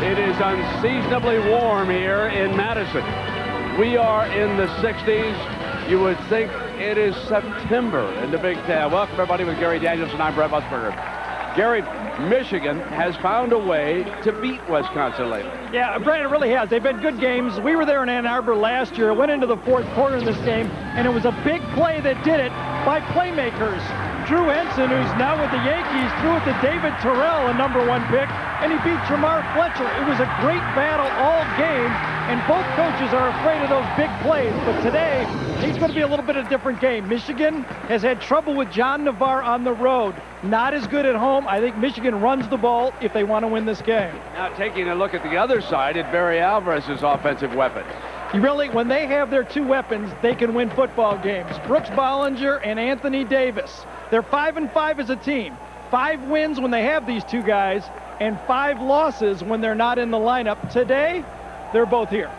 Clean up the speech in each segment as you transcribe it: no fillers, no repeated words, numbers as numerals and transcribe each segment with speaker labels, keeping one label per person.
Speaker 1: It is unseasonably warm here in Madison. We are in the 60s. You would think it is September in the Big Ten. Welcome, everybody, with Gary Danielson. I'm Brett Musburger. Gary, Michigan has found a way to beat Wisconsin lately.
Speaker 2: Yeah, Brett, it really has. They've been good games. We were there in Ann Arbor last year. It went into the fourth quarter in this game, and it was a big play that did it by playmakers. Drew Henson, who's now with the Yankees, threw it to David Terrell, a #1 pick, and he beat Jamar Fletcher. It was a great battle all game, and both coaches are afraid of those big plays. But today, it's going to be a little bit of a different game. Michigan has had trouble with John Navarre on the road. Not as good at home. I think Michigan runs the ball if they want to win this game.
Speaker 1: Now, taking a look at the other side, at Barry Alvarez's offensive weapon.
Speaker 2: Really, when they have their two weapons, they can win football games. Brooks Bollinger and Anthony Davis. They're 5-5 as a team. 5 wins when they have these two guys, and 5 losses when they're not in the lineup. Today, they're both here.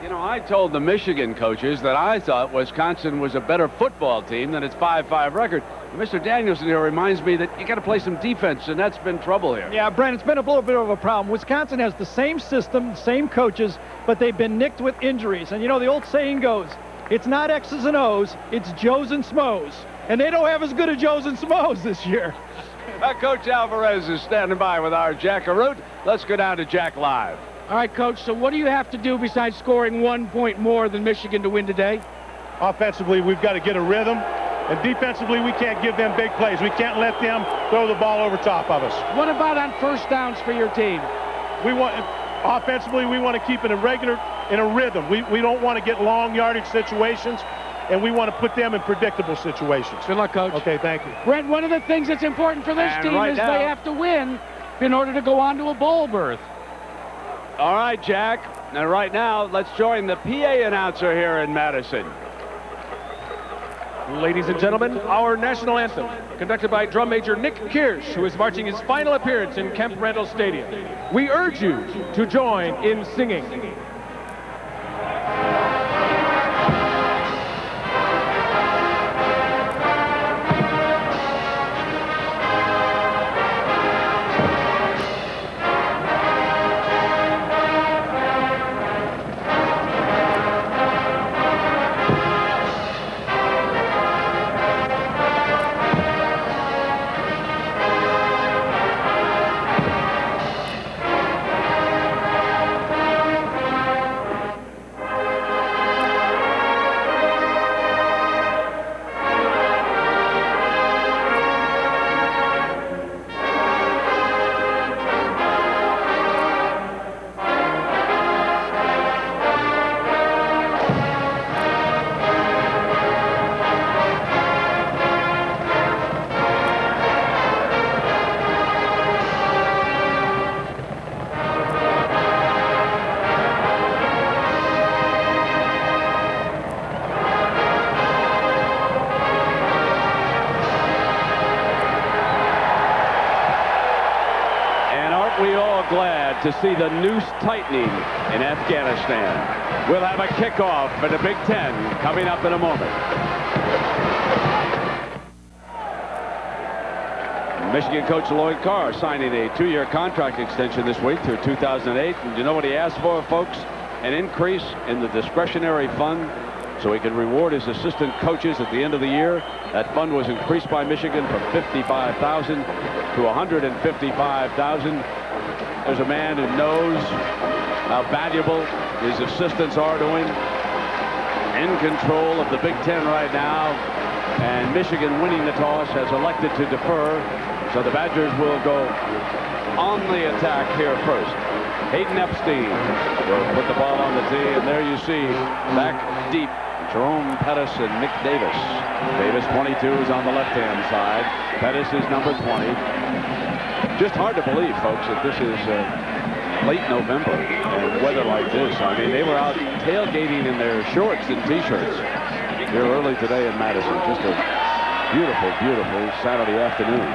Speaker 1: You know, I told the Michigan coaches that I thought Wisconsin was a better football team than its 5-5 record. Mr. Danielson here reminds me that you got to play some defense, and that's been trouble here.
Speaker 2: Yeah, Brent, it's been a little bit of a problem. Wisconsin has the same system, same coaches, but they've been nicked with injuries. And you know, the old saying goes, it's not X's and O's, it's Joes and Smos. And they don't have as good a Joes and Smos this year.
Speaker 1: Coach Alvarez is standing by with our Jack Arute. Let's go down to Jack live.
Speaker 3: All right, Coach, so what do you have to do besides scoring 1 point more than Michigan to win today?
Speaker 4: Offensively, we've got to get a rhythm. And defensively, we can't give them big plays. We can't let them throw the ball over top of us.
Speaker 3: What about on first downs for your team?
Speaker 4: Offensively, we want to keep it in a rhythm. We don't want to get long yardage situations, and we want to put them in predictable situations.
Speaker 3: Good luck, Coach.
Speaker 4: Okay, thank you.
Speaker 3: Brent, one of the things that's important for this team is they have to win in order to go on to a bowl berth.
Speaker 1: All right, Jack. And right now, let's join the PA announcer here in Madison.
Speaker 5: Ladies and gentlemen, our national anthem, conducted by drum major Nick Kirsch, who is marching his final appearance in Kemp Randall Stadium. We urge you to join in singing.
Speaker 1: Glad to see the noose tightening in Afghanistan. We'll have a kickoff for the Big Ten coming up in a moment. Michigan coach Lloyd Carr signing a 2-year contract extension this week through 2008. And you know what he asked for, folks? An increase in the discretionary fund so he could reward his assistant coaches at the end of the year. That fund was increased by Michigan from $55,000 to $155,000. There's a man who knows how valuable his assistants are to him. In control of the Big Ten right now. And Michigan, winning the toss, has elected to defer. So the Badgers will go on the attack here first. Hayden Epstein will put the ball on the tee. And there you see, back deep, Jerome Pettis and Nick Davis. Davis, 22, is on the left-hand side. Pettis is number 20. Just hard to believe, folks, that this is late November and weather like this. I mean, they were out tailgating in their shorts and T-shirts here early today in Madison. Just a beautiful, beautiful Saturday afternoon.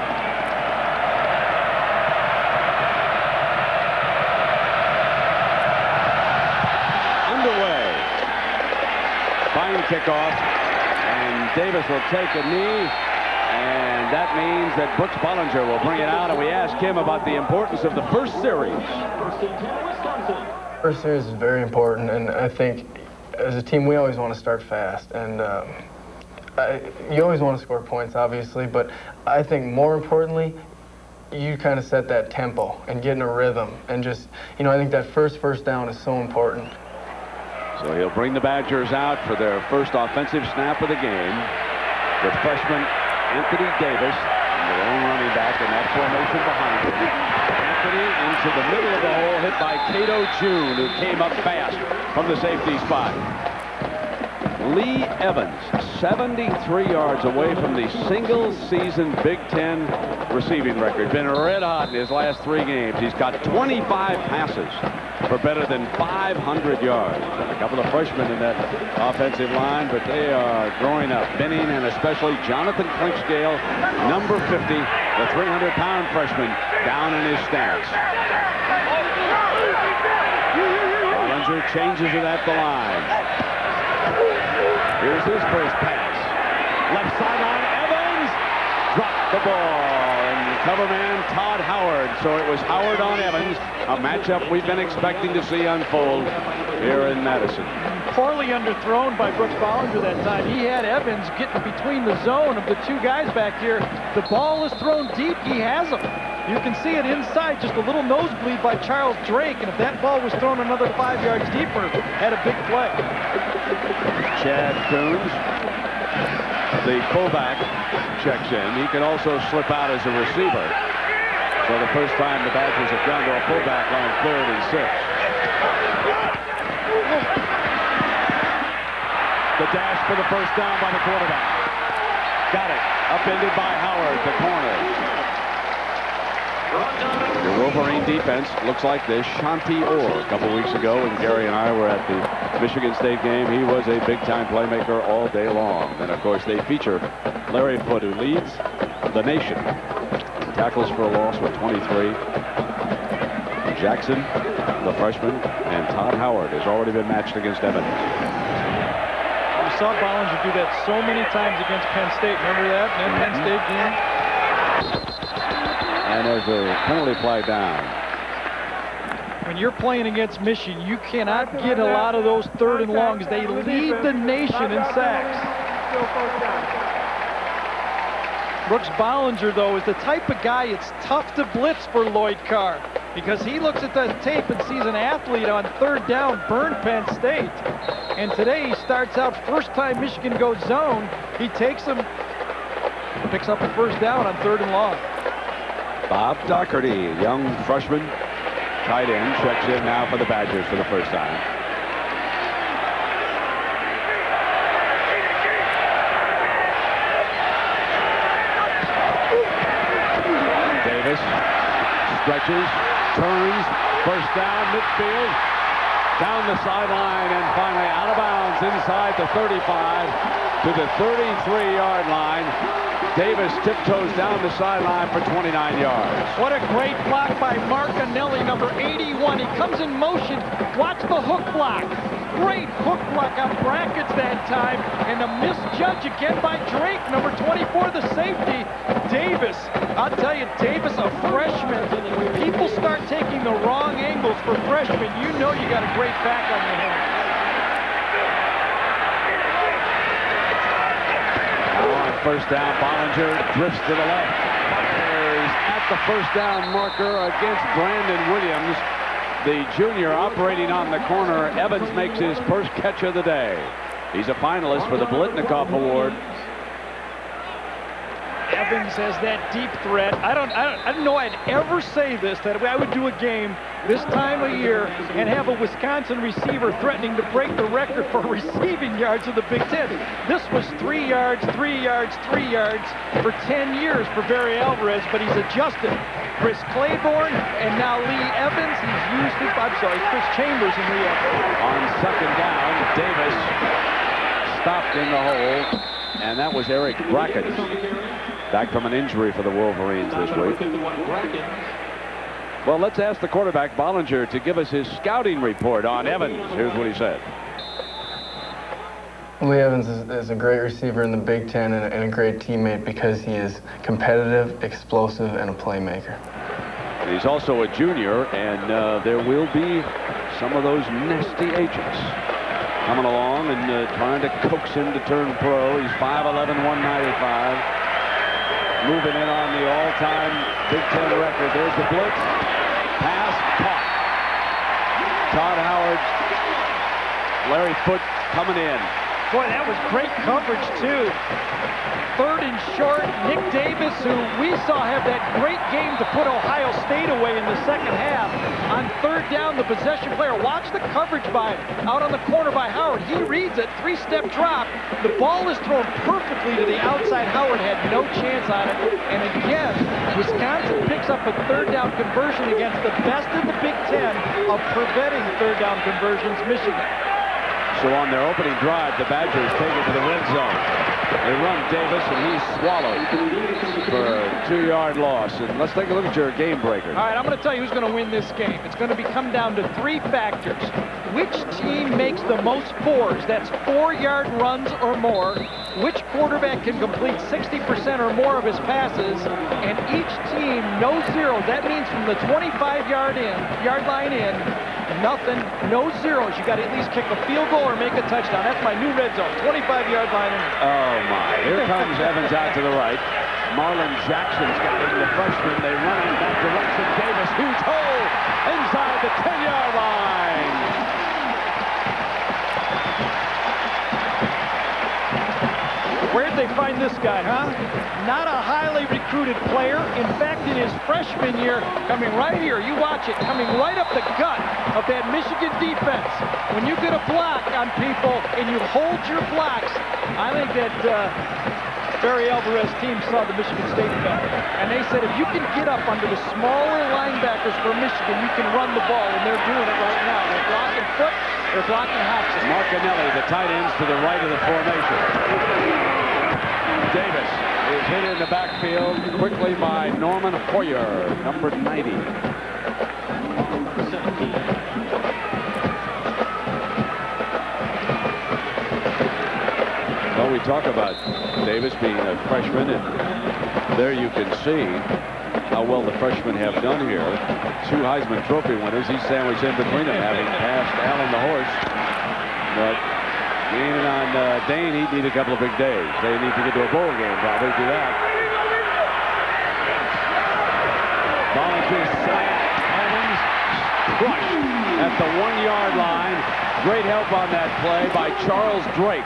Speaker 1: Underway. Fine kickoff, and Davis will take a knee. And that means that Brooks Bollinger will bring it out, and we ask him about the importance of the first series.
Speaker 6: First series is very important, and I think as a team we always want to start fast, and you always want to score points, obviously, but I think more importantly, you kind of set that tempo and get in a rhythm, and just, you know, I think that first down is so important.
Speaker 1: So he'll bring the Badgers out for their first offensive snap of the game with freshman Anthony Davis, the lone running back, in that formation behind him. Anthony into the middle of the hole, hit by Cato June, who came up fast from the safety spot. Lee Evans, 73 yards away from the single-season Big Ten receiving record. Been red hot in his last 3 games. He's got 25 passes for better than 500 yards. And a couple of freshmen in that offensive line, but they are growing up. Benning and especially Jonathan Clinkscale, number 50, the 300-pound freshman, down in his stance. Ballinger changes it at the line. Here's his first pass. Left sideline, Evans dropped the ball. And cover man Todd Howard. So it was Howard on Evans, a matchup we've been expecting to see unfold here in Madison.
Speaker 2: Poorly underthrown by Brooks Ballinger that time. He had Evans getting between the zone of the 2 guys back here. The ball is thrown deep. He has him. You can see it inside, just a little nosebleed by Charles Drake, and if that ball was thrown another 5 yards deeper, had a big play.
Speaker 1: Chad Coons, the fullback, checks in. He can also slip out as a receiver. So the first time the Badgers have gone to a fullback on 3rd and 6. The dash for the first down by the quarterback. Got it. Upended by Howard, the corner. The Wolverine defense looks like this. Shanti Orr, a couple weeks ago when Gary and I were at the Michigan State game, he was a big-time playmaker all day long. And, of course, they feature Larry Foote, who leads the nation in tackles for a loss with 23. Jackson, the freshman, and Todd Howard has already been matched against Evans.
Speaker 2: We saw Ballinger do that so many times against Penn State. Remember that in that Penn State game?
Speaker 1: And there's a penalty flag down.
Speaker 2: When you're playing against Michigan, you cannot get a lot of those 3rd and longs. They lead the nation in sacks. Brooks Ballinger, though, is the type of guy it's tough to blitz for Lloyd Carr, because he looks at the tape and sees an athlete on 3rd down burn Penn State. And today he starts out, first time Michigan goes zone, he takes him, picks up a 1st down on 3rd and long.
Speaker 1: Bob Doherty, young freshman, tight end, checks in now for the Badgers for the first time. Davis stretches, turns, first down, midfield, down the sideline, and finally out of bounds inside the 35 to the 33-yard line. Davis tiptoes down the sideline for 29 yards.
Speaker 2: What a great block by Marcanelli, number 81. He comes in motion. Watch the hook block. Great hook block on brackets that time. And a misjudge again by Drake, number 24, the safety. Davis, I'll tell you, Davis, a freshman. When people start taking the wrong angles for freshmen, you know you got a great back on your hands.
Speaker 1: First down, Ballinger drifts to the left. Is at the first down marker against Brandon Williams, the junior operating on the corner. Evans makes his first catch of the day. He's a finalist for the Blitnikoff Award.
Speaker 2: Evans has that deep threat. I don't know I'd ever say this, that I would do a game this time of year and have a Wisconsin receiver threatening to break the record for receiving yards of the Big Ten. This was 3 yards, 3 yards, 3 yards for 10 years for Barry Alvarez, but he's adjusted. Chris Claiborne and now Lee Evans. He's used it, Chris Chambers and Lee Evans.
Speaker 1: On 2nd down, Davis stopped in the hole, and that was Eric Brackett, back from an injury for the Wolverines this week. Well, let's ask the quarterback, Ballinger, to give us his scouting report on Evans. Here's what he said.
Speaker 6: Lee Evans is a great receiver in the Big Ten and a great teammate because he is competitive, explosive, and a playmaker.
Speaker 1: He's also a junior, and there will be some of those nasty agents coming along and trying to coax him to turn pro. He's 5'11", 195. Moving in on the all-time Big Ten record. There's the blitz. Pass caught. Todd Howard, Larry Foote coming in.
Speaker 2: Boy, that was great coverage, too. Third and short, Nick Davis, who we saw have that great game to put Ohio State away in the second half. On third down, the possession player. Watch the coverage out on the corner by Howard. He reads it, three-step drop. The ball is thrown perfectly to the outside. Howard had no chance on it. And again, Wisconsin picks up a third down conversion against the best in the Big Ten of preventing third down conversions, Michigan.
Speaker 1: So on their opening drive, the Badgers take it to the red zone. They run Davis, and he's swallowed for a 2-yard loss. And let's take a look at your game breaker.
Speaker 2: All right, I'm going to tell you who's going to win this game. It's going to come down to 3 factors. Which team makes the most fours? That's 4-yard runs or more. Which quarterback can complete 60% or more of his passes? And each team, no zeros. That means from the 25-yard line in, nothing, no zeros. You got to at least kick a field goal or make a touchdown. That's my new red zone, 25-yard line in.
Speaker 1: Oh my! Here comes Evans out to the right. Marlon Jackson's got him, the freshman. They run in that direction. Davis, huge hole inside the 10-yard line.
Speaker 2: Where'd they find this guy, huh? Not a highly recruited player. In fact, in his freshman year, coming right here, you watch it, coming right up the gut of that Michigan defense. When you get a block on people and you hold your blocks, I think that Barry Alvarez team saw the Michigan State film. And they said, if you can get up under the smaller linebackers for Michigan, you can run the ball, and they're doing it right now. They're blocking Foote, they're blocking Hobson.
Speaker 1: Martinelli, the tight ends to the right of the formation. Davis is hit in the backfield quickly by Norman Hoyer, number 90. Well, we talk about Davis being a freshman, and there you can see how well the freshmen have done here. 2 Heisman Trophy winners. He's sandwiched in between them, having passed Allen the horse. But leaning on Dane, he'd need a couple of big days. They need to get to a bowl game, probably, do that. Volunteers slant. Evans crushed at the 1-yard line. Great help on that play by Charles Drake.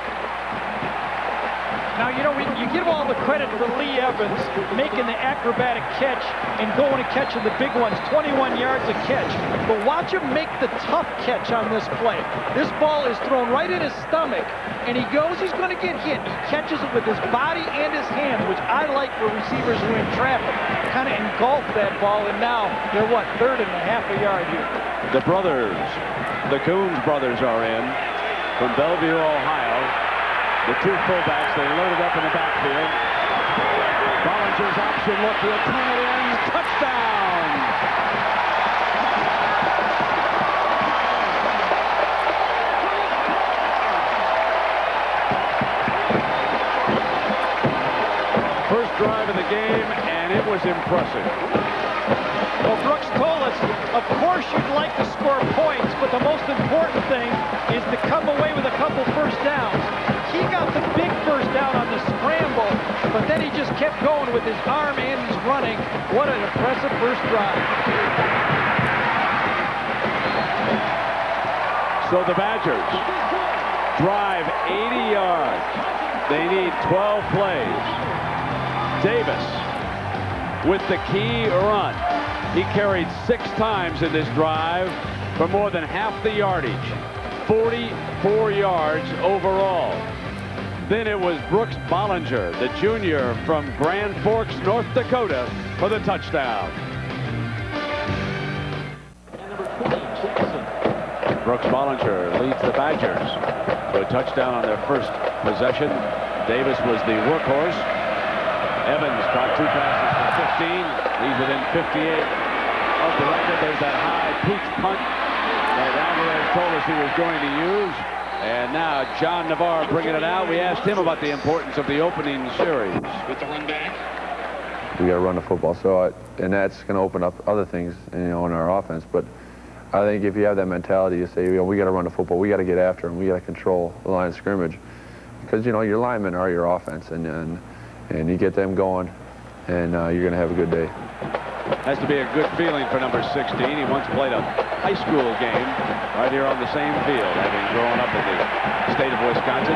Speaker 2: Now, you know, you give all the credit for Lee Evans making the acrobatic catch and going and catching the big ones, 21 yards a catch. But watch him make the tough catch on this play. This ball is thrown right in his stomach, and he goes, he's going to get hit. He catches it with his body and his hands, which I like for receivers who are in traffic. Kind of engulf that ball, and now they're, what, 3rd and a half a yard here.
Speaker 1: The brothers, the Coons brothers are in from Bellevue, Ohio. The 2 fullbacks, they loaded up in the backfield. Bollinger's option look, he'll turn it in. Touchdown! First drive of the game, and it was impressive.
Speaker 2: Well, Brooks told us, of course you'd like to score points, but the most important thing is to come away with a couple first downs. He got the big first down on the scramble, but then he just kept going with his arm and he's running. What an impressive first drive.
Speaker 1: So the Badgers drive 80 yards. They need 12 plays. Davis with the key run. He carried 6 times in this drive for more than half the yardage. 44 yards overall. Then it was Brooks Bollinger, the junior from Grand Forks, North Dakota, for the touchdown. Brooks Bollinger leads the Badgers to a touchdown on their first possession. Davis was the workhorse. Evans caught 2 passes for 15. He's within 58 of the record. There's that high pooch punt that Alvarez told us he was going to use. And now John Navarre bringing it out. We asked him about the importance of the opening series.
Speaker 7: With the run back. We got to run the football. So, and that's going to open up other things, in our offense. But I think if you have that mentality, you say, we got to run the football. We got to get after them. We got to control the line of scrimmage, because your linemen are your offense, and you get them going, and you're going to have a good day.
Speaker 1: Has to be a good feeling for number 16. He once played a high school game right here on the same field, having grown up in the state of Wisconsin.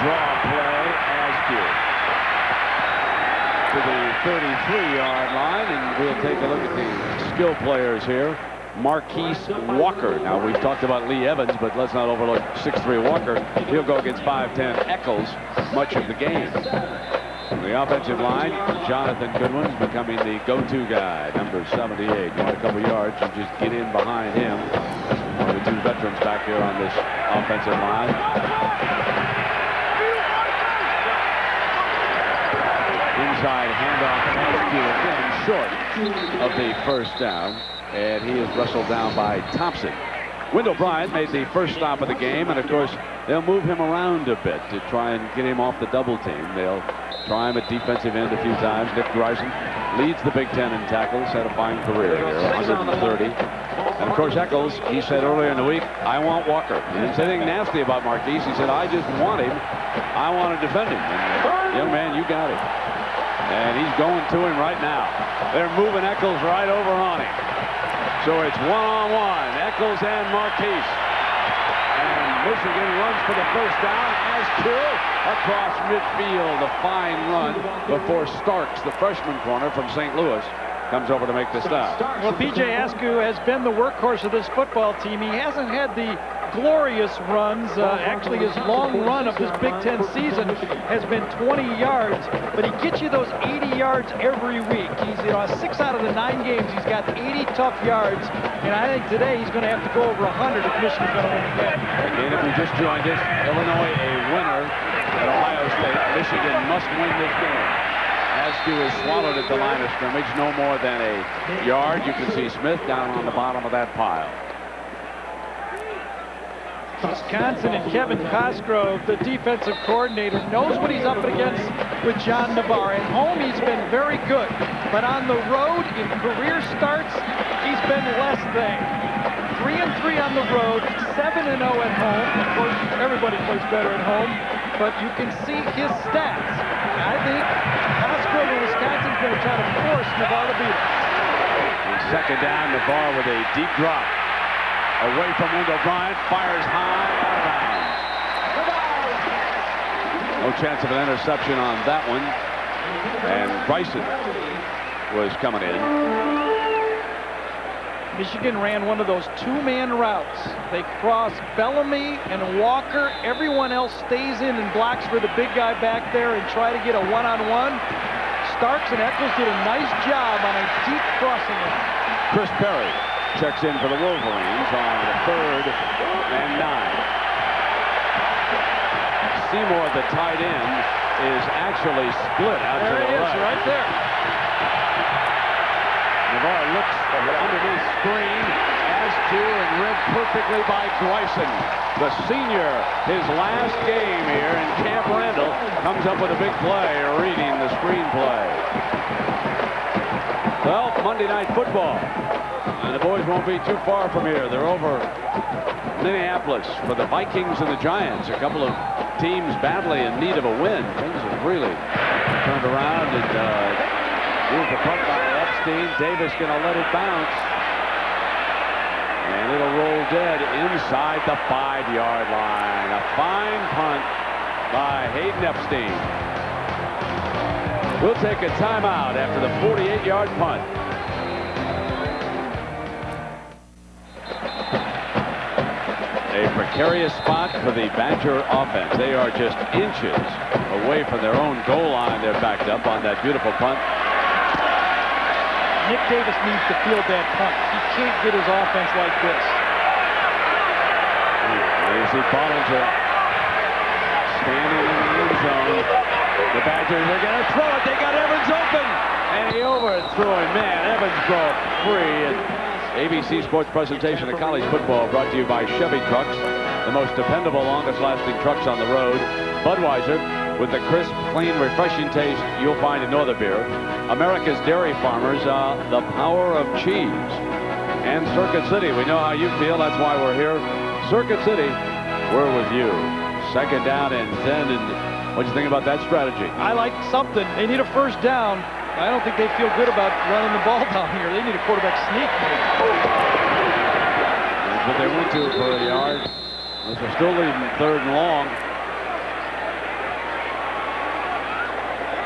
Speaker 1: Draw play, Askew to the 33-yard line, and we'll take a look at the skill players here. Marquise Walker. Now, we've talked about Lee Evans, but let's not overlook 6'3" Walker. He'll go against 5'10" Eccles much of the game. The offensive line, Jonathan Goodwin's becoming the go-to guy, number 78. You want a couple yards, you just get in behind him. One of the two veterans back here on this offensive line. Inside handoff, Askew again short of the first down, and he is wrestled down by Thompson. Wendell Bryant made the first stop of the game, and of course they'll move him around a bit to try and get him off the double team. They'll try him at defensive end a few times. Nick Grison leads the Big Ten in tackles, had a fine career here, 130. And of course Eccles, he said earlier in the week, I want Walker. He didn't say anything nasty about Marquise. He said, I just want him. I want to defend him. And, young man, you got him. And he's going to him right now. They're moving Eccles right over on him. So it's one-on-one, Eccles and Marquise. And Michigan runs for the first down. Askew across midfield, a fine run before Starks, the freshman corner from St. Louis, comes over to make the stop.
Speaker 2: Well, P.J. Askew has been the workhorse of this football team. He hasn't had the glorious runs. Actually, his long run of this Big Ten season has been 20 yards, but he gets you those 80 yards every week. He's 6 out of the 9 games. He's got 80 tough yards, and I think today he's going to have to go over 100 if Michigan's going to win again.
Speaker 1: Again, if you just joined us, Illinois a winner at Ohio State. Michigan must win this game. Askew is swallowed at the line of scrimmage, no more than a yard. You can see Smith down on the bottom of that pile.
Speaker 2: Wisconsin and Kevin Cosgrove, the defensive coordinator, knows what he's up against with John Navarre. At home, he's been very good, but on the road in career starts, he's been less than. 3-3 on the road, 7-0 at home. Of course, everybody plays better at home, but you can see his stats. I think Cosgrove of Wisconsin's going to try to force Navarre to beat him.
Speaker 1: Second down, Navarre with a deep drop. Away from Wendell Bryant, fires high, out of bounds. No chance of an interception on that one. And Bryson was coming in.
Speaker 2: Michigan ran one of those two-man routes. They cross Bellamy and Walker. Everyone else stays in and blocks for the big guy back there and try to get a one-on-one. Starks and Eccles did a nice job on a deep crossing route.
Speaker 1: Chris Perry checks in for the Wolverines on the 3rd and 9. Seymour, the tight end, is actually split out to the right.
Speaker 2: There he is, right there.
Speaker 1: Navarre looks underneath screen. Askew and read perfectly by Grison. The senior, his last game here in Camp Randall, comes up with a big play, reading the screenplay. Well, Monday Night Football. And the boys won't be too far from here. They're over Minneapolis for the Vikings and the Giants. A couple of teams badly in need of a win. Things have really turned around. And here's the punt by Epstein. Davis going to let it bounce. And it'll roll dead inside the 5-yard line. A fine punt by Hayden Epstein. We'll take a timeout after the 48-yard punt. A precarious spot for the Badger offense. They are just inches away from their own goal line. They're backed up on that beautiful punt.
Speaker 2: Nick Davis needs to field that punt. He can't get his offense like this.
Speaker 1: You see Bollinger standing in the end zone. The Badgers are going to throw it. They got Evans open. And he overthrew him. Man, Evans broke free. ABC Sports presentation of college football brought to you by Chevy Trucks, the most dependable, longest-lasting trucks on the road. Budweiser, with the crisp, clean, refreshing taste you'll find in no other beer. America's dairy farmers, the power of cheese. And Circuit City, we know how you feel. That's why we're here. Circuit City, we're with you. Second down and 10. And what do you think about that strategy?
Speaker 2: I like something. They need a first down. I don't think they feel good about running the ball down here. They need a quarterback sneak.
Speaker 1: That's what they went to for a yard. They're still leading 3rd and long.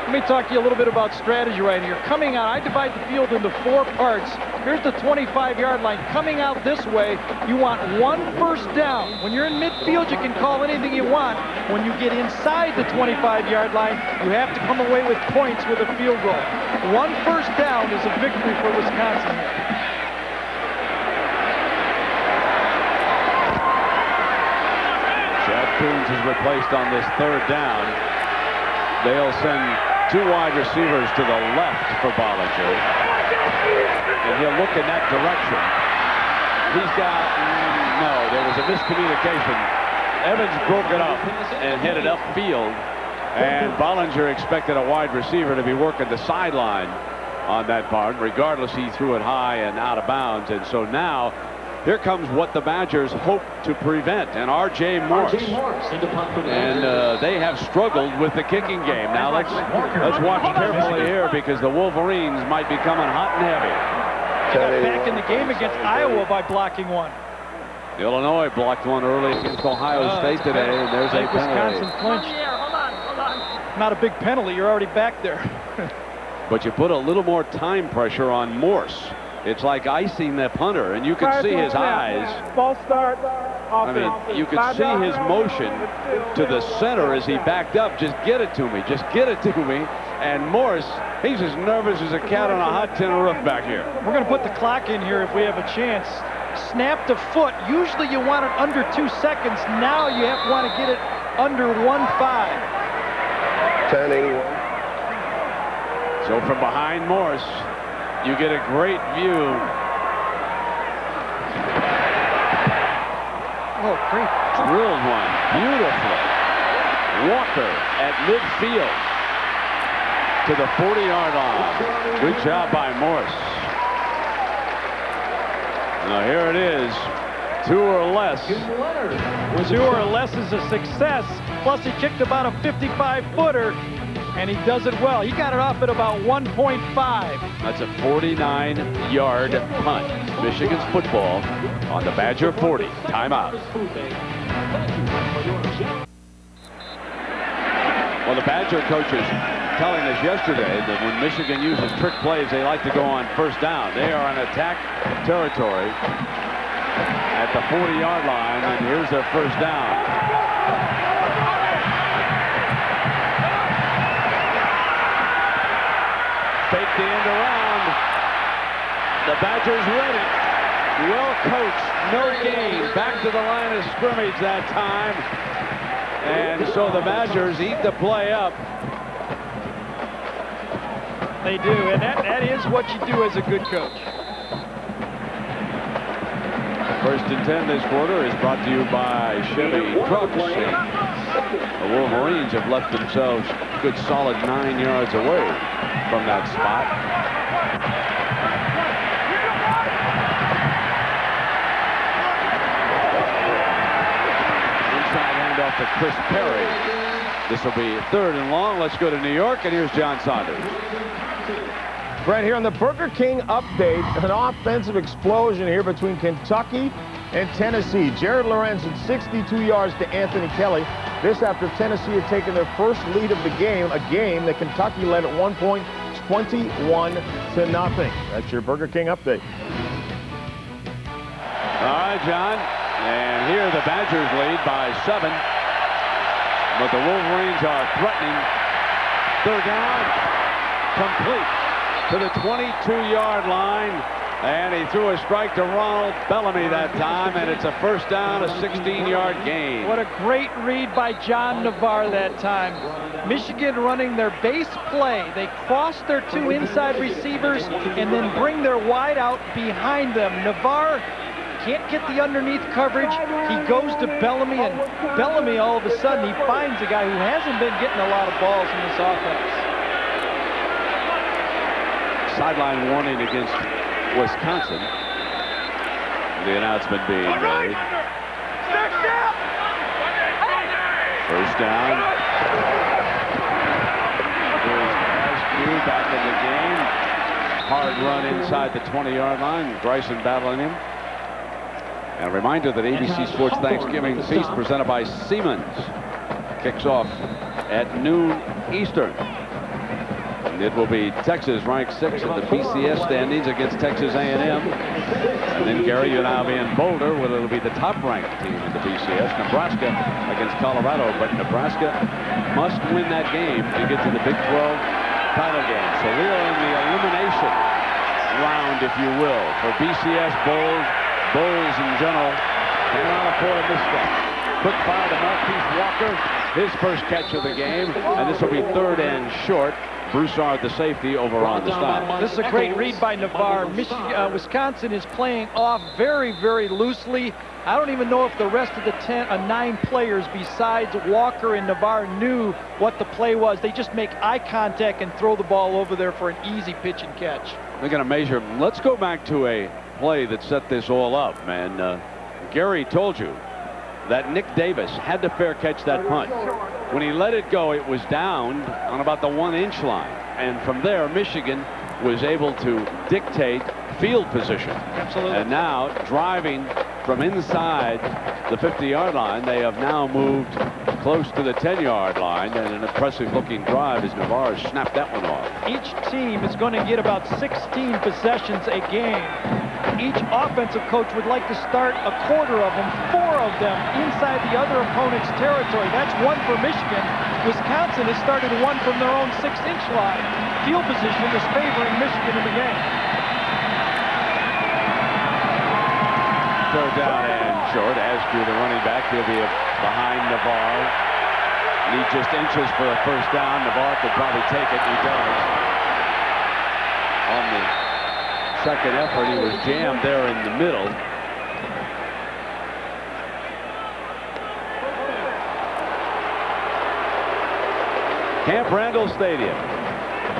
Speaker 2: Let me talk to you a little bit about strategy right here. Coming out, I divide the field into 4 parts. Here's the 25-yard line. Coming out this way, you want 1 first down. When you're in midfield, you can call anything you want. When you get inside the 25-yard line, you have to come away with points with a field goal. 1 first down is a victory for Wisconsin here.
Speaker 1: Chad Coons is replaced on this 3rd down. They'll send 2 wide receivers to the left for Bollinger. And he'll look in that direction. He's got, no, there was a miscommunication. Evans broke it up and headed upfield. And Bollinger expected a wide receiver to be working the sideline on that part. Regardless, he threw it high and out of bounds. And so now, here comes what the Badgers hope to prevent, and R.J. Morse. And they have struggled with the kicking game. Now let's watch carefully here, because the Wolverines might be coming hot and heavy.
Speaker 2: They got back in the game against Iowa by blocking one.
Speaker 1: Illinois blocked one early against Ohio State today, and there's a penalty.
Speaker 2: Wisconsin clinched. Not a big penalty. You're already back there.
Speaker 1: But you put a little more time pressure on Morse. It's like icing the punter, and you can see his eyes.
Speaker 8: False start.
Speaker 1: I mean, you could see his motion to the center as he backed up. Just get it to me. Just get it to me. And Morse, he's as nervous as a cat on a hot tin roof back here.
Speaker 2: We're going to put the clock in here if we have a chance. Snap to foot. Usually you want it under 2 seconds. Now you want to get it under 1.5.
Speaker 8: 10:81.
Speaker 1: So from behind Morse, you get a great view.
Speaker 2: Oh, great.
Speaker 1: Drilled one beautifully. Walker at midfield to the 40-yard line. Good job by Morse. Now here it is. 2 or less.
Speaker 2: 2 or less is a success. Plus he kicked about a 55-footer. And he does it well. He got it off at about 1.5.
Speaker 1: That's a 49-yard punt. Michigan's football on the Badger 40. Timeout. Well, the Badger coaches telling us yesterday that when Michigan uses trick plays, they like to go on first down. They are in attack territory at the 40-yard line, and here's their first down. Fake the end around. The Badgers read it. Well coached, no gain. Back to the line of scrimmage that time. And so the Badgers eat the play up.
Speaker 2: They do, and that is what you do as a good coach.
Speaker 1: 1st and 10 this quarter is brought to you by Chevy Trucks. The Wolverines have left themselves a good solid 9 yards away from that spot. Inside handoff to Chris Perry. This will be 3rd and long. Let's go to New York, and here's John Saunders.
Speaker 9: Right here on the Burger King update, an offensive explosion here between Kentucky and Tennessee. Jared Lorenz at 62 yards to Anthony Kelly. This after Tennessee had taken their first lead of the game, a game that Kentucky led at 1 point, 21-0. That's your Burger King update.
Speaker 1: All right, John. And here the Badgers lead by 7. But the Wolverines are threatening. 3rd down. Complete to the 22-yard line. And he threw a strike to Ronald Bellamy that time, and it's a first down, a 16-yard gain.
Speaker 2: What a great read by John Navarre that time. Michigan running their base play. They cross their 2 inside receivers and then bring their wide out behind them. Navarre can't get the underneath coverage. He goes to Bellamy, and Bellamy, all of a sudden, he finds a guy who hasn't been getting a lot of balls in this offense.
Speaker 1: Sideline warning against Wisconsin. The announcement being made. First down. Here's Askew back in the game. Hard run inside the 20-yard line. Bryson battling him. And a reminder that ABC Sports Thanksgiving Feast presented by Siemens kicks off at noon Eastern. And it will be Texas ranked 6th in the BCS standings against Texas A&M. And then, Gary, you'll now be in Boulder, where it'll be the top-ranked team in the BCS, Nebraska against Colorado. But Nebraska must win that game to get to the Big 12 title game. So we are in the elimination round, if you will, for BCS bowls in general. And on a quarter misstep. Quick fire to Marquise Walker, his first catch of the game, and this will be 3rd and short. Broussard, the safety, over on the stop.
Speaker 2: This is a great read by Navarre. Wisconsin is playing off very, very loosely. I don't even know if the rest of the 9 players besides Walker and Navarre knew what the play was. They just make eye contact and throw the ball over there for an easy pitch and catch.
Speaker 1: They're going to measure. Let's go back to a play that set this all up, man. Gary told you that Nick Davis had to fair catch that punt. When he let it go, it was down on about the 1-inch line. And from there, Michigan was able to dictate field position.
Speaker 2: Absolutely.
Speaker 1: And now, driving from inside the 50-yard line, they have now moved close to the 10-yard line. And an impressive-looking drive as Navarre snapped that one off.
Speaker 2: Each team is going to get about 16 possessions a game. Each offensive coach would like to start a quarter of them, 4 of them inside the other opponent's territory. That's 1 for Michigan. Wisconsin has started 1 from their own 6-inch line. Field position is favoring Michigan in the game.
Speaker 1: 3rd down and short. Askew, the running back, he'll be behind Navarre. Need just inches for a first down. Navarre could probably take it. He does. On the second effort, he was jammed there in the middle. Camp Randall Stadium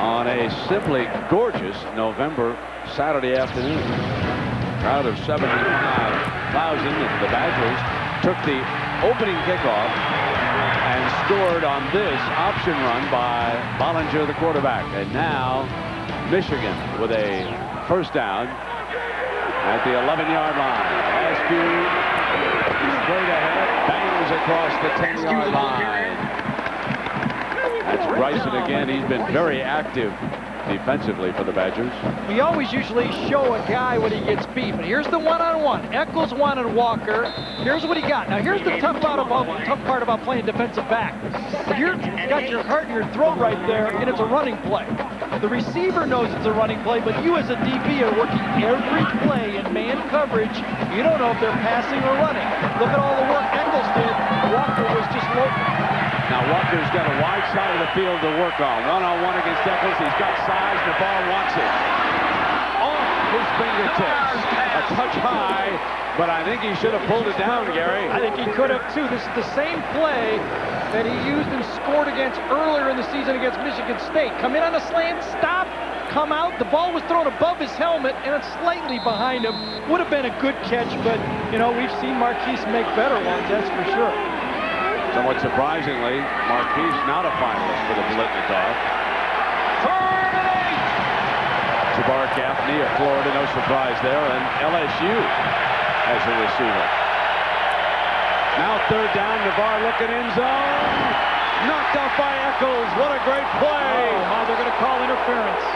Speaker 1: on a simply gorgeous November Saturday afternoon. Crowd of 75,000. The Badgers took the opening kickoff and scored on this option run by Bollinger, the quarterback. And now Michigan with a first down at the 11-yard line. Askew straight ahead, bangs across the 10-yard line. That's Bryson again. He's been very active defensively for the Badgers.
Speaker 2: We always usually show a guy when he gets beat, but here's the one-on-one. Eccles wanted Walker. Here's what he got. Now here's the tough part about playing defensive back. You've got your heart in your throat right there, and it's a running play. The receiver knows it's a running play, but you as a DB are working every play in man coverage. You don't know if they're passing or running. Look at all the work Eccles did. Walker was just low.
Speaker 1: Now Walker's got a wide side of the field to work on. One-on-one against Eccles. He's got size. Navarre wants it. Off his fingertips. A touch high, but I think he should have pulled it down, Gary.
Speaker 2: I think he could have, too. This is the same play that he used and scored against earlier in the season against Michigan State. Come in on a slant, stop, come out. The ball was thrown above his helmet, and it's slightly behind him. Would have been a good catch, but, you know, we've seen Marquise make better ones, that's for sure.
Speaker 1: Somewhat surprisingly, Marquise not a finalist for the Blitnikoff. 3rd and 8! Jabbar Gaffney of Florida, no surprise there, and LSU as a receiver. Now 3rd down, Navarre looking end zone. Knocked off by Eccles. What a great play!
Speaker 2: Oh, they're going to call interference.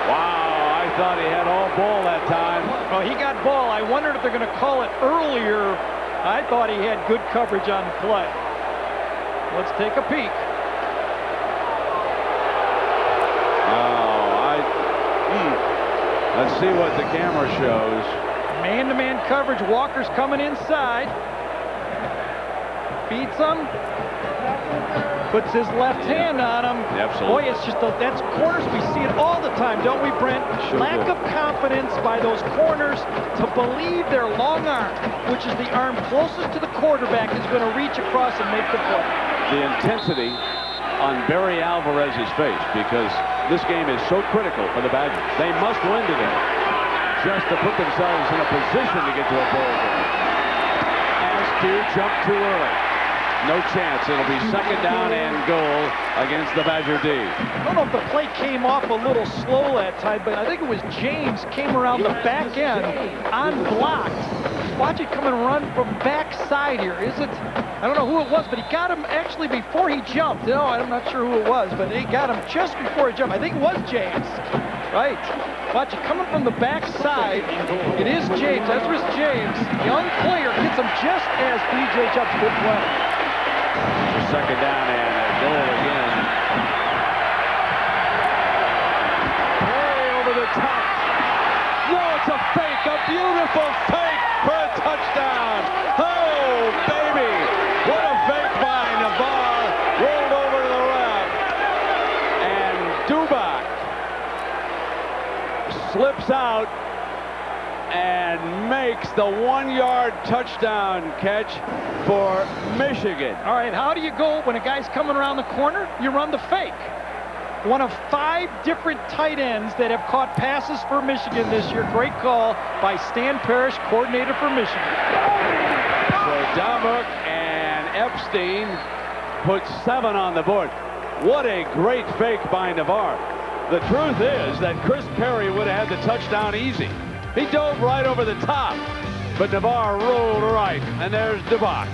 Speaker 1: Wow, I thought he had all ball that time.
Speaker 2: Oh, he got ball. I wondered if they're going to call it earlier. I thought he had good coverage on the play. Let's take a peek.
Speaker 1: Let's see what the camera shows.
Speaker 2: Man-to-man coverage. Walker's coming inside. Beats him. puts his left hand on him.
Speaker 1: Absolutely.
Speaker 2: Boy, it's just that's corners. We see it all the time, don't we, Brent?
Speaker 1: Sure
Speaker 2: Lack
Speaker 1: do.
Speaker 2: of confidence by those corners to believe their long arm, which is the arm closest to the quarterback, is going to reach across and make the play.
Speaker 1: The intensity on Barry Alvarez's face, because this game is so critical for the Badgers. They must win today just to put themselves in a position to get to a bowl game. As to jump too early. No chance. It'll be second down and goal against the Badger D.
Speaker 2: I don't know if the play came off a little slow that time, but I think it was James came around the back end unblocked. Watch it come and run from backside here. Is it? I don't know who it was, but he got him actually before he jumped. No, I'm not sure who it was, but he got him just before he jumped. I think it was James. Right. Watch it coming from the backside. It is James. Ezra's James. Young player gets him just as BJ jumps. Good play.
Speaker 1: Second down and a goal again. Way over the top. No, it's a fake. A beautiful fake for a touchdown. Oh, baby. What a fake by Navarre. Rolled over to the left. And Dubak slips out and makes the 1-yard touchdown catch for Michigan.
Speaker 2: All right, how do you go when a guy's coming around the corner? You run the fake. One of 5 different tight ends that have caught passes for Michigan this year. Great call by Stan Parrish, coordinator for Michigan.
Speaker 1: So Daubach and Epstein put 7 on the board. What a great fake by Navarre. The truth is that Chris Perry would have had the touchdown easy. He dove right over the top, but Navarre rolled right, and there's Daubach.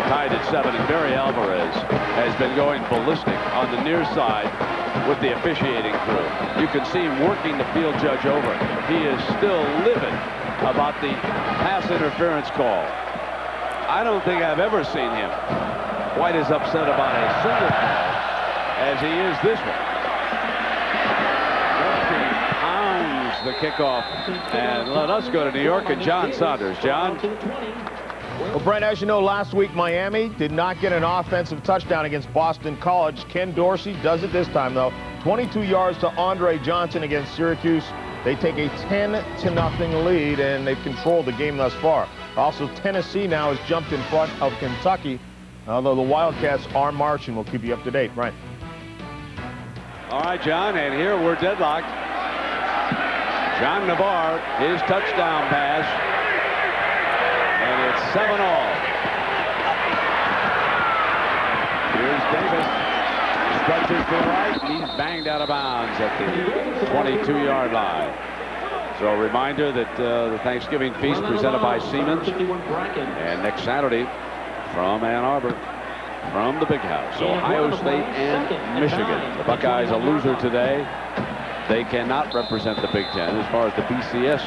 Speaker 1: Tied at 7, and Barry Alvarez has been going ballistic on the near side with the officiating crew. You can see him working the field judge over. He is still livid about the pass interference call. I don't think I've ever seen him quite as upset about a single call as he is this one. The kickoff, and let us go to New York and John Saunders. John?
Speaker 9: Well, Brent, as you know, last week Miami did not get an offensive touchdown against Boston College. Ken Dorsey does it this time, though. 22 yards to Andre Johnson against Syracuse. They take a 10-0 lead, and they've controlled the game thus far. Also, Tennessee now has jumped in front of Kentucky, although the Wildcats are marching. We'll keep you up to date. Right.
Speaker 1: All right, John, and here we're deadlocked. John Navarre, his touchdown pass, and it's 7-all. Here's Davis, stretches to the right, and he's banged out of bounds at the 22-yard line. So a reminder that the Thanksgiving feast presented by Siemens, and next Saturday from Ann Arbor, from the Big House, Ohio State and Michigan. The Buckeyes a loser today. They cannot represent the Big Ten as far as the BCS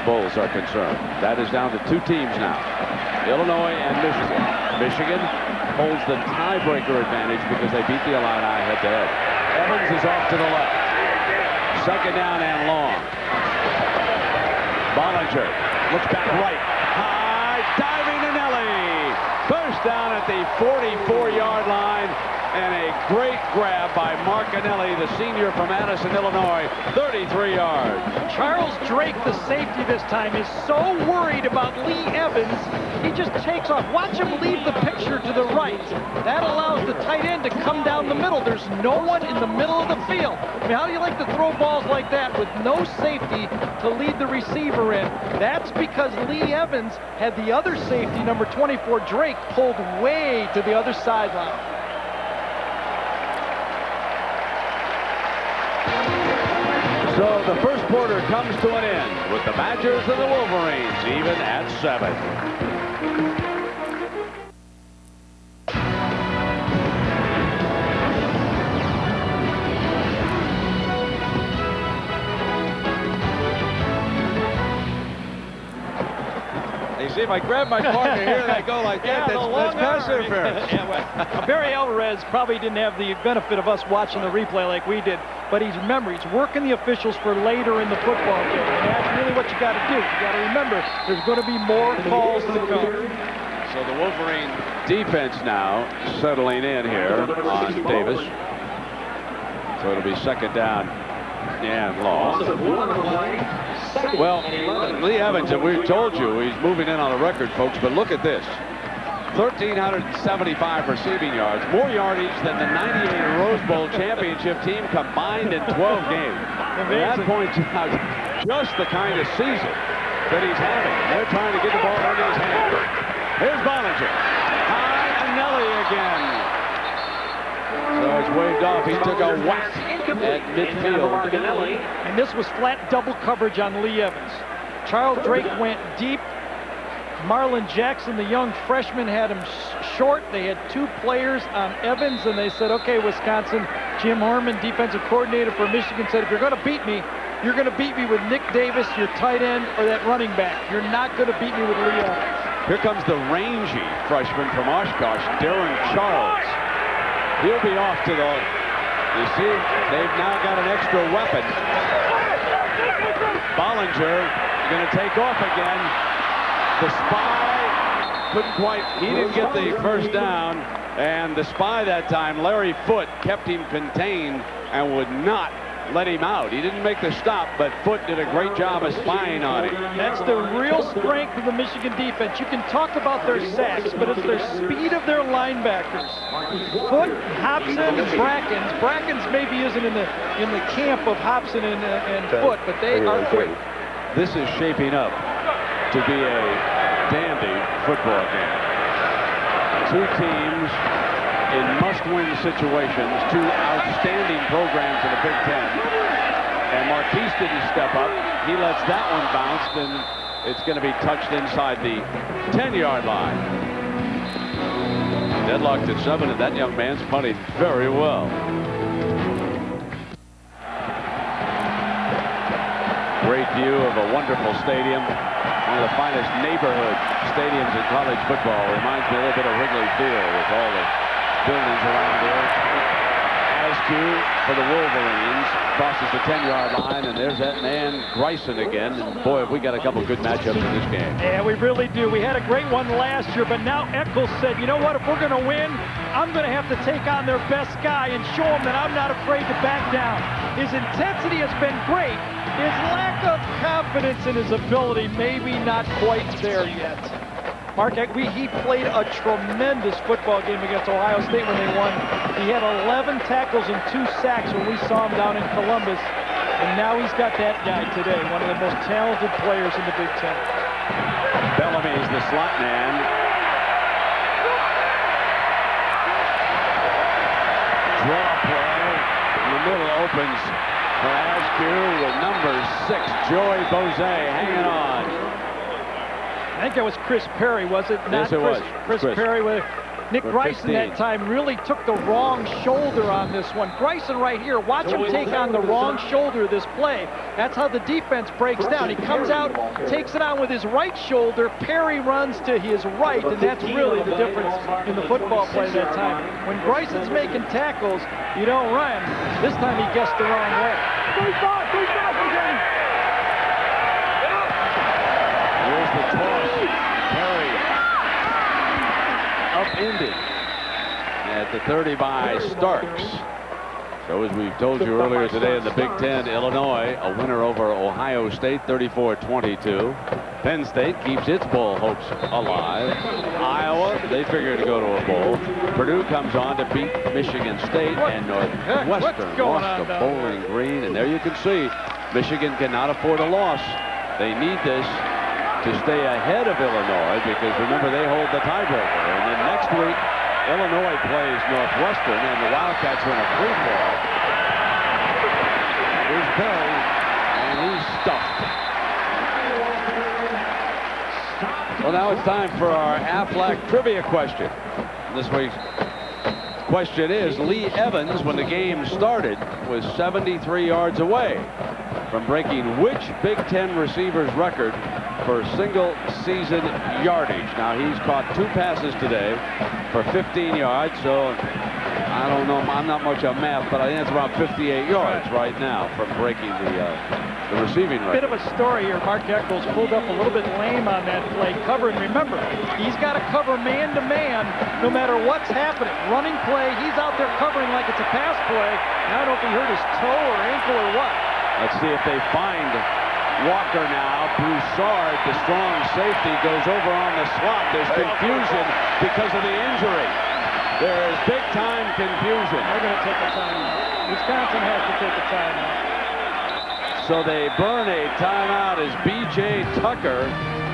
Speaker 1: bowls are concerned. That is down to 2 teams now, Illinois and Michigan. Michigan holds the tiebreaker advantage because they beat the Illini head-to-head. Evans is off to the left. Second down and long. Bollinger looks back right. High, diving to Nelly. First down at the 44-yard line. And a great grab by Marcanelli, the senior from Addison, Illinois, 33 yards.
Speaker 2: Charles Drake, the safety this time, is so worried about Lee Evans, he just takes off. Watch him leave the picture to the right. That allows the tight end to come down the middle. There's no one in the middle of the field. I mean, how do you like to throw balls like that with no safety to lead the receiver in? That's because Lee Evans had the other safety, number 24, Drake, pulled way to the other sideline.
Speaker 1: So the first quarter comes to an end with the Badgers and the Wolverines even at 7. You see, if I grab my partner here and I go like that, that's pass interference.
Speaker 2: Barry Alvarez probably didn't have the benefit of us watching the replay like we did, but he's working the officials for later in the football game, and that's really what you got to do. You got to remember, there's going to be more calls to come.
Speaker 1: So the Wolverine defense now settling in here on Davis. So it'll be second down and long. Well, Lee Evans, and we've told you he's moving in on a record, folks, but look at this. 1,375 receiving yards, more yardage than the '98 Rose Bowl championship team combined in 12 games. And that points out just the kind of season that he's having. They're trying to get the ball into his hand. Here's Bollinger. High and Nelly again. So it's waved off. He took a whack at midfield.
Speaker 2: And this was flat double coverage on Lee Evans. Charles Drake went deep. Marlon Jackson, the young freshman, had him short. They had two players on Evans, and they said, okay, Wisconsin, Jim Harmon, defensive coordinator for Michigan, said, if you're going to beat me, you're going to beat me with Nick Davis, your tight end, or that running back. You're not going to beat me with Lee Evans.
Speaker 1: Here comes the rangy freshman from Oshkosh, Darren Charles. He'll be off to the, you see, they've now got an extra weapon. Bollinger going to take off again. The spy couldn't quite, he didn't get the first down, and the spy that time, Larry Foote, kept him contained and would not let him out. He didn't make the stop, but Foote did a great job of spying on him.
Speaker 2: That's the real strength of the Michigan defense. You can talk about their sacks, but it's their speed of their linebackers. Foote, Hobson, Brackens. Brackens maybe isn't in the camp of Hobson and Foote, but they are great.
Speaker 1: This is shaping up to be a dandy football game. Two teams in must-win situations, two outstanding programs in the Big Ten. And Marquise didn't step up. He lets that one bounce, and it's going to be touched inside the 10-yard line. Deadlocked at 7, and that young man's punted very well. Great view of a wonderful stadium. One of the finest neighborhood stadiums in college football. Reminds me a little bit of Wrigley Field with all the buildings around there. Askew for the Wolverines crosses the 10-yard line, and there's that man Grayson again. And boy, have we got a couple good matchups in this game.
Speaker 2: Yeah, we really do. We had a great one last year, but now Eccles said, you know what, if we're going to win, I'm going to have to take on their best guy and show them that I'm not afraid to back down. His intensity has been great. His lack of confidence in his ability, maybe not quite there yet. Mark, he played a tremendous football game against Ohio State when they won. He had 11 tackles and 2 sacks when we saw him down in Columbus. And now he's got that guy today, one of the most talented players in the Big Ten.
Speaker 1: Bellamy is the slot man. Draw play. In the middle opens for Askew with number 6, Joey Bose, hanging on.
Speaker 2: I think that was Chris Perry, was it?
Speaker 1: Yes, it was.
Speaker 2: Chris Perry with Nick Grayson that time really took the wrong shoulder on this one. Grayson right here, watch him take on the wrong shoulder this play. That's how the defense breaks down. He comes out, takes it on with his right shoulder. Perry runs to his right, and that's really the difference in the football play that time. When Grayson's making tackles, you don't run. This time he guessed the wrong way.
Speaker 1: Here's the toss. Perry upended at the 30 by Starks. So as we've told you earlier today in the Big Ten, Illinois a winner over Ohio State 34-22. Penn State keeps its bowl hopes alive. Iowa, they figure to go to a bowl. Purdue comes on to beat Michigan State, and Northwestern lost to Bowling Green. And there you can see Michigan cannot afford a loss. They need this to stay ahead of Illinois, because remember, they hold the tiebreaker. And then next week, Illinois plays Northwestern, and the Wildcats are in a free fall. Here's Perry, and he's stuffed. Well, now it's time for our Aflac trivia question. This week's question is, Lee Evans, when the game started, was 73 yards away from breaking which Big Ten receiver's record for single season yardage? Now, he's caught 2 passes today for 15 yards, so I don't know. I'm not much on math, but I think it's about 58 yards right now from breaking the receiving record.
Speaker 2: Bit of a story here. Mark Eccles pulled up a little bit lame on that play. Cover, and remember, he's got to cover man-to-man no matter what's happening. Running play, he's out there covering like it's a pass play. I don't know if he hurt his toe or ankle or what.
Speaker 1: Let's see if they find Walker now. Broussard, the strong safety, goes over on the slot. There's confusion because of the injury. There is big-time confusion.
Speaker 2: They're going to take a timeout. Wisconsin has to take a timeout.
Speaker 1: So they burn a timeout as B.J. Tucker,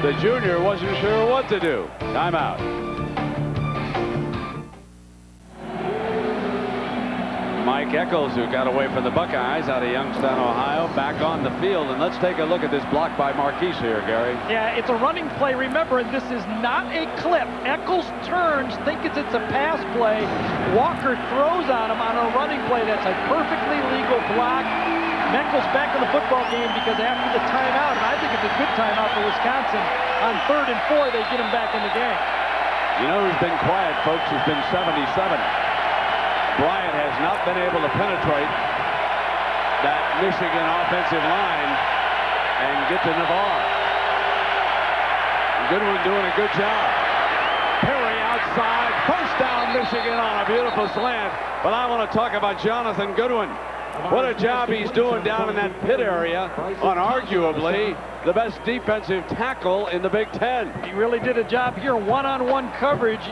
Speaker 1: the junior, wasn't sure what to do. Timeout. Mike Eccles, who got away from the Buckeyes out of Youngstown, Ohio, back on the field. And let's take a look at this block by Marquise here, Gary.
Speaker 2: Yeah, it's a running play. Remember, this is not a clip. Eccles turns, thinks it's a pass play. Walker throws on him on a running play. That's a perfectly legal block. Eccles back in the football game because after the timeout, and I think it's a good timeout for Wisconsin, on 3rd and 4, they get him back in the game.
Speaker 1: You know who's been quiet, folks, has been 77. Bryant has not been able to penetrate that Michigan offensive line and get to Navarre. Goodwin doing a good job. Perry outside, first down Michigan on a beautiful slant. But I want to talk about Jonathan Goodwin. What a job he's doing down in that pit area on arguably the best defensive tackle in the Big Ten.
Speaker 2: He really did a job here, one-on-one coverage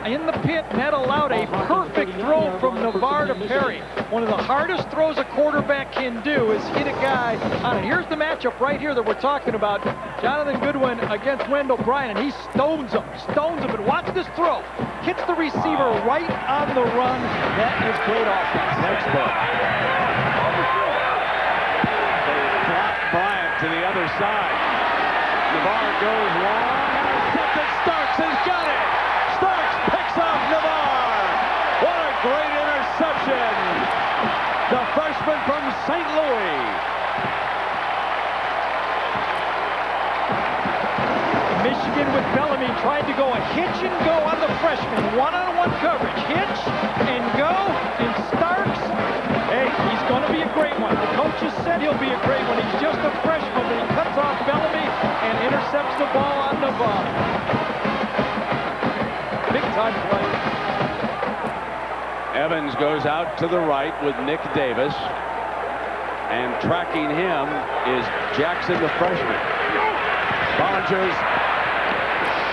Speaker 2: in the pit, and that allowed a perfect throw from Navarre to Perry. One of the hardest throws a quarterback can do is hit a guy on it. Here's the matchup right here that we're talking about. Jonathan Goodwin against Wendell Bryant, and he stones him. And watch this throw. Hits the receiver right on the run. That is great offense.
Speaker 1: Textbook. They flop Bryant to the other side. Navarre goes long. Intercepted. Starks has got it. Starks picks off Navarre. What a great interception. The freshman from St. Louis.
Speaker 2: Michigan with Bellamy tried to go a hitch and go on the freshman. One-on-one coverage. Hitch and go. And Starks, hey, he's going to be a great one. The coaches said he'll be a great one. He's just a freshman, but he cuts off Bellamy and intercepts the ball on Navarre. Big-time play.
Speaker 1: Evans goes out to the right with Nick Davis. And tracking him is Jackson, the freshman. Bollinger's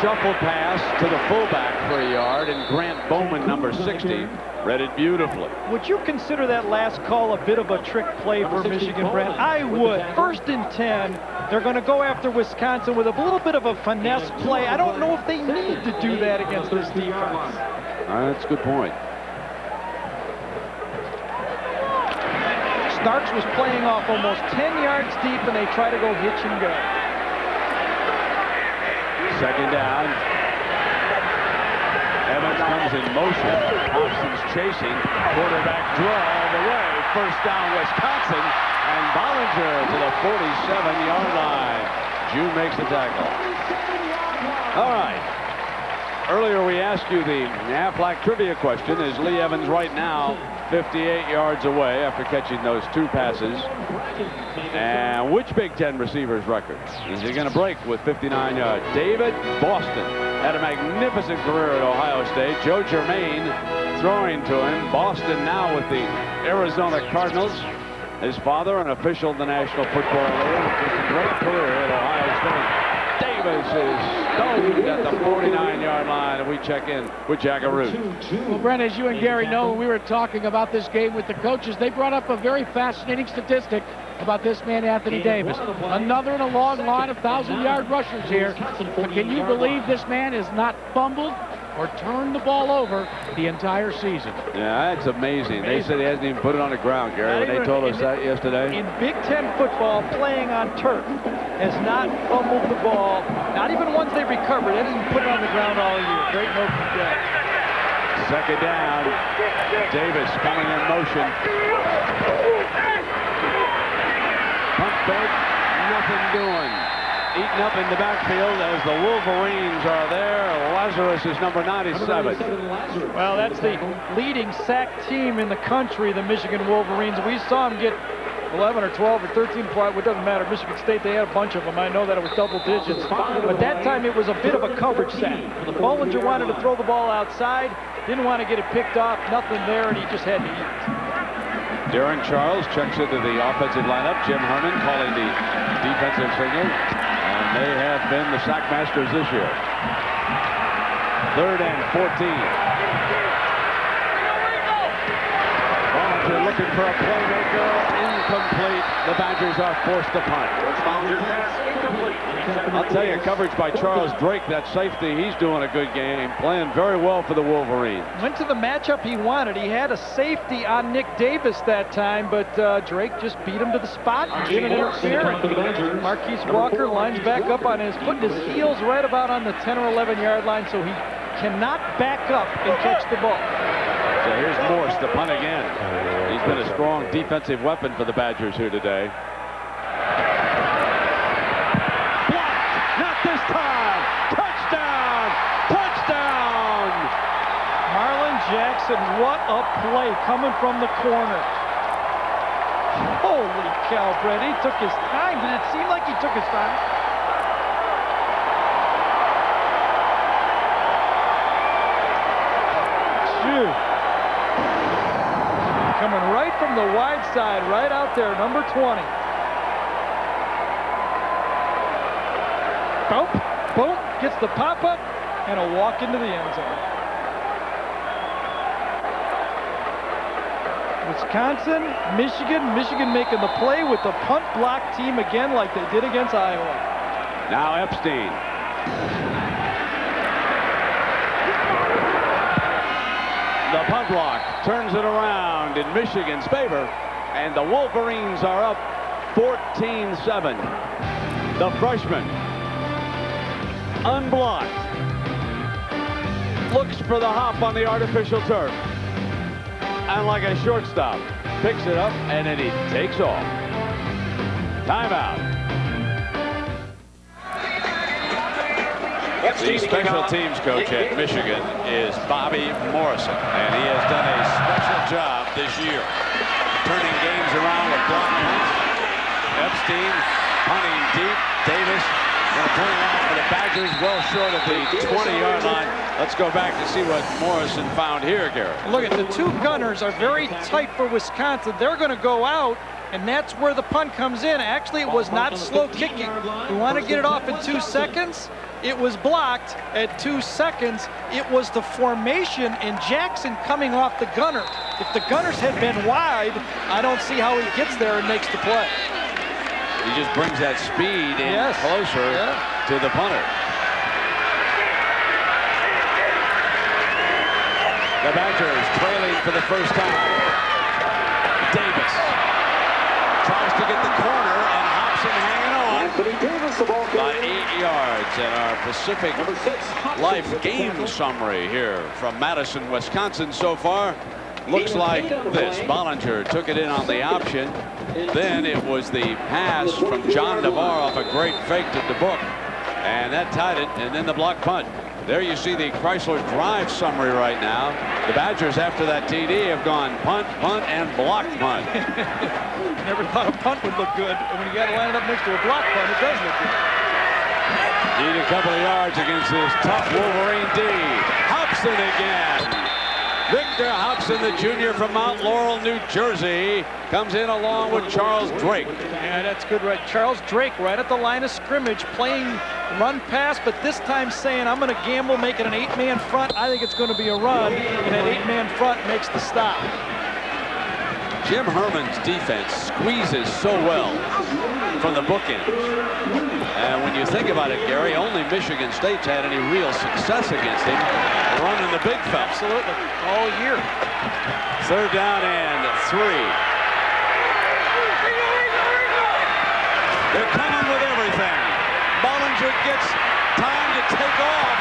Speaker 1: shuffle pass to the fullback for a yard, and Grant Bowman, number 60, read it beautifully.
Speaker 2: Would you consider that last call a bit of a trick play for Michigan, Brent? I would. 1st and 10. They're going to go after Wisconsin with a little bit of a finesse play. I don't know if they need to do that against this defense.
Speaker 1: That's a good point.
Speaker 2: Starks was playing off almost 10 yards deep, and they try to go hitch and go.
Speaker 1: 2nd down. Evans comes in motion. Thompson's chasing. Quarterback draw all the way. 1st down, Wisconsin. And Bollinger to the 47-yard line. June makes the tackle. All right. Earlier we asked you the Aflac trivia question. Is Lee Evans right now 58 yards away after catching those 2 passes? And which Big Ten receiver's record is he going to break with 59 yards? David Boston had a magnificent career at Ohio State. Joe Germain throwing to him. Boston now with the Arizona Cardinals. His father, an official in the National Football League. Just a great career at Ohio State. Davis is stoned at the 49-yard line, and we check in with Jackaroo.
Speaker 3: Well, Brent, as you and Gary know, when we were talking about this game with the coaches, they brought up a very fascinating statistic about this man, Anthony Davis. Another in a long line of 1,000-yard rushers here. But can you believe this man has not fumbled or turned the ball over the entire season?
Speaker 1: Yeah, that's amazing. They said he hasn't even put it on the ground, Gary, when they told us that yesterday.
Speaker 2: In Big Ten football, playing on turf has not fumbled the ball, not even once they recovered. They didn't put it on the ground all year. Great note from Jack.
Speaker 1: 2nd down. Davis coming in motion. Punt fake, nothing doing. eaten up in the backfield as the Wolverines are there. Lazarus is number 97.
Speaker 2: Well, that's the leading sack team in the country, the Michigan Wolverines. We saw them get 11 or 12 or 13 points. It doesn't matter. Michigan State, they had a bunch of them. I know that it was double digits. But that time it was a bit of a coverage sack. Bollinger wanted to throw the ball outside, didn't want to get it picked off, nothing there, and he just had to eat.
Speaker 1: Darren Charles checks into the offensive lineup. Jim Herman calling the defensive signal. And they have been the sack masters this year. 3rd and 14. Bollinger looking for a playmaker. Incomplete. The Badgers are forced to punt. I'll tell you, coverage by Charles Drake, that safety, he's doing a good game, playing very well for the Wolverines.
Speaker 2: Went to the matchup he wanted. He had a safety on Nick Davis that time, but Drake just beat him to the spot and didn't interfere. Marquise Walker lines back up on his, putting his heels right about on the 10 or 11 yard line, so he cannot back up and catch the ball.
Speaker 1: So here's Morse to punt again. He's been a strong defensive weapon for the Badgers here today. Blocked! Not this time! Touchdown! Touchdown!
Speaker 2: Marlon Jackson, what a play coming from the corner. Holy cow, Brett. He took his time. Did it seem like he took his time? Phew. Coming right from the wide side, right out there, number 20. Boom, boom, gets the pop-up and a walk into the end zone. Wisconsin, Michigan making the play with the punt block team again like they did against Iowa.
Speaker 1: Now Epstein. The punt block turns it around in Michigan's favor, and the Wolverines are up 14-7. The freshman, unblocked, looks for the hop on the artificial turf, and like a shortstop, picks it up, and then he takes off. Timeout. The special teams coach at Michigan is Bobby Morrison, and he has done a special job this year, turning games around with block punts. Epstein punting deep. Davis going to turn it out for the Badgers, well short of the 20-yard line. Let's go back to see what Morrison found here, Gary.
Speaker 2: Look at the two gunners are very tight for Wisconsin. They're going to go out, and that's where the punt comes in. Actually, it was not slow kicking. We want to get it off in 2 seconds. It was blocked at 2 seconds. It was the formation and Jackson coming off the gunner. If the gunners had been wide, I don't see how he gets there and makes the play.
Speaker 1: He just brings that speed in closer to the punter. The Badgers trailing for the first time. Davis tries to get the corner, and Hobson hanging on. About 8 yards, and our Pacific Life game summary here from Madison, Wisconsin so far looks like this. Bollinger took it in on the option. Then it was the pass from John Navarre off a great fake to DeBook, and that tied it, and then the block punt. There you see the Chrysler Drive summary right now. The Badgers, after that TD, have gone punt, punt, and block punt.
Speaker 2: Never thought a punt would look good, and when you got to line it up next to a block punt, it does look good.
Speaker 1: Need a couple of yards against this tough Wolverine D. Hobson again. Victor Hobson, the junior from Mount Laurel, New Jersey, comes in along with Charles Drake.
Speaker 2: Yeah, that's good, right? Charles Drake right at the line of scrimmage, playing run pass, but this time saying, I'm going to gamble, making an 8-man front. I think it's going to be a run, and that 8-man front makes the stop.
Speaker 1: Jim Herman's defense squeezes so well from the bookends. And when you think about it, Gary, only Michigan State's had any real success against him running the big fella.
Speaker 2: Absolutely, all year.
Speaker 1: 3rd down and 3. They're coming with everything. Bollinger gets time to take off.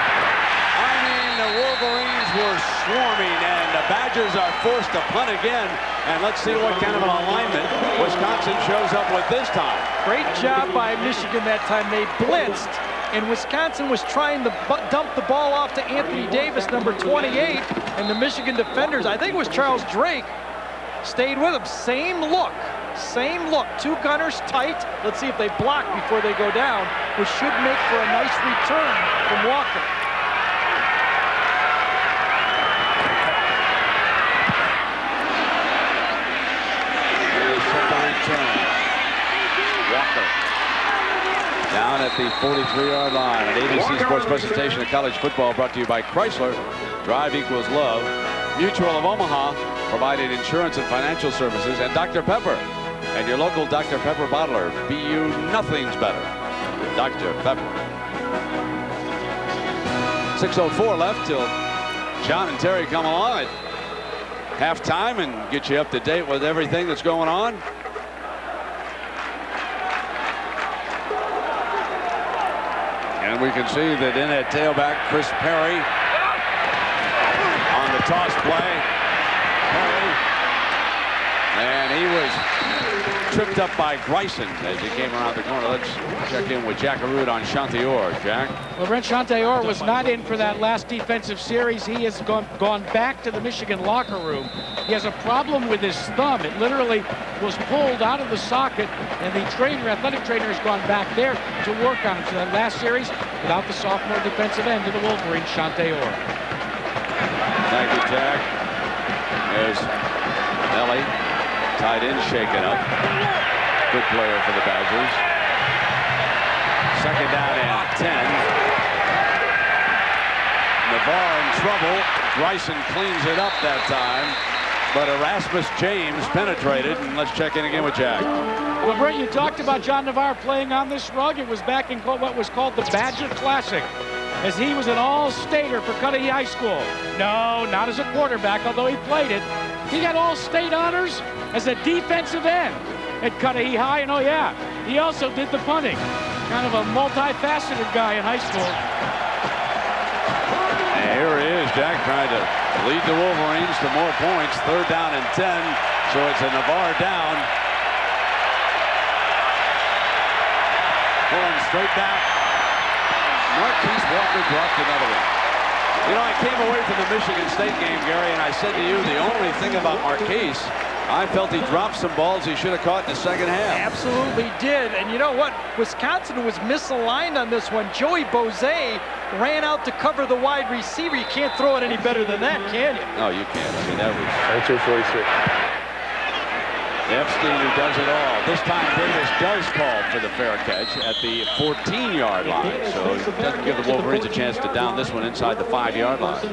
Speaker 1: I mean, the Wolverines were swarming, and the Badgers are forced to punt again. And let's see what kind of an alignment Wisconsin shows up with this time.
Speaker 2: Great job by Michigan that time. They blitzed, and Wisconsin was trying to dump the ball off to Anthony Davis, number 28, and the Michigan defenders, I think it was Charles Drake, stayed with him. Same look. Two gunners tight. Let's see if they block before they go down, which should make for a nice return from Walker.
Speaker 1: Walker down at the 43-yard line. An ABC Sports presentation of college football brought to you by Chrysler. Drive equals love. Mutual of Omaha, providing insurance and financial services, and Dr. Pepper. And your local Dr. Pepper bottler. BU, nothing's better. Dr. Pepper. 6:04 left till John and Terry come along at halftime and get you up to date with everything that's going on. And we can see that in at tailback, Chris Perry on the toss play. Perry. And he was tripped up by Gryson as he came around the corner. Let's check in with Jack Arud on Chantior. Jack?
Speaker 3: Well, Brent Chantior was not in for that last defensive series. He has gone back to the Michigan locker room. He has a problem with his thumb. It literally was pulled out of the socket, and the athletic trainer has gone back there to work on it. So that last series, without the sophomore defensive end of the Wolverines, Chantior.
Speaker 1: Thank you, Jack. There's Nelly. Tight end shaken up. Good player for the Badgers. Second down and 10. Navarre in trouble. Gryson cleans it up that time. But Erasmus James penetrated. And let's check in again with Jack.
Speaker 3: Well, Brent, you talked about John Navarre playing on this rug. It was back in what was called the Badger Classic, as he was an all-stater for Cudahy High School. No, not as a quarterback, although he played it. He got all-state honors as a defensive end at Cudahy High, and oh yeah, he also did the punting. Kind of a multifaceted guy in high school.
Speaker 1: And here he is, Jack, trying to lead the Wolverines to more points. Third down and 10, so it's a Navarre down. Pulling straight back. Marquise Walker dropped another one. You know, I came away from the Michigan State game, Gary, and I said to you, the only thing about Marquise, I felt he dropped some balls he should have caught in the second half.
Speaker 2: Absolutely did. And you know what? Wisconsin was misaligned on this one. Joey Bozay ran out to cover the wide receiver. You can't throw it any better than that, can you?
Speaker 1: No, you can't. I mean, that was...
Speaker 9: 246.
Speaker 1: Epstein who does it all. This time Davis does call for the fair catch at the 14-yard line. So he doesn't give the Wolverines a chance to down this one inside the 5-yard line.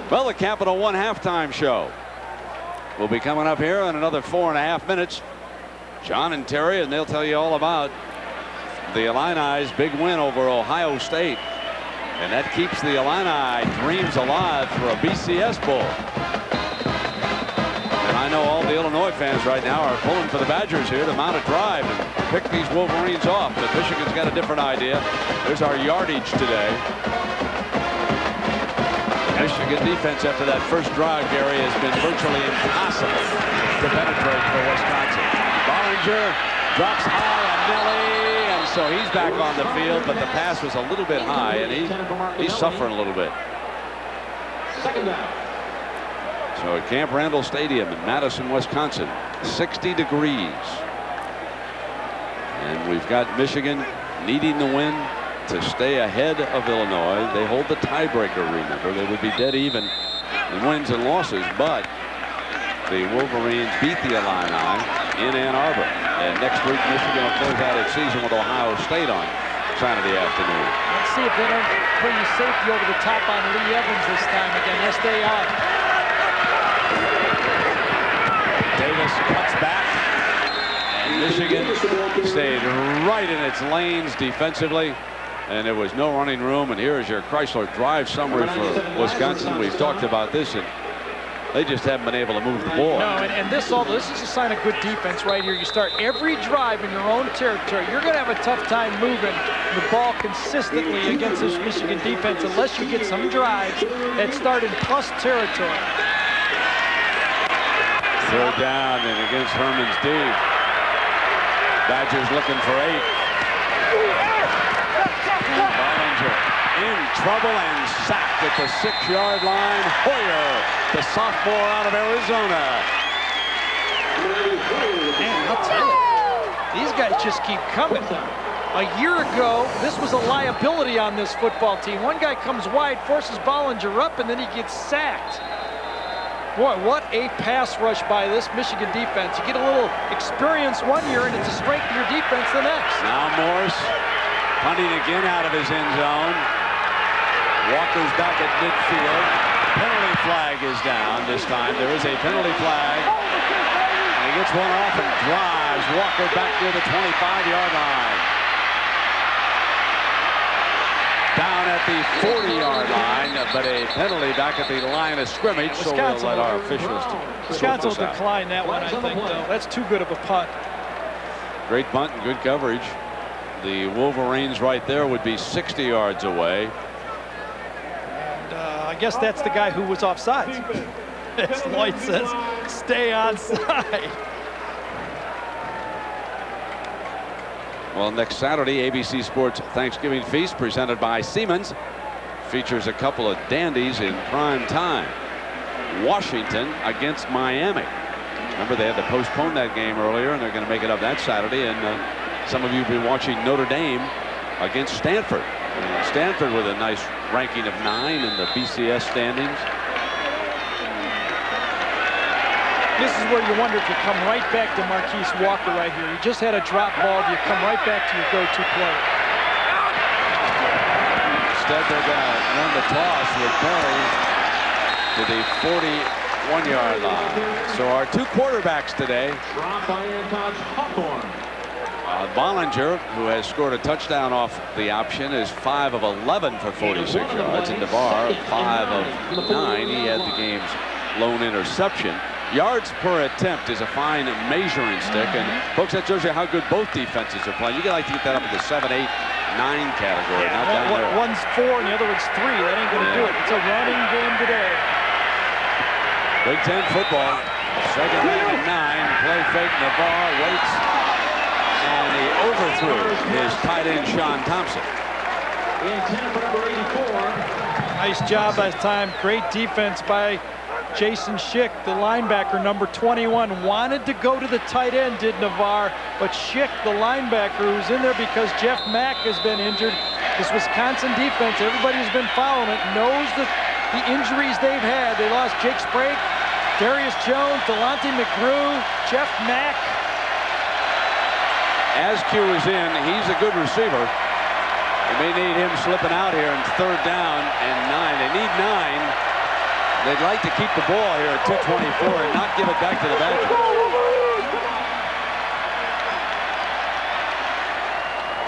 Speaker 1: Well, the Capital One halftime show will be coming up here in another 4.5 minutes. John and Terry, and they'll tell you all about the Illini's big win over Ohio State. And that keeps the Illini dreams alive for a BCS Bowl. And I know all the Illinois fans right now are pulling for the Badgers here to mount a drive and pick these Wolverines off. But Michigan's got a different idea. There's our yardage today. Michigan defense after that first drive, Gary, has been virtually impossible to penetrate for Wisconsin. Bollinger drops high on Nelly, and so he's back on the field, but the pass was a little bit high, and he's suffering a little bit.
Speaker 8: Second down.
Speaker 1: So at Camp Randall Stadium in Madison, Wisconsin, 60 degrees. And we've got Michigan needing the win to stay ahead of Illinois. They hold the tiebreaker, remember. They would be dead even in wins and losses, but the Wolverines beat the Illini in Ann Arbor. And next week, Michigan will close out its season with Ohio State on Saturday afternoon.
Speaker 2: Let's see if they don't bring the safety over the top on Lee Evans this time again. Yes, they are.
Speaker 1: Davis cuts back, and Michigan stayed right in its lanes defensively, and there was no running room. And here is your Chrysler drive summary for Wisconsin. We've talked about this, and they just haven't been able to move the ball.
Speaker 2: No, and this is a sign of good defense right here. You start every drive in your own territory. You're going to have a tough time moving the ball consistently against this Michigan defense unless you get some drives that start in plus territory.
Speaker 1: Third down and against Herman's D. Badgers looking for 8. Bollinger in trouble and sacked at the 6-yard line. Hoyer, the sophomore out of Arizona.
Speaker 2: Man, I'll tell you, these guys just keep coming. A year ago, this was a liability on this football team. One guy comes wide, forces Bollinger up, and then he gets sacked. Boy, what a pass rush by this Michigan defense. You get a little experience one year, and it's a strength of your defense the next.
Speaker 1: Now Morse punting again out of his end zone. Walker's back at midfield. Penalty flag is down this time. There is a penalty flag. And he gets one off and drives Walker back near the 25-yard line. Down at the 40-yard line, but a penalty back at the line of scrimmage, so we'll let our officials
Speaker 2: Wisconsin will decline that one, I think, though. That's too good of a punt.
Speaker 1: Great punt and good coverage. The Wolverines right there would be 60 yards away.
Speaker 2: And I guess that's the guy who was offside. As Lloyd says, stay onside.
Speaker 1: Well, next Saturday, ABC Sports Thanksgiving Feast presented by Siemens features a couple of dandies in prime time. Washington against Miami. Remember, they had to postpone that game earlier, and they're going to make it up that Saturday. And some of you have been watching Notre Dame against Stanford. And Stanford with a nice ranking of 9 in the BCS standings.
Speaker 2: This is where you wonder if you come right back to Marquise Walker right here. You just had a drop ball. You come right back to your go-to play.
Speaker 1: Instead, they're going to run the toss with Perry to the 41-yard line. So our 2 quarterbacks today. Bollinger, who has scored a touchdown off the option, is 5 of 11 for 46 yards. And DeVar, 5 of 9. He had the game's lone interception. Yards per attempt is a fine measuring stick, and folks, that shows you how good both defenses are playing. You got to get that up in the 7, 8, 9 category, not down there.
Speaker 2: One's 4 and the other one's 3. That ain't going to do it. It's a running game today.
Speaker 1: Big Ten football. Second and 9. Play fake. Navarre waits, and he overthrew his tight end Sean Thompson.
Speaker 2: Nice job last time. Great defense by Jason Schick, the linebacker, number 21, wanted to go to the tight end, did Navarre, but Schick, the linebacker, who's in there because Jeff Mack has been injured. This Wisconsin defense, everybody who's been following it knows that the injuries they've had. They lost Jake Sprague, Darius Jones, Delonte McGrew, Jeff Mack.
Speaker 1: Askew is in. He's a good receiver. They may need him slipping out here in 3rd down and 9. They need 9. They'd like to keep the ball here at 2:24 and not give it back to the Badgers.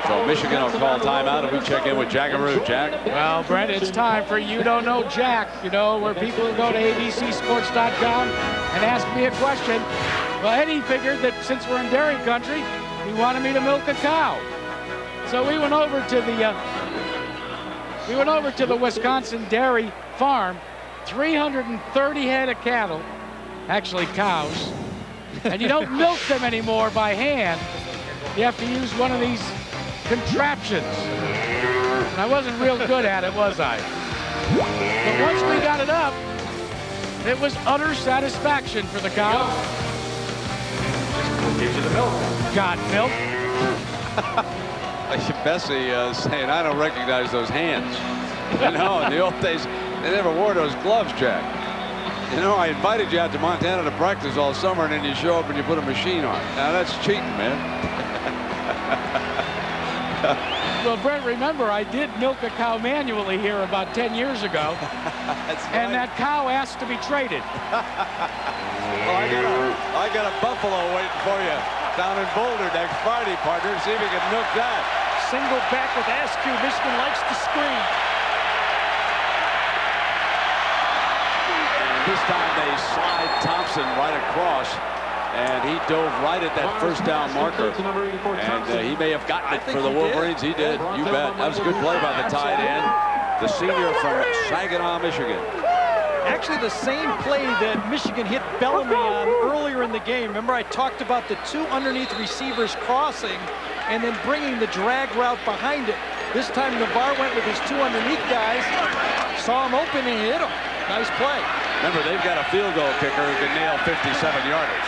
Speaker 1: So Michigan will call timeout, and we check in with Jackaroo. Jack?
Speaker 3: Well, Brent, it's time for You Don't Know Jack, you know, where people go to abcsports.com and ask me a question. Well, Eddie figured that since we're in dairy country, he wanted me to milk a cow. So we went over to the Wisconsin dairy farm. 330 head of cattle, actually cows, and you don't milk them anymore by hand. You have to use one of these contraptions. And I wasn't real good at it, was I? But once we got it up, it was utter satisfaction for the cow.
Speaker 8: Gives you the milk.
Speaker 3: Got milk.
Speaker 1: Bessie saying, I don't recognize those hands. You know, in the old days, they never wore those gloves, Jack. You know, I invited you out to Montana to practice all summer, and then you show up and you put a machine on. Now, that's cheating, man.
Speaker 3: Well, Brent, remember, I did milk a cow manually here about 10 years ago.
Speaker 1: That's
Speaker 3: and
Speaker 1: right.
Speaker 3: that cow asked to be traded.
Speaker 1: Well, I got a buffalo waiting for you down in Boulder next Friday, partner. See if you can milk that.
Speaker 2: Single back with Askew. Michigan likes to screen.
Speaker 1: This time they slide Thompson right across, and he dove right at that 1st down marker. And he may have gotten it for the Wolverines. He did. You bet. That was a good play by the tight end, the senior from Saginaw, Michigan.
Speaker 2: Actually, the same play that Michigan hit Bellamy on earlier in the game. Remember, I talked about the 2 underneath receivers crossing and then bringing the drag route behind it. This time, Navarre went with his 2 underneath guys, saw him open and hit him. Nice play.
Speaker 1: Remember, they've got a field goal kicker who can nail 57-yarders.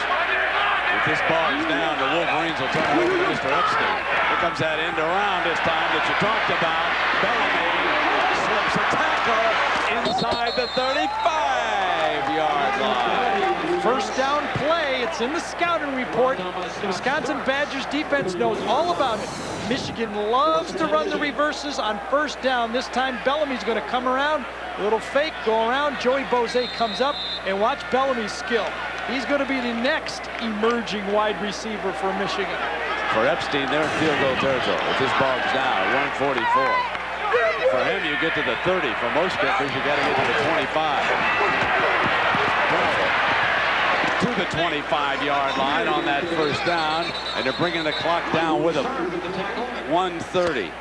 Speaker 1: If this ball is down, the Wolverines will turn it over to Mr. Epstein. Here comes that end around this time that you talked about. Bellamy slips a tackle inside the 35-yard line.
Speaker 2: First down play. It's in the scouting report. The Wisconsin Badgers defense knows all about it. Michigan loves to run the reverses on first down. This time Bellamy's going to come around. A little fake, go around. Joey Bozay comes up, and watch Bellamy's skill. He's going to be the next emerging wide receiver for Michigan.
Speaker 1: For Epstein, they're in field goal territory. If this ball's down, 144. For him, you get to the 30. For most kickers, you got to get to the 25. To the 25-yard line on that first down, and they're bringing the clock down with them. 1:30.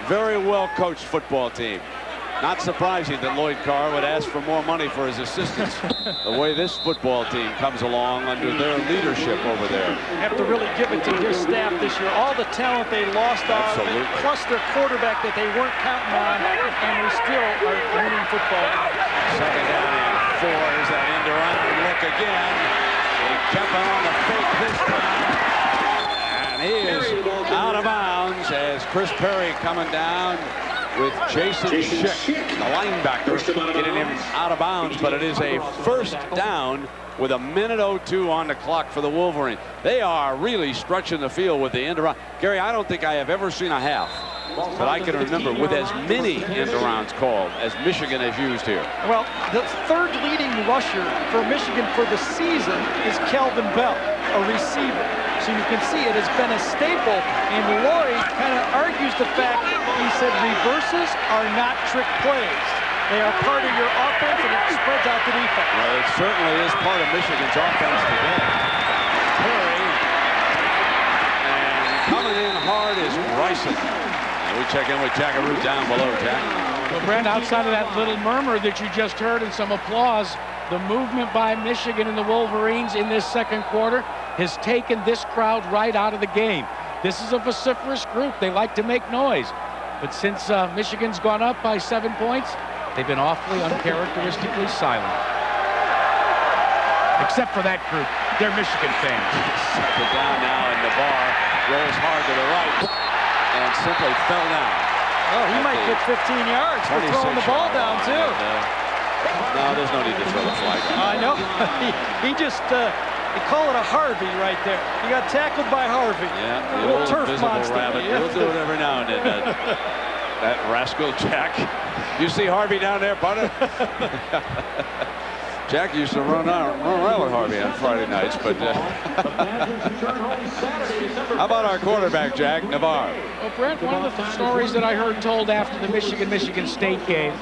Speaker 1: Very well coached football team. Not surprising that Lloyd Carr would ask for more money for his assistants. The way this football team comes along under their leadership over there.
Speaker 2: Have to really give it to his staff this year. All the talent they lost out, plus their quarterback that they weren't counting on, and they still are winning football.
Speaker 1: Second down and 4 is that end around look again. He kept on the fake this time. And he is out of bounds as Chris Perry coming down with Jason Schick, the linebacker, getting him out of bounds, but it is a first down with 1:02 on the clock for the Wolverines. They are really stretching the field with the end around. Gary, I don't think I have ever seen a half that I can remember with as many end arounds called as Michigan has used here.
Speaker 2: Well, the third leading rusher for Michigan for the season is Kelvin Bell, a receiver. So you can see it has been a staple, and Lloyd kind of argues the fact, he said reverses are not trick plays. They are part of your offense, and it spreads out the defense.
Speaker 1: Well, it certainly is part of Michigan's offense today. Perry, and coming in hard is Bryson. And we check in with Jackaroo down below, Jack.
Speaker 3: Well, Brent, outside of that little murmur that you just heard and some applause, the movement by Michigan and the Wolverines in this second quarter has taken this crowd right out of the game. This is a vociferous group. They like to make noise. But since Michigan's gone up by 7 points, they've been awfully uncharacteristically silent. Except for that group. They're Michigan fans.
Speaker 1: Second down now, and Navarre rolls hard to the right and simply fell down.
Speaker 2: Oh, he might get 15 yards for throwing the ball down, too.
Speaker 1: No, there's no need to throw the flag.
Speaker 2: I know. he just... They call it a Harvey right there. He got tackled by Harvey.
Speaker 1: Yeah,
Speaker 2: the little turf monster.
Speaker 1: Rabbit. He'll do it every now and then. That rascal Jack. You see Harvey down there, partner? Jack used to run around with Harvey on Friday nights, but how about our quarterback, Jack Navarre?
Speaker 3: Well, Brent, one of the stories that I heard told after the Michigan State game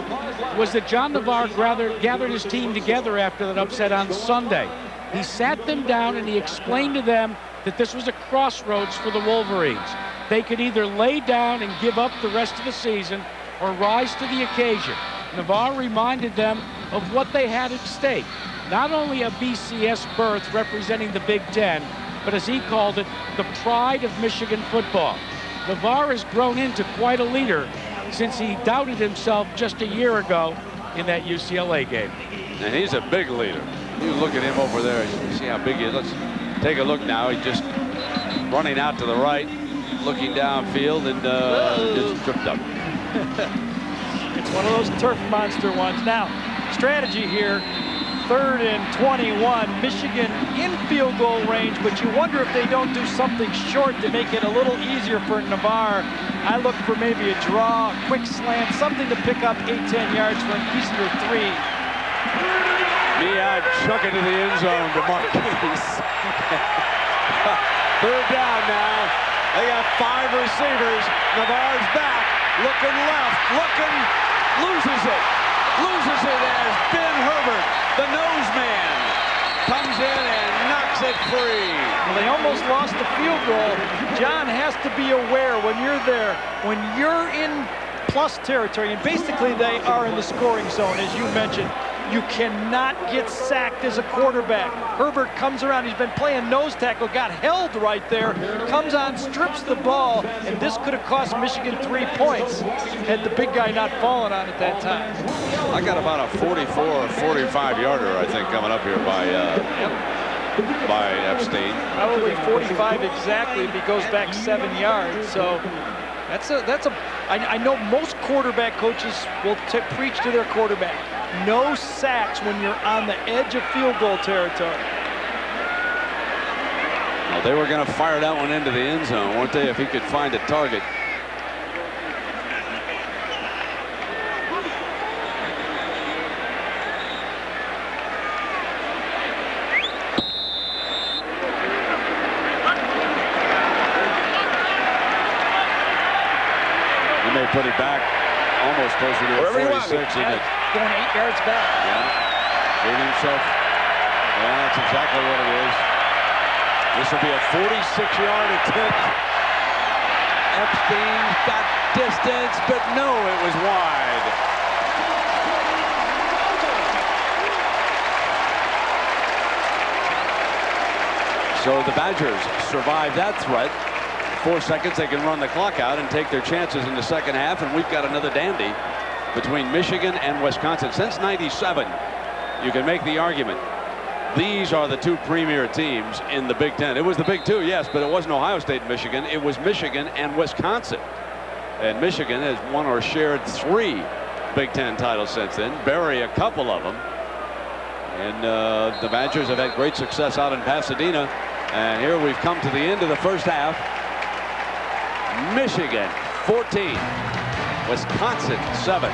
Speaker 3: was that John Navarre gathered his team together after that upset on Sunday. He sat them down and he explained to them that this was a crossroads for the Wolverines. They could either lay down and give up the rest of the season or rise to the occasion. Navarre reminded them of what they had at stake. Not only a BCS berth representing the Big Ten, but as he called it, the pride of Michigan football. Navarre has grown into quite a leader since he doubted himself just a year ago in that UCLA game.
Speaker 1: And he's a big leader. You look at him over there, you see how big he is. Let's take a look now. He's just running out to the right, looking downfield, and just tripped up.
Speaker 2: It's one of those turf monster ones. Now, strategy here, 3rd and 21. Michigan in field goal range, but you wonder if they don't do something short to make it a little easier for Navarre. I look for maybe a draw, a quick slant, something to pick up 8-10 yards for an easier 3.
Speaker 1: I'd chuck it to the end zone to Marquise. 3rd down now. They got 5 receivers. Navarre's back, looking left, looking, loses it as Ben Herbert, the nose man, comes in and knocks it free.
Speaker 2: Well, they almost lost the field goal. John has to be aware when you're there, when you're in plus territory, and basically they are in the scoring zone, as you mentioned. You cannot get sacked as a quarterback. Herbert comes around. He's been playing nose tackle, got held right there, comes on, strips the ball, and this could have cost Michigan 3 points had the big guy not fallen on it that time.
Speaker 1: I got about a 44 or 45 yarder, I think, coming up here by Epstein.
Speaker 2: Probably 45 exactly if he goes back 7 yards. So I know most quarterback coaches will preach to their quarterback. No sacks when you're on the edge of field goal territory.
Speaker 1: Well, they were going to fire that one into the end zone, weren't they, if he could find a target. He may put it back almost closer to a 46, isn't it?
Speaker 2: Going 8 yards back.
Speaker 1: Yeah. Gave himself. Yeah, that's exactly what it is. This will be a 46-yard attempt. Epstein's got distance, but no, it was wide. So the Badgers survive that threat. 4 seconds, they can run the clock out and take their chances in the second half, and we've got another dandy between Michigan and Wisconsin. Since '97, you can make the argument these are the two premier teams in the Big Ten. It was the Big Two, yes, but it wasn't Ohio State and Michigan. It was Michigan and Wisconsin. And Michigan has won or shared 3 Big Ten titles since then. Barry a couple of them. And the Badgers have had great success out in Pasadena. And here we've come to the end of the first half. Michigan 14. Wisconsin 7.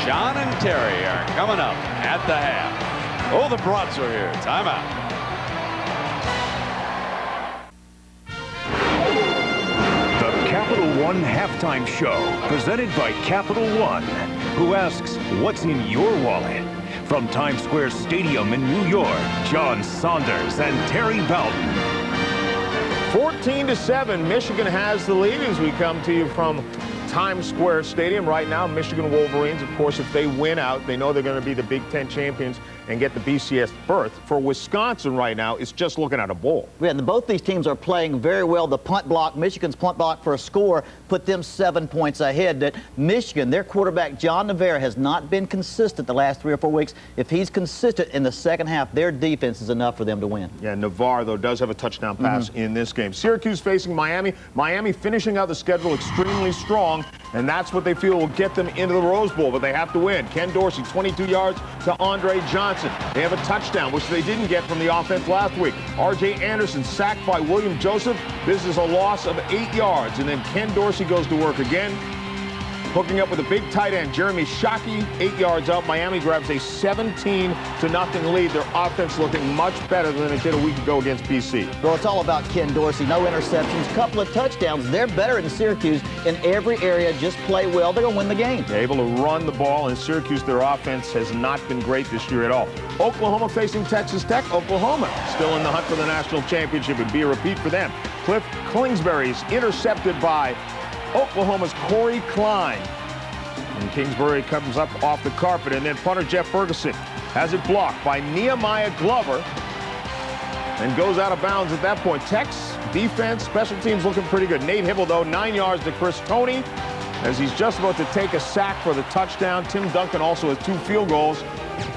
Speaker 1: John and Terry are coming up at the half. Oh, the Brats are here. Timeout.
Speaker 10: The Capital One Halftime Show, presented by Capital One, who asks, what's in your wallet? From Times Square Stadium in New York, John Saunders and Terry Bowden.
Speaker 9: 14-7, Michigan has the lead as we come to you from Times Square Stadium. Right now, Michigan Wolverines, of course, if they win out, they know they're going to be the Big Ten champions and get the BCS berth. For Wisconsin right now, it's just looking at a bowl.
Speaker 11: Yeah, and both these teams are playing very well. The punt block, Michigan's punt block for a score, put them 7 points ahead. That Michigan, their quarterback, John Navarre, has not been consistent the last 3 or 4 weeks. If he's consistent in the second half, their defense is enough for them to win.
Speaker 9: Yeah, Navarre, though, does have a touchdown pass in this game. Syracuse facing Miami. Miami finishing out the schedule extremely strong, and that's what they feel will get them into the Rose Bowl, but they have to win. Ken Dorsey, 22 yards to Andre Johnson. They have a touchdown, which they didn't get from the offense last week. R.J. Anderson sacked by William Joseph. This is a loss of 8 yards, and then Ken Dorsey goes to work again, hooking up with a big tight end, Jeremy Shockey, 8 yards out. Miami grabs a 17-0 lead. Their offense looking much better than it did a week ago against BC.
Speaker 11: Well, it's all about Ken Dorsey. No interceptions, couple of touchdowns. They're better than Syracuse in every area. Just play well. They're going to win the game.
Speaker 9: They're able to run the ball, and Syracuse, their offense has not been great this year at all. Oklahoma facing Texas Tech. Oklahoma still in the hunt for the national championship. It'd be a repeat for them. Cliff Kingsbury's intercepted by Oklahoma's Corey Klein. And Kingsbury comes up off the carpet, and then punter Jeff Ferguson has it blocked by Nehemiah Glover and goes out of bounds at that point. Tech's defense, special teams looking pretty good. Nate Hibble, though, 9 yards to Chris Toney as he's just about to take a sack for the touchdown. Tim Duncan also has 2 field goals.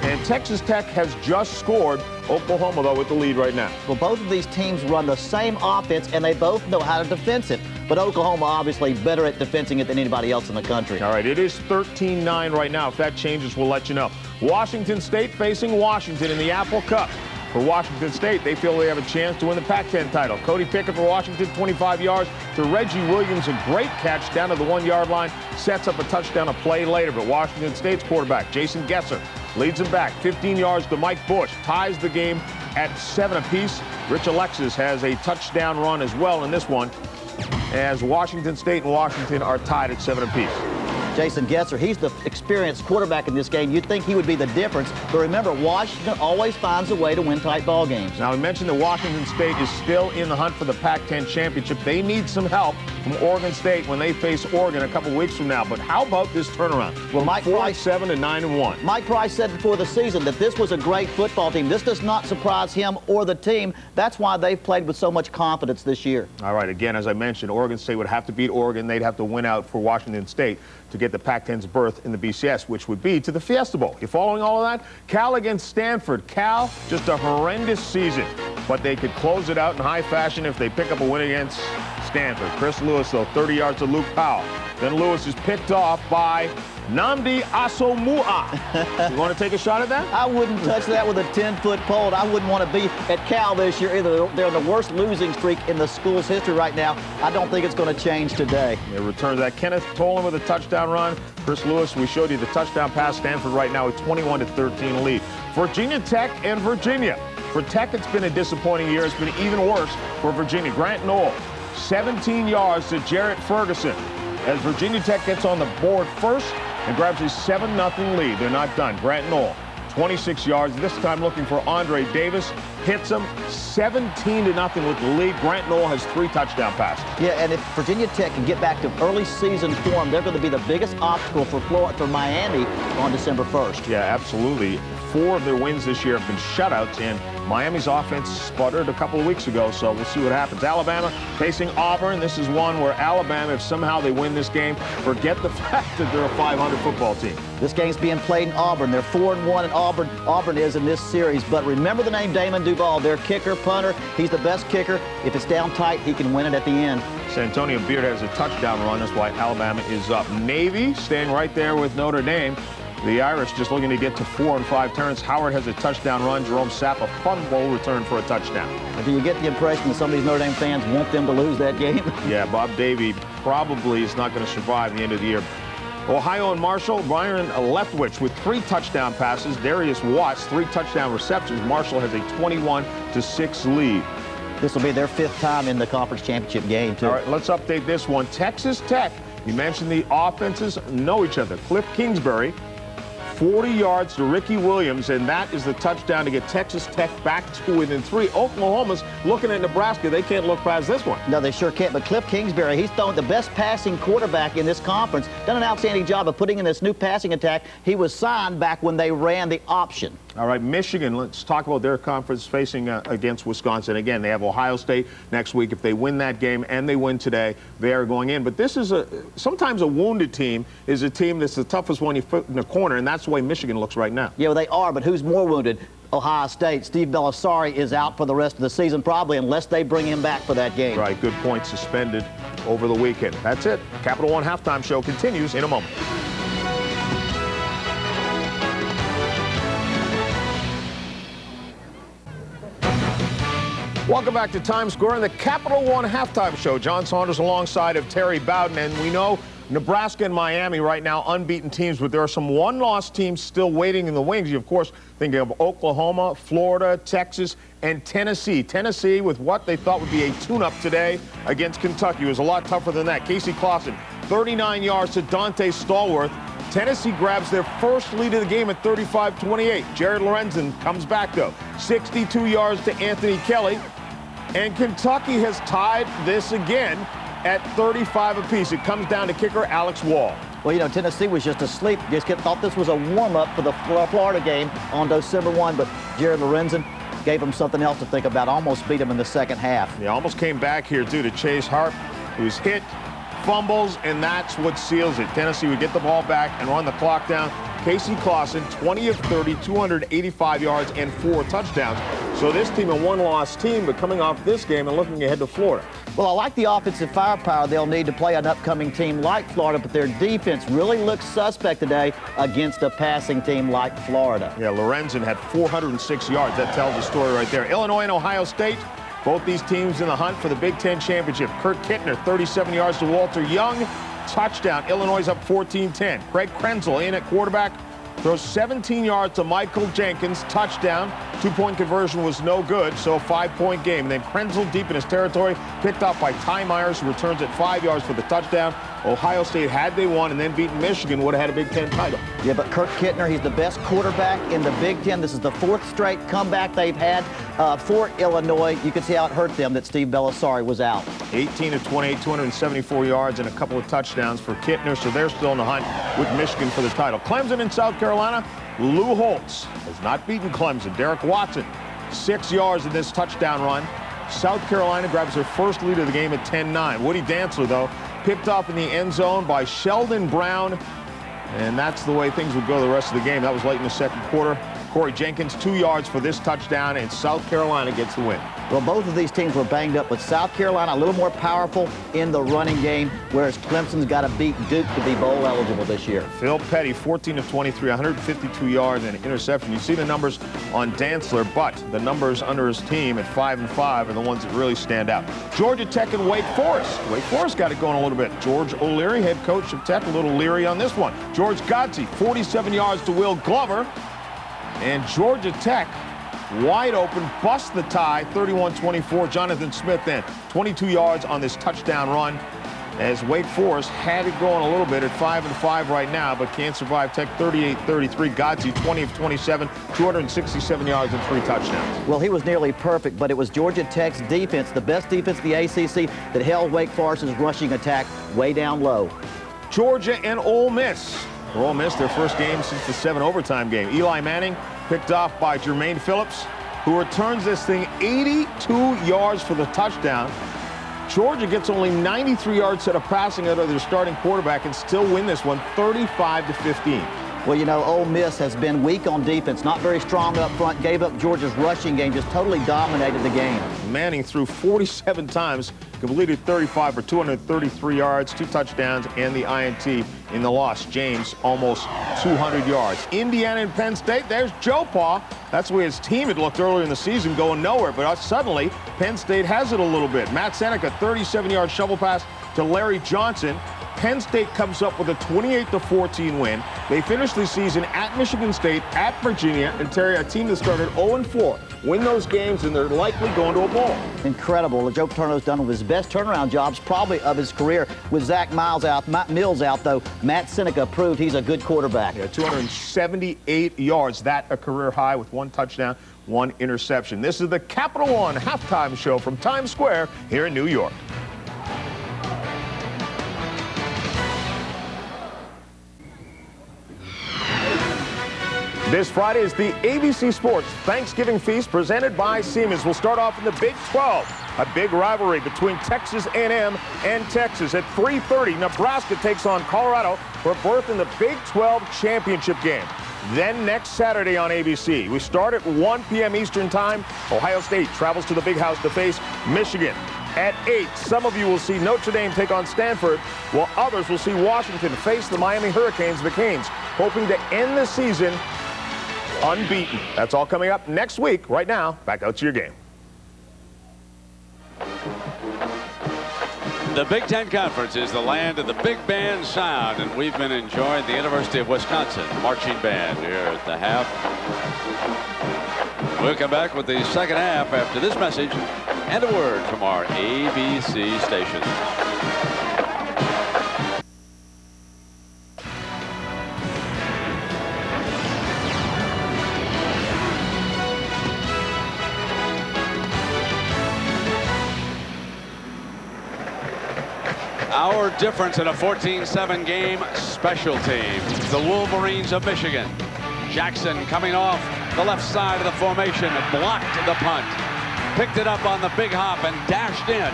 Speaker 9: And Texas Tech has just scored. Oklahoma, though, with the lead right now.
Speaker 11: Well, both of these teams run the same offense, and they both know how to defense it. But Oklahoma obviously better at defending it than anybody else in the country.
Speaker 9: All right, it is 13-9 right now. If that changes, we'll let you know. Washington State facing Washington in the Apple Cup. For Washington State, they feel they have a chance to win the Pac-10 title. Cody Pickett for Washington, 25 yards to Reggie Williams. A great catch down to the 1-yard line. Sets up a touchdown a play later. But Washington State's quarterback, Jason Gesser, leads him back. 15 yards to Mike Bush. Ties the game at 7 apiece. Rich Alexis has a touchdown run as well in this one, as Washington State and Washington are tied at 7 apiece.
Speaker 11: Jason Getzer. He's the experienced quarterback in this game. You'd think he would be the difference. But remember, Washington always finds a way to win tight ball games.
Speaker 9: Now, we mentioned that Washington State is still in the hunt for the Pac-10 championship. They need some help from Oregon State when they face Oregon a couple weeks from now. But how about this turnaround?
Speaker 11: Well, Mike Price,
Speaker 9: 4-7 to 9-1.
Speaker 11: Mike Price said before the season that this was a great football team. This does not surprise him or the team. That's why they've played with so much confidence this year.
Speaker 9: All right, again, as I mentioned, Oregon State would have to beat Oregon. They'd have to win out for Washington State to get the Pac-10's berth in the BCS, which would be to the Fiesta Bowl. You following all of that? Cal against Stanford. Cal, just a horrendous season, but they could close it out in high fashion if they pick up a win against Stanford. Chris Lewis, though, 30 yards to Luke Powell. Then Lewis is picked off by Nnamdi Asomugha. You want to take a shot at that?
Speaker 11: I wouldn't touch that with a 10-foot pole. I wouldn't want to be at Cal this year either. They're in the worst losing streak in the school's history right now. I don't think it's going to change today.
Speaker 9: It returns that. Kenneth Tolan with a touchdown run. Chris Lewis, we showed you the touchdown pass. Stanford right now with 21-13 lead. Virginia Tech and Virginia. For Tech, it's been a disappointing year. It's been even worse for Virginia. Grant Knoll, 17 yards to Jarrett Ferguson, as Virginia Tech gets on the board first and grabs a 7-0 lead. They're not done. Grant Knoll, 26 yards, this time looking for Andre Davis. Hits him 17-0 with the lead. Grant Knoll has 3 touchdown passes.
Speaker 11: Yeah, and if Virginia Tech can get back to early season form, they're going to be the biggest obstacle for Miami on December 1st.
Speaker 9: Yeah, absolutely. 4 of their wins this year have been shutouts, and Miami's offense sputtered a couple of weeks ago, so we'll see what happens. Alabama facing Auburn. This is one where Alabama, if somehow they win this game, forget the fact that they're a 500 football team.
Speaker 11: This game's being played in Auburn. They're 4-1 in Auburn. Auburn is in this series, but remember the name Damon Duval, their kicker, punter. He's the best kicker. If it's down tight, he can win it at the end.
Speaker 9: Santonio Beard has a touchdown run. That's why Alabama is up. Navy staying right there with Notre Dame. The Irish just looking to get to 4 and 5. Terrence Howard has a touchdown run. Jerome Sapp, a fumble return for a touchdown.
Speaker 11: Do you get the impression that some of these Notre Dame fans want them to lose that game?
Speaker 9: Yeah, Bob Davie probably is not going to survive the end of the year. Ohio and Marshall, Byron Leftwich with 3 touchdown passes. Darius Watts, 3 touchdown receptions. Marshall has a 21-6 lead.
Speaker 11: This will be their 5th time in the conference championship game, too.
Speaker 9: All right, let's update this one. Texas Tech, you mentioned the offenses know each other. Cliff Kingsbury, 40 yards to Ricky Williams, and that is the touchdown to get Texas Tech back to within 3. Oklahoma's looking at Nebraska. They can't look past this one.
Speaker 11: No, they sure can't. But Cliff Kingsbury, he's thrown the best passing quarterback in this conference. Done an outstanding job of putting in this new passing attack. He was signed back when they ran the option.
Speaker 9: All right, Michigan, let's talk about their conference facing against Wisconsin. Again, they have Ohio State next week. If they win that game and they win today, they are going in. But this is sometimes a wounded team is a team that's the toughest one you put in the corner, and that's the way Michigan looks right now.
Speaker 11: Yeah, well, they are, but who's more wounded? Ohio State. Steve Belisari is out for the rest of the season, probably, unless they bring him back for that game.
Speaker 9: Right, good point, suspended over the weekend. That's it. Capital One Halftime Show continues in a moment. Welcome back to Times Square and the Capital One Halftime Show. John Saunders alongside of Terry Bowden, and we know Nebraska and Miami right now unbeaten teams, but there are some one-loss teams still waiting in the wings. You, of course, thinking of Oklahoma, Florida, Texas, and Tennessee. Tennessee with what they thought would be a tune-up today against Kentucky. It was a lot tougher than that. Casey Clausen, 39 yards to Dante Stallworth. Tennessee grabs their first lead of the game at 35-28. Jared Lorenzen comes back, though. 62 yards to Anthony Kelly. And Kentucky has tied this again at 35 apiece. It comes down to kicker Alex Wall.
Speaker 11: Well, you know, Tennessee was just asleep. Just thought this was a warm-up for the Florida game on December 1, but Jared Lorenzen gave them something else to think about. Almost beat them in the second half.
Speaker 9: He almost came back here, too, to Chase Harp, who's hit, fumbles, and that's what seals it. Tennessee would get the ball back and run the clock down. Casey Clausen, 20 of 30, 285 yards, and 4 touchdowns. So this team, a one-loss team, but coming off this game and looking ahead to Florida.
Speaker 11: Well, I like the offensive firepower they'll need to play an upcoming team like Florida, but their defense really looks suspect today against a passing team like Florida.
Speaker 9: Yeah, Lorenzen had 406 yards. That tells the story right there. Illinois and Ohio State, both these teams in the hunt for the Big Ten championship. Kurt Kittner, 37 yards to Walter Young. Touchdown. Illinois up 14-10. Craig Krenzel in at quarterback. throws 17 yards to Michael Jenkins, touchdown. 2-point conversion was no good, so a 5-point game. And then Krenzel deep in his territory, picked off by Ty Myers, who returns at 5 yards for the touchdown. Ohio State, had they won and then beaten Michigan, would have had a Big Ten title.
Speaker 11: Yeah, but Kirk Kittner, he's the best quarterback in the Big Ten. This is the 4th straight comeback they've had for Illinois. You can see how it hurt them that Steve Belisari was out.
Speaker 9: 18 of 28, 274 yards and a couple of touchdowns for Kittner, so they're still in the hunt with Michigan for the title. Clemson in South Carolina, Lou Holtz has not beaten Clemson. Derek Watson, 6 yards in this touchdown run. South Carolina grabs their first lead of the game at 10-9. Woody Dantzler, though, picked off in the end zone by Sheldon Brown, and that's the way things would go the rest of the game. That was late in the second quarter. Corey Jenkins, 2 yards for this touchdown, and South Carolina gets the win.
Speaker 11: Well, both of these teams were banged up, but South Carolina a little more powerful in the running game, whereas Clemson's got to beat Duke to be bowl eligible this year.
Speaker 9: Phil Petty, 14 of 23, 152 yards and an interception. You see the numbers on Dantzler, but the numbers under his team at 5 and 5 are the ones that really stand out. Georgia Tech and Wake Forest. Wake Forest got it going a little bit. George O'Leary, head coach of Tech, a little leery on this one. George Godsey, 47 yards to Will Glover. And Georgia Tech, wide open, busts the tie, 31-24. Jonathan Smith then, 22 yards on this touchdown run, as Wake Forest had it going a little bit at 5 and 5 right now, but can't survive. Tech 38-33. Godsey 20 of 27, 267 yards and 3 touchdowns.
Speaker 11: Well, he was nearly perfect, but it was Georgia Tech's defense, the best defense in the ACC, that held Wake Forest's rushing attack way down low.
Speaker 9: Georgia and Ole Miss. For Ole Miss, their first game since the 7 overtime game. Eli Manning picked off by Jermaine Phillips, who returns this thing 82 yards for the touchdown. Georgia gets only 93 yards set of passing out of their starting quarterback and still win this one 35-15.
Speaker 11: Well, you know, Ole Miss has been weak on defense, not very strong up front, gave up Georgia's rushing game, just totally dominated the game.
Speaker 9: Manning threw 47 times, completed 35 for 233 yards, 2 touchdowns, and the INT in the loss. James, almost 200 yards. Indiana and Penn State, there's Joe Pa. That's the way his team had looked earlier in the season, going nowhere, but suddenly Penn State has it a little bit. Matt Seneca, 37-yard shovel pass to Larry Johnson. Penn State comes up with a 28-14 win. They finish the season at Michigan State, at Virginia, and Terry, a team that started 0-4. Win those games, and they're likely going to a bowl.
Speaker 11: Incredible. What Joe Paterno's done with his best turnaround jobs, probably of his career. With Zach Mills out, though, Matt Seneca proved he's a good quarterback.
Speaker 9: Yeah, 278 yards, that a career high with 1 touchdown, 1 interception. This is the Capital One halftime show from Times Square here in New York. This Friday is the ABC Sports Thanksgiving Feast presented by Siemens. We'll start off in the Big 12, a big rivalry between Texas A&M and Texas. At 3:30, Nebraska takes on Colorado for a berth in the Big 12 championship game. Then next Saturday on ABC, we start at 1 p.m. Eastern Time. Ohio State travels to the Big House to face Michigan. At 8, some of you will see Notre Dame take on Stanford, while others will see Washington face the Miami Hurricanes, the Canes, hoping to end the season unbeaten. That's all coming up next week. Right now, back out to your game.
Speaker 1: The Big Ten Conference is the land of the big band sound, and we've been enjoying the University of Wisconsin marching band here at the half. We'll come back with the second half after this message and a word from our ABC station. Our difference in a 14-7 game, special teams. The Wolverines of Michigan. Jackson coming off the left side of the formation and blocked the punt. Picked it up on the big hop and dashed in.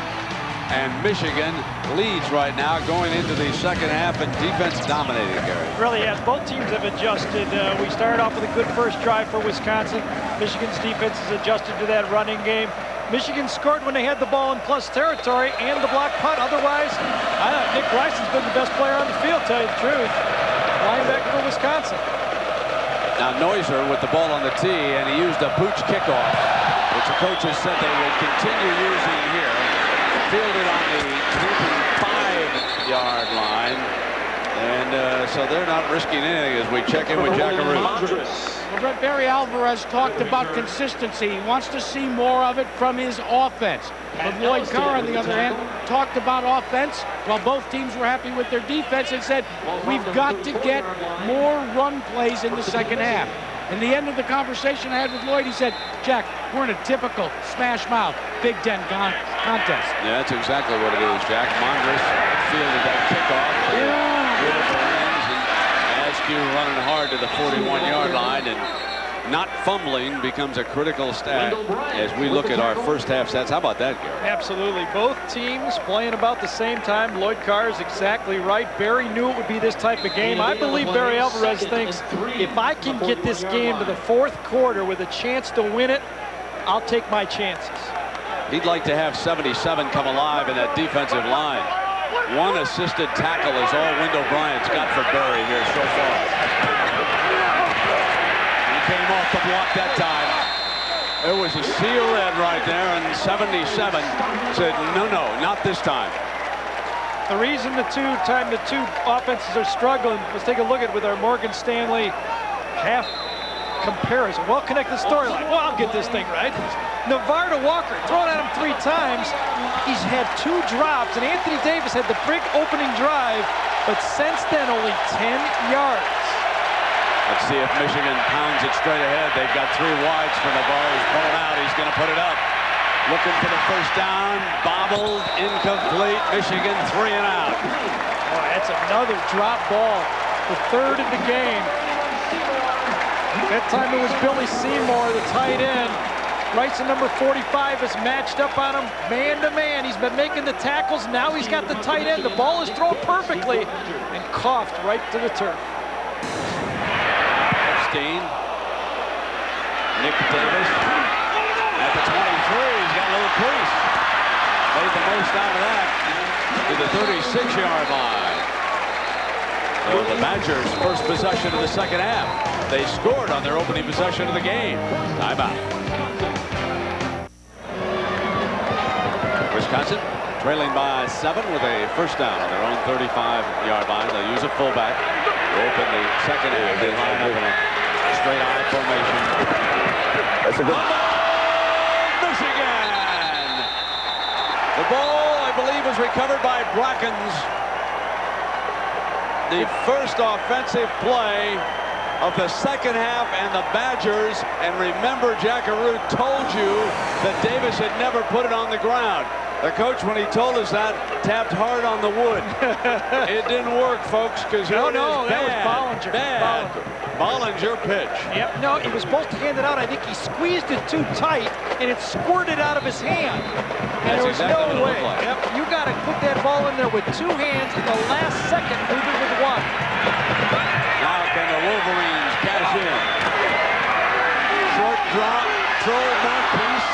Speaker 1: And Michigan leads right now going into the second half, and defense dominating, Gary.
Speaker 2: Really has. Both teams have adjusted. We started off with a good first drive for Wisconsin. Michigan's defense has adjusted to that running game. Michigan scored when they had the ball in plus territory and the block punt. Otherwise, I thought Nick Bryson's been the best player on the field, tell you the truth. Linebacker for Wisconsin.
Speaker 1: Now Neuser with the ball on the tee, and he used a pooch kickoff, which the coaches said they would continue using here. Fielded on the 25-yard line, and so they're not risking anything as we check in with Jackaroo.
Speaker 3: Well, Barry Alvarez talked about consistency. He wants to see more of it from his offense. But Lloyd Carr, on the other hand, talked about offense while both teams were happy with their defense and said, we've got to get more run plays in the second half. In the end of the conversation I had with Lloyd, he said, Jack, we're in a typical smash mouth Big Ten contest.
Speaker 1: Yeah, that's exactly what it is, Jack. Mondres fielded that kickoff. Askew running hard to the 41-yard line, and not fumbling becomes a critical stat as we look at our first half stats. How about that, Gary?
Speaker 2: Absolutely. Both teams playing about the same time. Lloyd Carr is exactly right. Barry knew it would be this type of game. I believe Barry Alvarez thinks if I can get this game to the fourth quarter with a chance to win it, I'll take my chances.
Speaker 1: He'd like to have 77 come alive in that defensive line. One assisted tackle is all Wendell Bryant's got for Barry here so far. He came off the block that time. There was a seal in right there, and 77 said, no, not this time.
Speaker 2: The reason the two offenses are struggling, let's take a look at with our Morgan Stanley half comparison. Well-connected storyline. Well, I'll get this thing right. Navarre to Walker, thrown at him 3 times. He's had 2 drops, and Anthony Davis had the big opening drive, but since then only 10 yards.
Speaker 1: Let's see if Michigan pounds it straight ahead. They've got 3 wides for Navarre. He's pulling out. He's going to put it up. Looking for the first down. Bobbled, incomplete. Michigan 3 and out.
Speaker 2: Oh, that's another drop ball. The 3rd of the game. That time it was Billy Seymour, the tight end. Rights and number 45 is matched up on him, man to man. He's been making the tackles. Now he's got the tight end. The ball is thrown perfectly and coughed right to the turf.
Speaker 1: Epstein. Nick Davis at the 23. He's got a little crease. Made the most out of that to the 36-yard line. So the Badgers' first possession of the second half. They scored on their opening possession of the game. Timeout. Wisconsin trailing by 7 with a first down on their own 35-yard line. They'll use a fullback to open the second half. They line up in a straight eye formation.
Speaker 9: That's a good
Speaker 1: Michigan! The ball, I believe, was recovered by Brackens. The first offensive play of the second half, and the Badgers, and remember, Jackaroo told you that Davis had never put it on the ground. The coach, when he told us that, tapped hard on the wood. It didn't work, folks, because
Speaker 2: that was Bollinger.
Speaker 1: Bad. Bollinger pitch.
Speaker 2: Yep, no, he was supposed to hand it out. I think he squeezed it too tight, and it squirted out of his hand. And there was no way. Yep, you got to put that ball in there with 2 hands in the last second, move it with 1.
Speaker 1: Now can the Wolverines cash in? Short drop, throw mouthpiece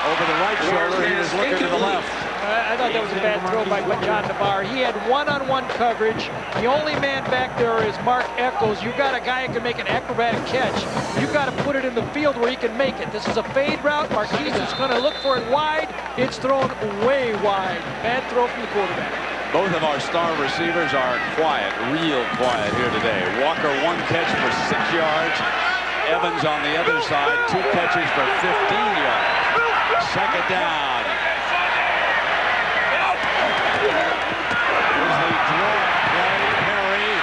Speaker 1: over the right shoulder. He was looking to the left.
Speaker 2: I thought that was a bad throw by John Navarre. He had one-on-one coverage. The only man back there is Mark Echols. You got a guy who can make an acrobatic catch. You got to put it in the field where he can make it. This is a fade route. Marquise is going to look for it wide. It's thrown way wide. Bad throw from the quarterback.
Speaker 1: Both of our star receivers are quiet, real quiet here today. Walker 1 catch for 6 yards. Evans on the other side, 2 catches for 15 yards. Second down. Here's the draw play, Perry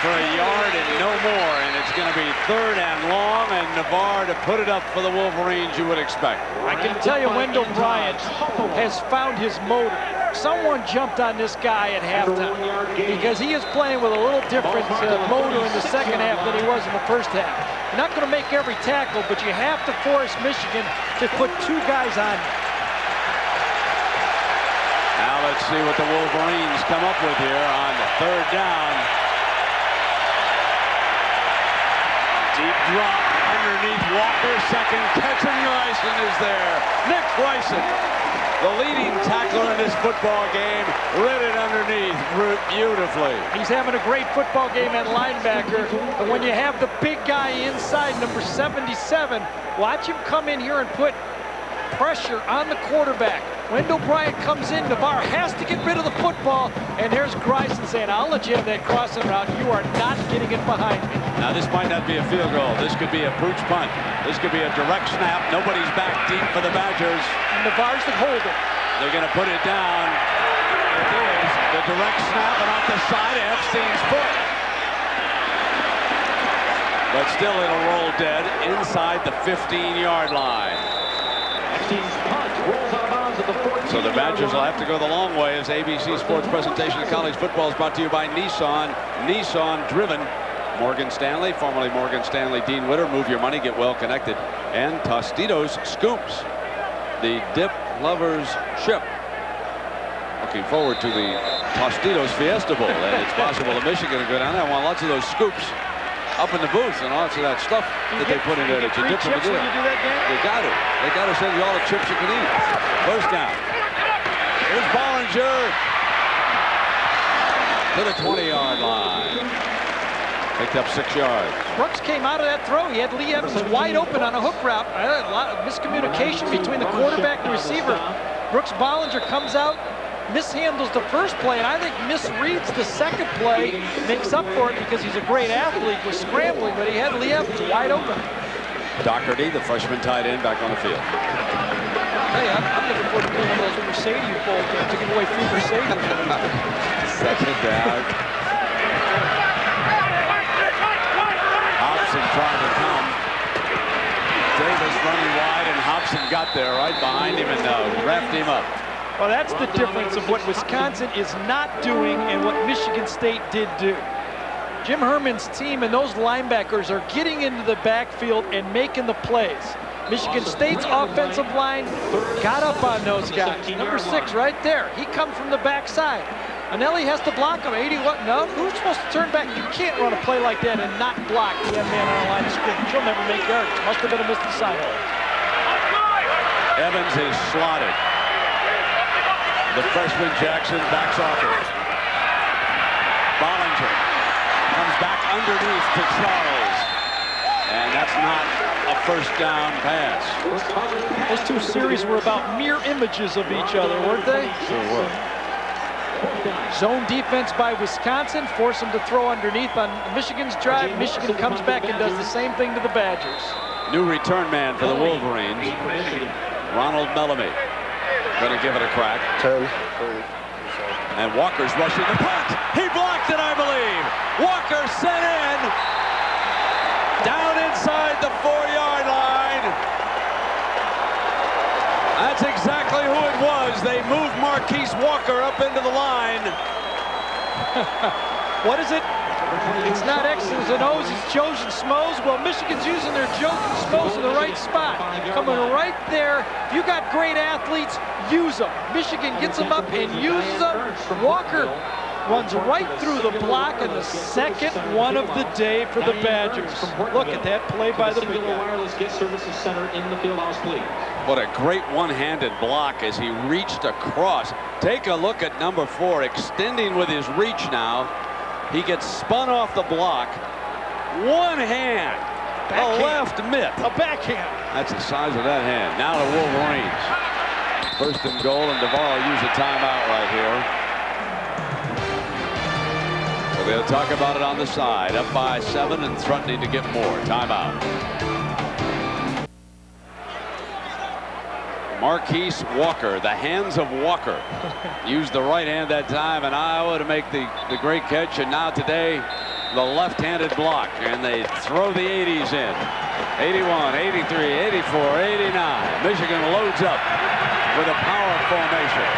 Speaker 1: for a yard and no more, and it's going to be 3rd and long, and Navarre to put it up for the Wolverines, you would expect.
Speaker 2: I can tell you Wendell Bryant has found his motor. Someone jumped on this guy at halftime because he is playing with a little different motor in the second half than he was in the first half. You're not going to make every tackle, but you have to force Michigan to put 2 guys on you.
Speaker 1: Now let's see what the Wolverines come up with here on 3rd down. Deep drop underneath Walker. Second catch, and Ryson is there. Nick Ryson, the leading tackler in this football game, read it underneath beautifully.
Speaker 2: He's having a great football game at linebacker, but when you have the big guy inside, number 77, watch him come in here and put pressure on the quarterback. Wendell Bryant comes in. Navarre has to get rid of the football. And there's Greisen saying, I'll let you have that crossing route. You are not getting it behind me.
Speaker 1: Now, this might not be a field goal. This could be a pooch punt. This could be a direct snap. Nobody's back deep for the Badgers.
Speaker 2: And Navarre's the holder.
Speaker 1: They're going to put it down. It is the direct snap and off the side of Epstein's foot. But still, it'll roll dead inside the 15-yard line. So the Badgers will have to go the long way as ABC Sports presentation of college football is brought to you by Nissan. Nissan driven. Morgan Stanley, formerly Morgan Stanley Dean Witter, move your money, get well connected. And Tostitos Scoops, the dip lovers ship. Looking forward to the Tostitos Fiesta Bowl. And it's possible that Michigan will go down there. I want lots of those scoops up in the booth and lots of that stuff that they put in there that you dip in the deal. They got it. They got to send you all the chips you can eat. First down. Here's Bollinger to the 20-yard line. Picked up 6 yards.
Speaker 2: Brooks came out of that throw. He had Lee Evans wide open on a hook route. A lot of miscommunication between the quarterback and the receiver. Brooks Bollinger comes out, mishandles the first play, and I think misreads the second play, makes up for it because he's a great athlete, was scrambling, but he had Lee Evans wide open.
Speaker 1: Doherty, the freshman tight end, back on the field.
Speaker 2: Hey, I'm looking forward to doing one of those Mercedes Bowl games to give away free Mercedes.
Speaker 1: Second down. Hobson trying to come. Davis running wide, and Hobson got there right behind him and wrapped him up.
Speaker 2: Well, that's the difference of what Wisconsin is not doing and what Michigan State did do. Jim Herman's team and those linebackers are getting into the backfield and making the plays. Michigan State's offensive line got up on those guys. Number 6 right there. He comes from the backside. Anelli has to block him. 81. No, who's supposed to turn back? You can't run a play like that and not block the end man on the line of scrimmage. You'll never make yards. Must have been a missed assignment.
Speaker 1: Evans is slotted. The freshman Jackson backs off it. Bollinger comes back underneath to Charles. And that's not a first down pass.
Speaker 2: Those two series were about mirror images of each other, weren't they?
Speaker 1: Sure were.
Speaker 2: Zone defense by Wisconsin, force them to throw underneath on Michigan's drive. Michigan comes back and does the same thing to the Badgers.
Speaker 1: New return man for the Wolverines, Ronald Bellamy. Going to give it a crack.
Speaker 12: 10.
Speaker 1: And Walker's rushing the punt. He blocked it, I believe. Walker sent in. Down inside the 4-yard line. That's exactly who it was. They moved Marquise Walker up into the line.
Speaker 2: What is it? It's not X's and O's, it's Joe's and Smoes. Well, Michigan's using their Joe's and Smoes in the right spot. Coming right there. If you got great athletes, use them. Michigan gets them up and uses them. Walker runs right through the block, and the second one of the day for the Badgers. Look at that play by the big guy.
Speaker 8: Wireless Get Services Center in the fieldhouse, please.
Speaker 1: What a great one-handed block as he reached across. Take a look at number 4, extending with his reach now. He gets spun off the block. One hand.
Speaker 2: Backhand.
Speaker 1: A left mitt.
Speaker 2: A backhand.
Speaker 1: That's the size of that hand. Now the Wolverines. First and goal, and Navarre will use a timeout right here. So they'll talk about it on the side. Up by 7 and threatening to get more. Timeout. Marquise Walker, the hands of Walker. Used the right hand that time in Iowa to make the great catch, and now today the left-handed block, and they throw the 80s in. 81, 83, 84, 89. Michigan loads up with a power formation.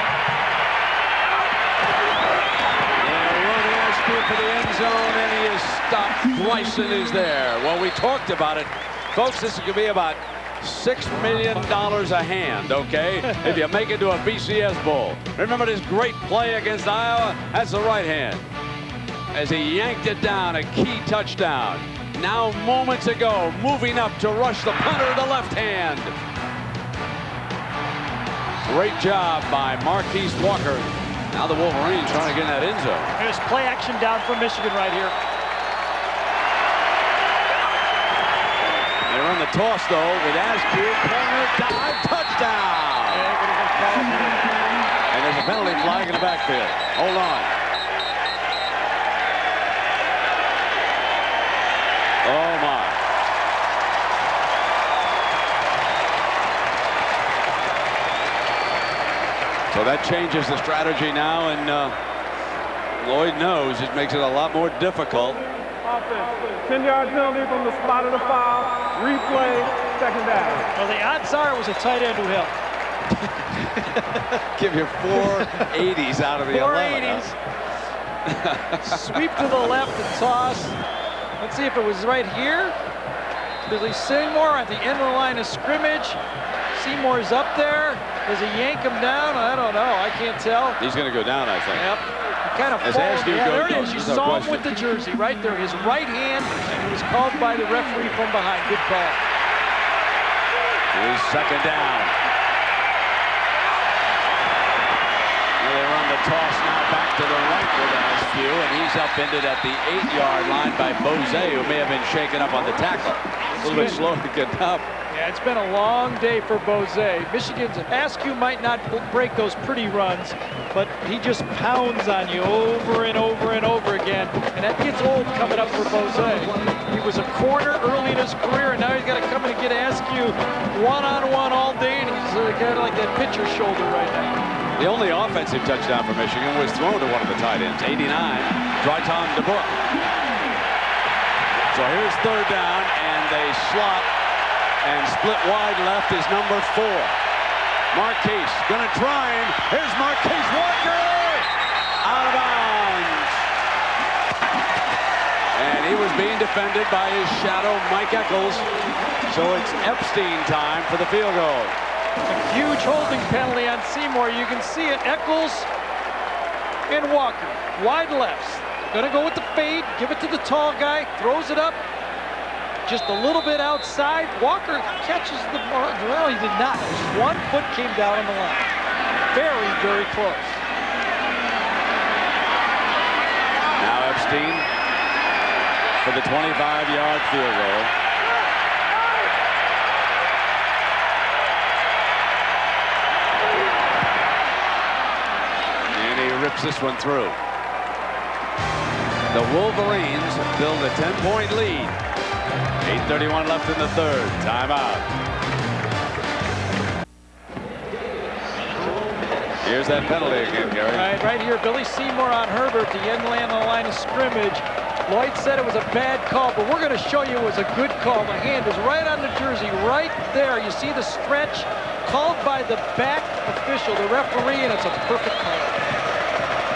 Speaker 1: And Roney Askew for the end zone, and he is stopped. Bryson is there. Well, we talked about it. Folks, this is going to be about $6 million a hand, okay? If you make it to a BCS Bowl. Remember this great play against Iowa? That's the right hand. As he yanked it down, a key touchdown. Now moments ago, moving up to rush the punter, the left hand. Great job by Marquise Walker. Now the Wolverines trying to get in that end zone.
Speaker 2: There's play action down for Michigan right here.
Speaker 1: They run the toss, though, with Askew. Corner, dive, touchdown! And there's a penalty flag in the backfield. Hold on. Oh, my. So that changes the strategy now, and Lloyd knows it makes it a lot more difficult.
Speaker 5: Offense, 10-yard penalty from the spot of the foul. Replay, second down.
Speaker 2: Well, the odds are it was a tight end who helped.
Speaker 1: Give you 4 80s out of the
Speaker 2: 4
Speaker 1: 11.
Speaker 2: 80s. Sweep to the left and toss. Let's see if it was right here. Billy Seymour at the end of the line of scrimmage. Seymour's up there. Does he yank him down? I don't know. I can't tell.
Speaker 1: He's going to go down, I think.
Speaker 2: Yep. He kind of
Speaker 1: As
Speaker 2: falls.
Speaker 1: Askew
Speaker 2: Yeah,
Speaker 1: goes,
Speaker 2: there it is. You
Speaker 1: no
Speaker 2: saw
Speaker 1: question.
Speaker 2: him with the jersey right there. His right hand was called by the referee from behind. Good call.
Speaker 1: Here's second down. Well, they run the toss now back to the right with Askew, and he's upended at the 8-yard line by Bose, who may have been shaken up on the tackle. A little bit slow to get up.
Speaker 2: Yeah, it's been a long day for Bose. Michigan's Askew might not break those pretty runs, but he just pounds on you over and over and over again, and that gets old coming up for Bose. He was a corner early in his career, and now he's got to come in and get Askew one-on-one all day, and he's got like that pitcher shoulder right now.
Speaker 1: The only offensive touchdown for Michigan was thrown to one of the tight ends, 89, Dryton DeBrook. So here's third down, and they slot. And split wide left is number 4. Marquise gonna try him. Here's Marquise Walker out of bounds. And he was being defended by his shadow, Mike Eccles. So it's Epstein time for the field goal.
Speaker 2: A huge holding penalty on Seymour. You can see it. Eccles and Walker, wide lefts. Gonna go with the fade, give it to the tall guy, throws it up. Just a little bit outside. Walker catches the ball. Well, he did not. Just 1 foot came down on the line. Very, very close.
Speaker 1: Now Epstein for the 25-yard field goal. And he rips this one through. The Wolverines build a 10-point lead. 8:31 left in the third. Timeout. Here's that penalty again, Gary.
Speaker 2: Right here, Billy Seymour on Herbert. The end land on the line of scrimmage. Lloyd said it was a bad call, but we're going to show you it was a good call. The hand is right on the jersey, right there. You see the stretch called by the back official, the referee, and it's a perfect call.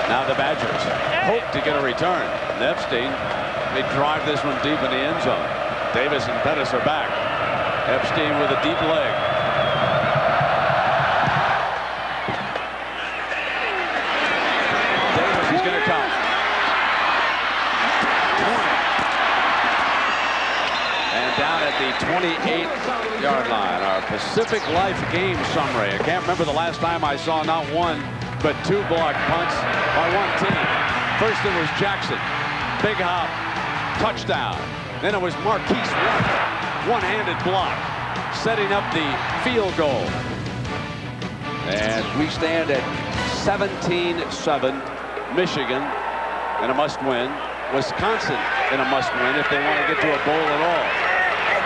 Speaker 1: Now the Badgers hope to get a return. And Epstein, they drive this one deep in the end zone. Davis and Pettis are back. Epstein with a deep leg. Davis is going to come. 20. And down at the 28-yard line, our Pacific Life game summary. I can't remember the last time I saw not one, but 2 blocked punts by one team. First it was Jackson. Big hop. Touchdown. Then it was Marquise Walker, one-handed block, setting up the field goal. And we stand at 17-7. Michigan in a must-win. Wisconsin in a must-win if they want to get to a bowl at all.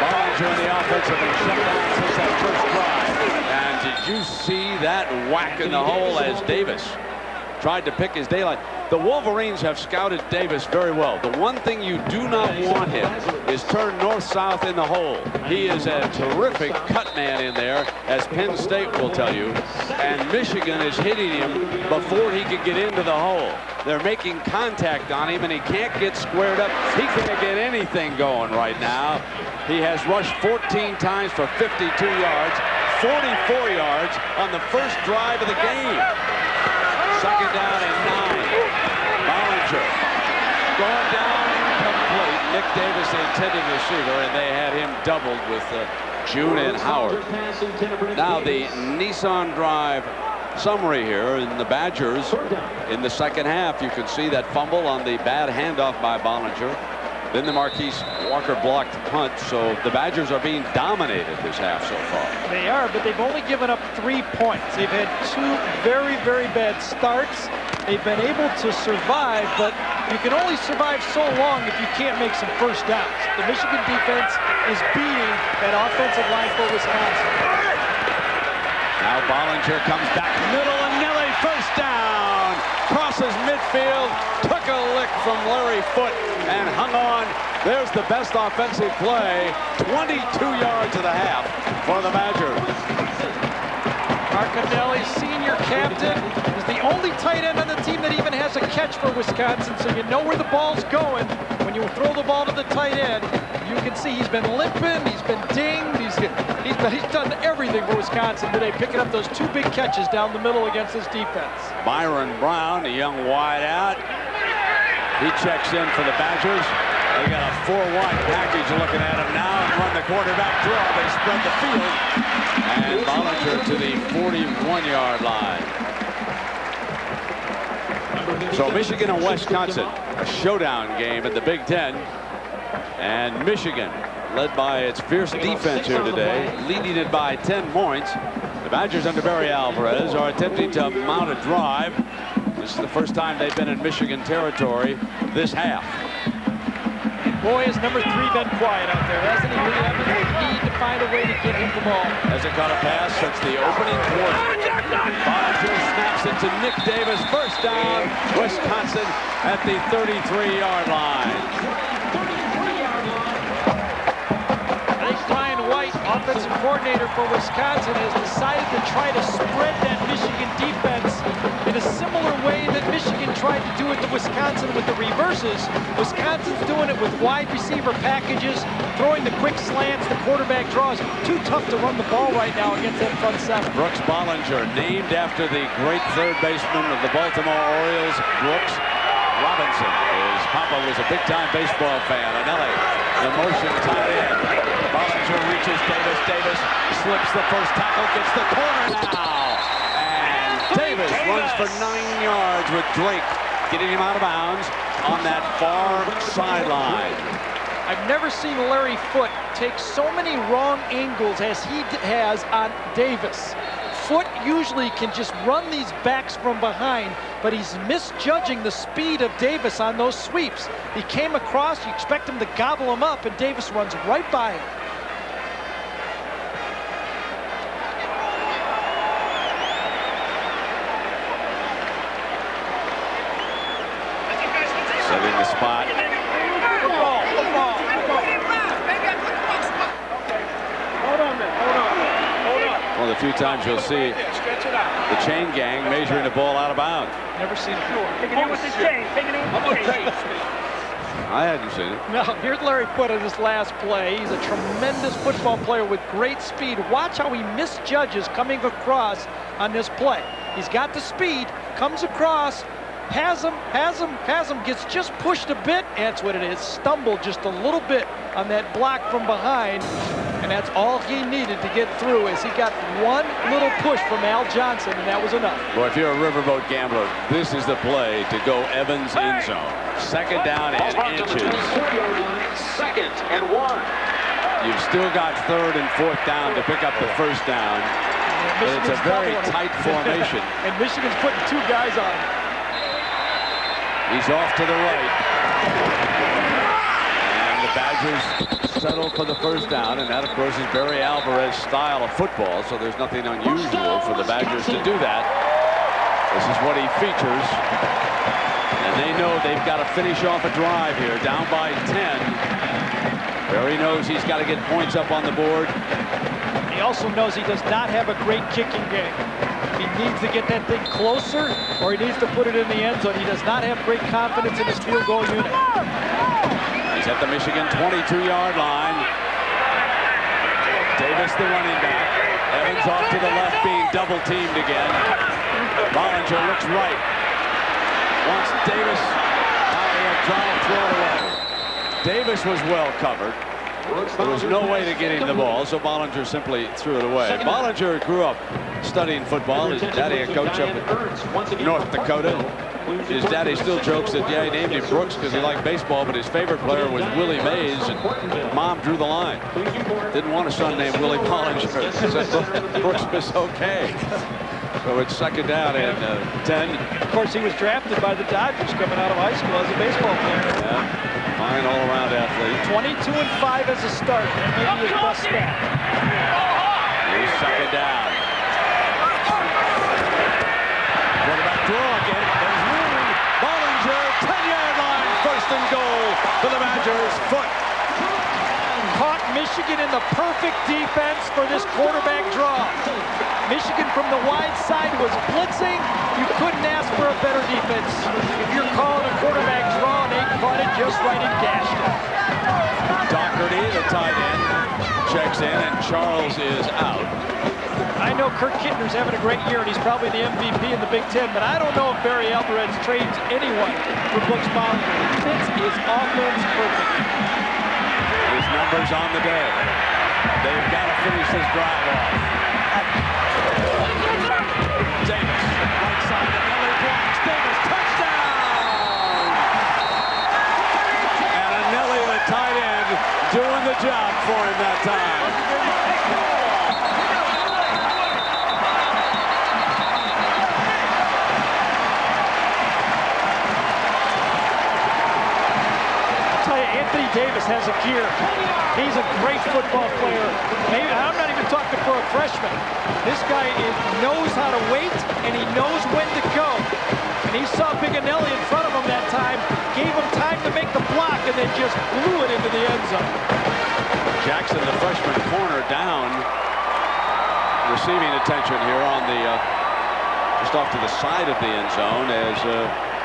Speaker 1: Bollinger in the offense have been shut down since that first drive. And did you see that whack in the hole as Davis tried to pick his daylight? The Wolverines have scouted Davis very well. The one thing you do not want him is turn north-south in the hole. He is a terrific cut man in there, as Penn State will tell you. And Michigan is hitting him before he can get into the hole. They're making contact on him, and he can't get squared up. He can't get anything going right now. He has rushed 14 times for 52 yards, 44 yards on the first drive of the game. Second down and 9. Bollinger going down incomplete. Nick Davis, the intended receiver, and they had him doubled with June and Howard. Now the Nissan Drive summary here in the Badgers in the second half. You can see that fumble on the bad handoff by Bollinger. Then the Marquise Walker blocked punt, so the Badgers are being dominated this half so far.
Speaker 2: They are, but they've only given up 3 points. They've had 2 very, very bad starts. They've been able to survive, but you can only survive so long if you can't make some first downs. The Michigan defense is beating that offensive line for Wisconsin.
Speaker 1: Now Bollinger comes back middle, and Nelly first down. Crosses midfield, took a lick from Larry Foote, and hung on. There's the best offensive play. 22 yards of the half for the Badgers.
Speaker 2: Marcanelli, senior captain, is the only tight end on the team that even has a catch for Wisconsin, so you know where the ball's going. When you throw the ball to the tight end, you can see he's been limping, he's been dinged, he's done everything for Wisconsin today, picking up those 2 big catches down the middle against this defense.
Speaker 1: Byron Brown, a young wide out. He checks in for the Badgers. They got a 4-wide package looking at him now and run the quarterback draw. They spread the field. And Bollinger to the 41-yard line. So Michigan and Wisconsin, a showdown game in the Big Ten. And Michigan, led by its fierce defense here today, leading it by 10 points. The Badgers under Barry Alvarez are attempting to mount a drive. This is the first time they've been in Michigan territory this half.
Speaker 2: Boy, has number 3 been quiet out there, hasn't he? They need to find a way to get him the ball.
Speaker 1: Hasn't caught a pass since the opening quarter. Bollinger snaps it to Nick Davis. First down, Wisconsin at the 33-yard line.
Speaker 2: Offensive coordinator for Wisconsin has decided to try to spread that Michigan defense in a similar way that Michigan tried to do it to Wisconsin with the reverses. Wisconsin's doing it with wide receiver packages, throwing the quick slants, the quarterback draws. Too tough to run the ball right now against that front 7.
Speaker 1: Brooks Bollinger, named after the great third baseman of the Baltimore Orioles, Brooks Robinson. His papa was a big-time baseball fan. Anelli, the motion tight end. Bollinger reaches Davis. Davis slips the first tackle, gets the corner now. And Davis runs for 9 yards with Drake getting him out of bounds on that far sideline.
Speaker 2: I've never seen Larry Foote take so many wrong angles as he has on Davis. Foote usually can just run these backs from behind, but he's misjudging the speed of Davis on those sweeps. He came across, you expect him to gobble him up, and Davis runs right by him.
Speaker 1: Setting the spot. One of the few times you'll see the chain gang measuring the ball out of bounds.
Speaker 2: Never seen it before.
Speaker 1: I hadn't seen it.
Speaker 2: No, here's Larry Foote in this last play. He's a tremendous football player with great speed. Watch how he misjudges coming across on this play. He's got the speed, comes across, has him, gets just pushed a bit. That's what it is. Stumbled just a little bit on that block from behind. And that's all he needed to get through, as he got one little push from Al Johnson, and that was enough.
Speaker 1: Boy, if you're a riverboat gambler, this is the play to go Evans end zone. Second down and inches.
Speaker 8: Second and 1.
Speaker 1: You've still got third and fourth down to pick up the first down. But it's a very tight formation.
Speaker 2: And Michigan's putting 2 guys on him.
Speaker 1: He's off to the right. And the Badgers settle for the first down, and that, of course, is Barry Alvarez's style of football, so there's nothing unusual for the Badgers to do that. This is what he features, and they know they've got to finish off a drive here, down by 10. Barry knows he's got to get points up on the board.
Speaker 2: He also knows he does not have a great kicking game. He needs to get that thing closer, or he needs to put it in the end zone. He does not have great confidence in his field goal unit.
Speaker 1: He's at the Michigan 22-yard line. Davis, the running back. Evans off to the left, being double-teamed again. Bollinger looks right. Wants Davis. Now he'll try and throw it away. Davis was well covered. There was no way to get him the ball, so Bollinger simply threw it away. Bollinger grew up studying football. His daddy a coach up in North Dakota. His daddy still jokes that, yeah, he named him Brooks because he liked baseball, but his favorite player was Willie Mays, and Mom drew the line. Didn't want a son named Willie Pollinger. Said Brooks was okay. So it's second down and 10.
Speaker 2: Of course, he was drafted by the Dodgers coming out of high school as a baseball player.
Speaker 1: Yeah, fine all-around athlete.
Speaker 2: 22-5 as a start. That may be his best stat.
Speaker 1: Here's second down. Quarterback draw again. There's room. Bollinger, 10-yard line. First and goal for the Badgers. Foot.
Speaker 2: Caught Michigan in the perfect defense for this quarterback draw. Michigan from the wide side was blitzing. You couldn't ask for a better defense. If you're calling a quarterback draw, they caught it just right and gashed it.
Speaker 1: Doherty, the tight end, checks in, and Charles is out.
Speaker 2: I know Kirk Kittner's having a great year, and he's probably the MVP in the Big Ten, but I don't know if Barry Alvarez trades anyone for Brooks Bollinger. This is offense perfect.
Speaker 1: His numbers on the day. They've got to finish this drive off. Davis, right side, and Nelly blocks. Davis, touchdown! And Anelli, the tight end, doing the job for him that time.
Speaker 2: Anthony Davis has a gear. He's a great football player. Maybe, I'm not even talking for a freshman. This guy knows how to wait, and he knows when to go. And he saw Biganelli in front of him that time, gave him time to make the block, and then just blew it into the end zone.
Speaker 1: Jackson, the freshman corner, down. Receiving attention here on the, just off to the side of the end zone as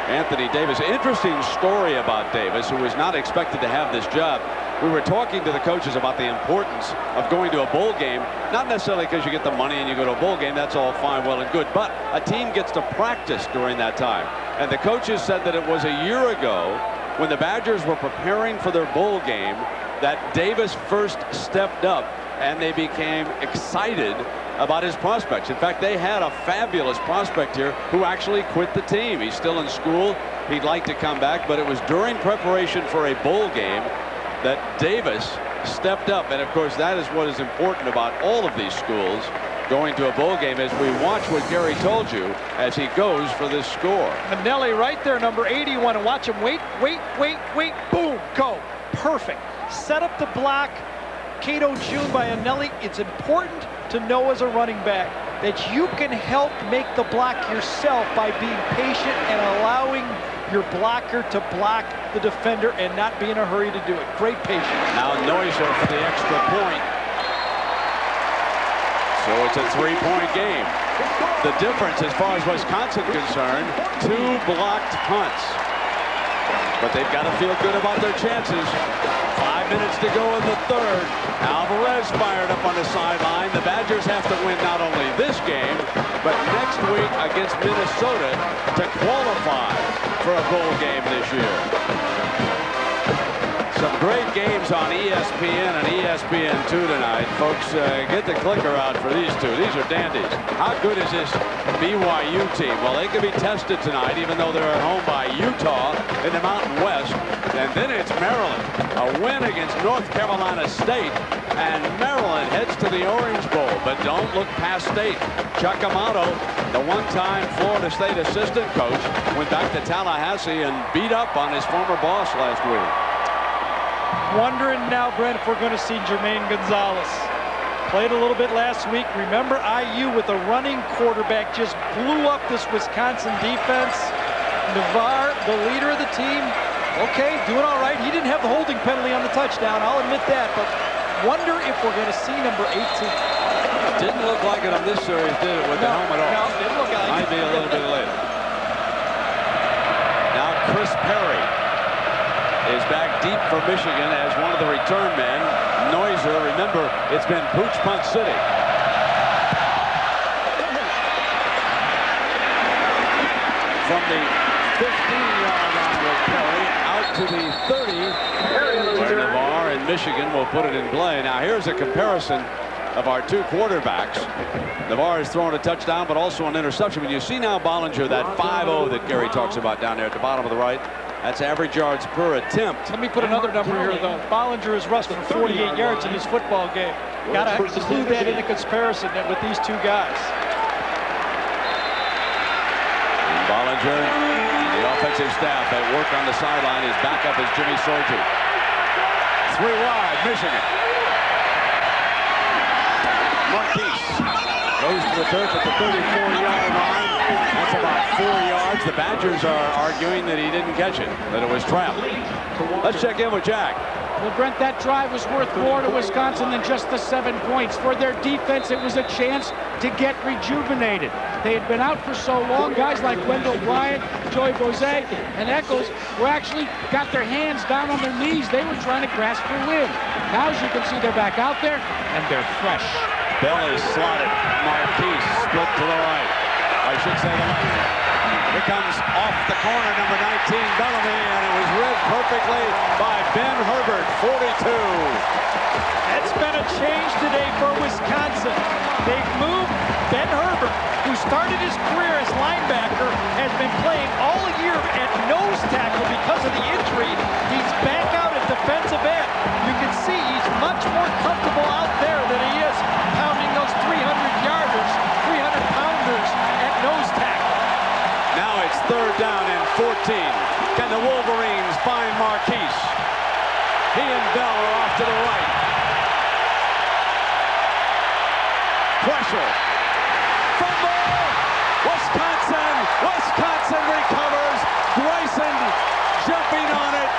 Speaker 1: Anthony Davis. Interesting story about Davis, who was not expected to have this job. We were talking to the coaches about the importance of going to a bowl game, not necessarily because you get the money and you go to a bowl game. That's all fine, well and good, but a team gets to practice during that time. And the coaches said that it was a year ago when the Badgers were preparing for their bowl game that Davis first stepped up and they became excited about his prospects. In fact, they had a fabulous prospect here who actually quit the team. He's still in school. He'd like to come back, but it was during preparation for a bowl game that Davis stepped up. And of course, that is what is important about all of these schools going to a bowl game, as we watch what Gary told you as he goes for this score.
Speaker 2: Anelli right there, number 80. You want to watch him wait, boom, go. Perfect. Set up the block. Cato June by Anelli. It's important to know as a running back that you can help make the block yourself by being patient and allowing your blocker to block the defender and not be in a hurry to do it. Great patience.
Speaker 1: Now Neuser for the extra point. So it's a 3-point game. The difference as far as Wisconsin concerned, 2 blocked punts. But they've got to feel good about their chances. 5 minutes to go in the third. Alvarez fired up on the sideline. The Badgers have to win not only this game, but next week against Minnesota to qualify for a bowl game this year. Some great games on ESPN and ESPN2 tonight. Folks, get the clicker out for these two. These are dandies. How good is this BYU team? Well, they can be tested tonight, even though they're at home by Utah in the Mountain West. And then it's Maryland. A win against North Carolina State. And Maryland heads to the Orange Bowl. But don't look past State. Chuck Amato, the one-time Florida State assistant coach, went back to Tallahassee and beat up on his former boss last week.
Speaker 2: Wondering now, Brent, if we're going to see Jermaine Gonzalez. Played a little bit last week. Remember, IU with a running quarterback just blew up this Wisconsin defense. Navarre, the leader of the team, okay, doing all right. He didn't have the holding penalty on the touchdown, I'll admit that, but wonder if we're going to see number 18.
Speaker 1: Didn't look like it on this series, did it, with the helmet off?
Speaker 2: No, didn't look like it.
Speaker 1: Might be a little bit later. Now Chris Perry is back deep for Michigan as one of the return men. Neuser, remember, it's been Pooch Punt City. From the 15-yard line with Perry out to the 30, where Navarre and Michigan will put it in play. Now here's a comparison of our two quarterbacks. Navarre has thrown a touchdown, but also an interception. But you see now Bollinger, that 5-0 that Gary talks about down there at the bottom of the right. That's average yards per attempt.
Speaker 2: Let me put another number here, though. Bollinger has rushed for 48 yards in this football game. Got to include that in the comparison with these two guys.
Speaker 1: And Bollinger, the offensive staff at work on the sideline. His backup is Jimmy Sortu. 3 wide, Michigan. Marquise goes to the turf at the 34-yard line. That's about 4 yards. The Badgers are arguing that he didn't catch it, that it was trapped. Let's check in with Jack.
Speaker 3: Well, Brent, that drive was worth more to Wisconsin than just the 7 points. For their defense, it was a chance to get rejuvenated. They had been out for so long. Guys like Wendell Bryant, Joey Boze, and Eccles were actually got their hands down on their knees. They were trying to grasp for wind. Now, as you can see, they're back out there, and they're fresh.
Speaker 1: Bell is slotted. Marquise split to the right. I should say the left. Here comes off the corner, number 19, Bellamy, and it was read perfectly by Ben Herbert, 42.
Speaker 2: That's been a change today for Wisconsin. They've moved Ben Herbert, who started his career as linebacker, has been playing all year at nose tackle because of the injury. He's back out at defensive end. You can see he's much more comfortable out there than he is pounding those 300-yarders, 300-pounders at nose tackle.
Speaker 1: Now it's 3rd down and 14. Can the Wolverines find Marquise? He and Bell are off to the right. Pressure. Fumble! Wisconsin recovers. Bryson jumping on it.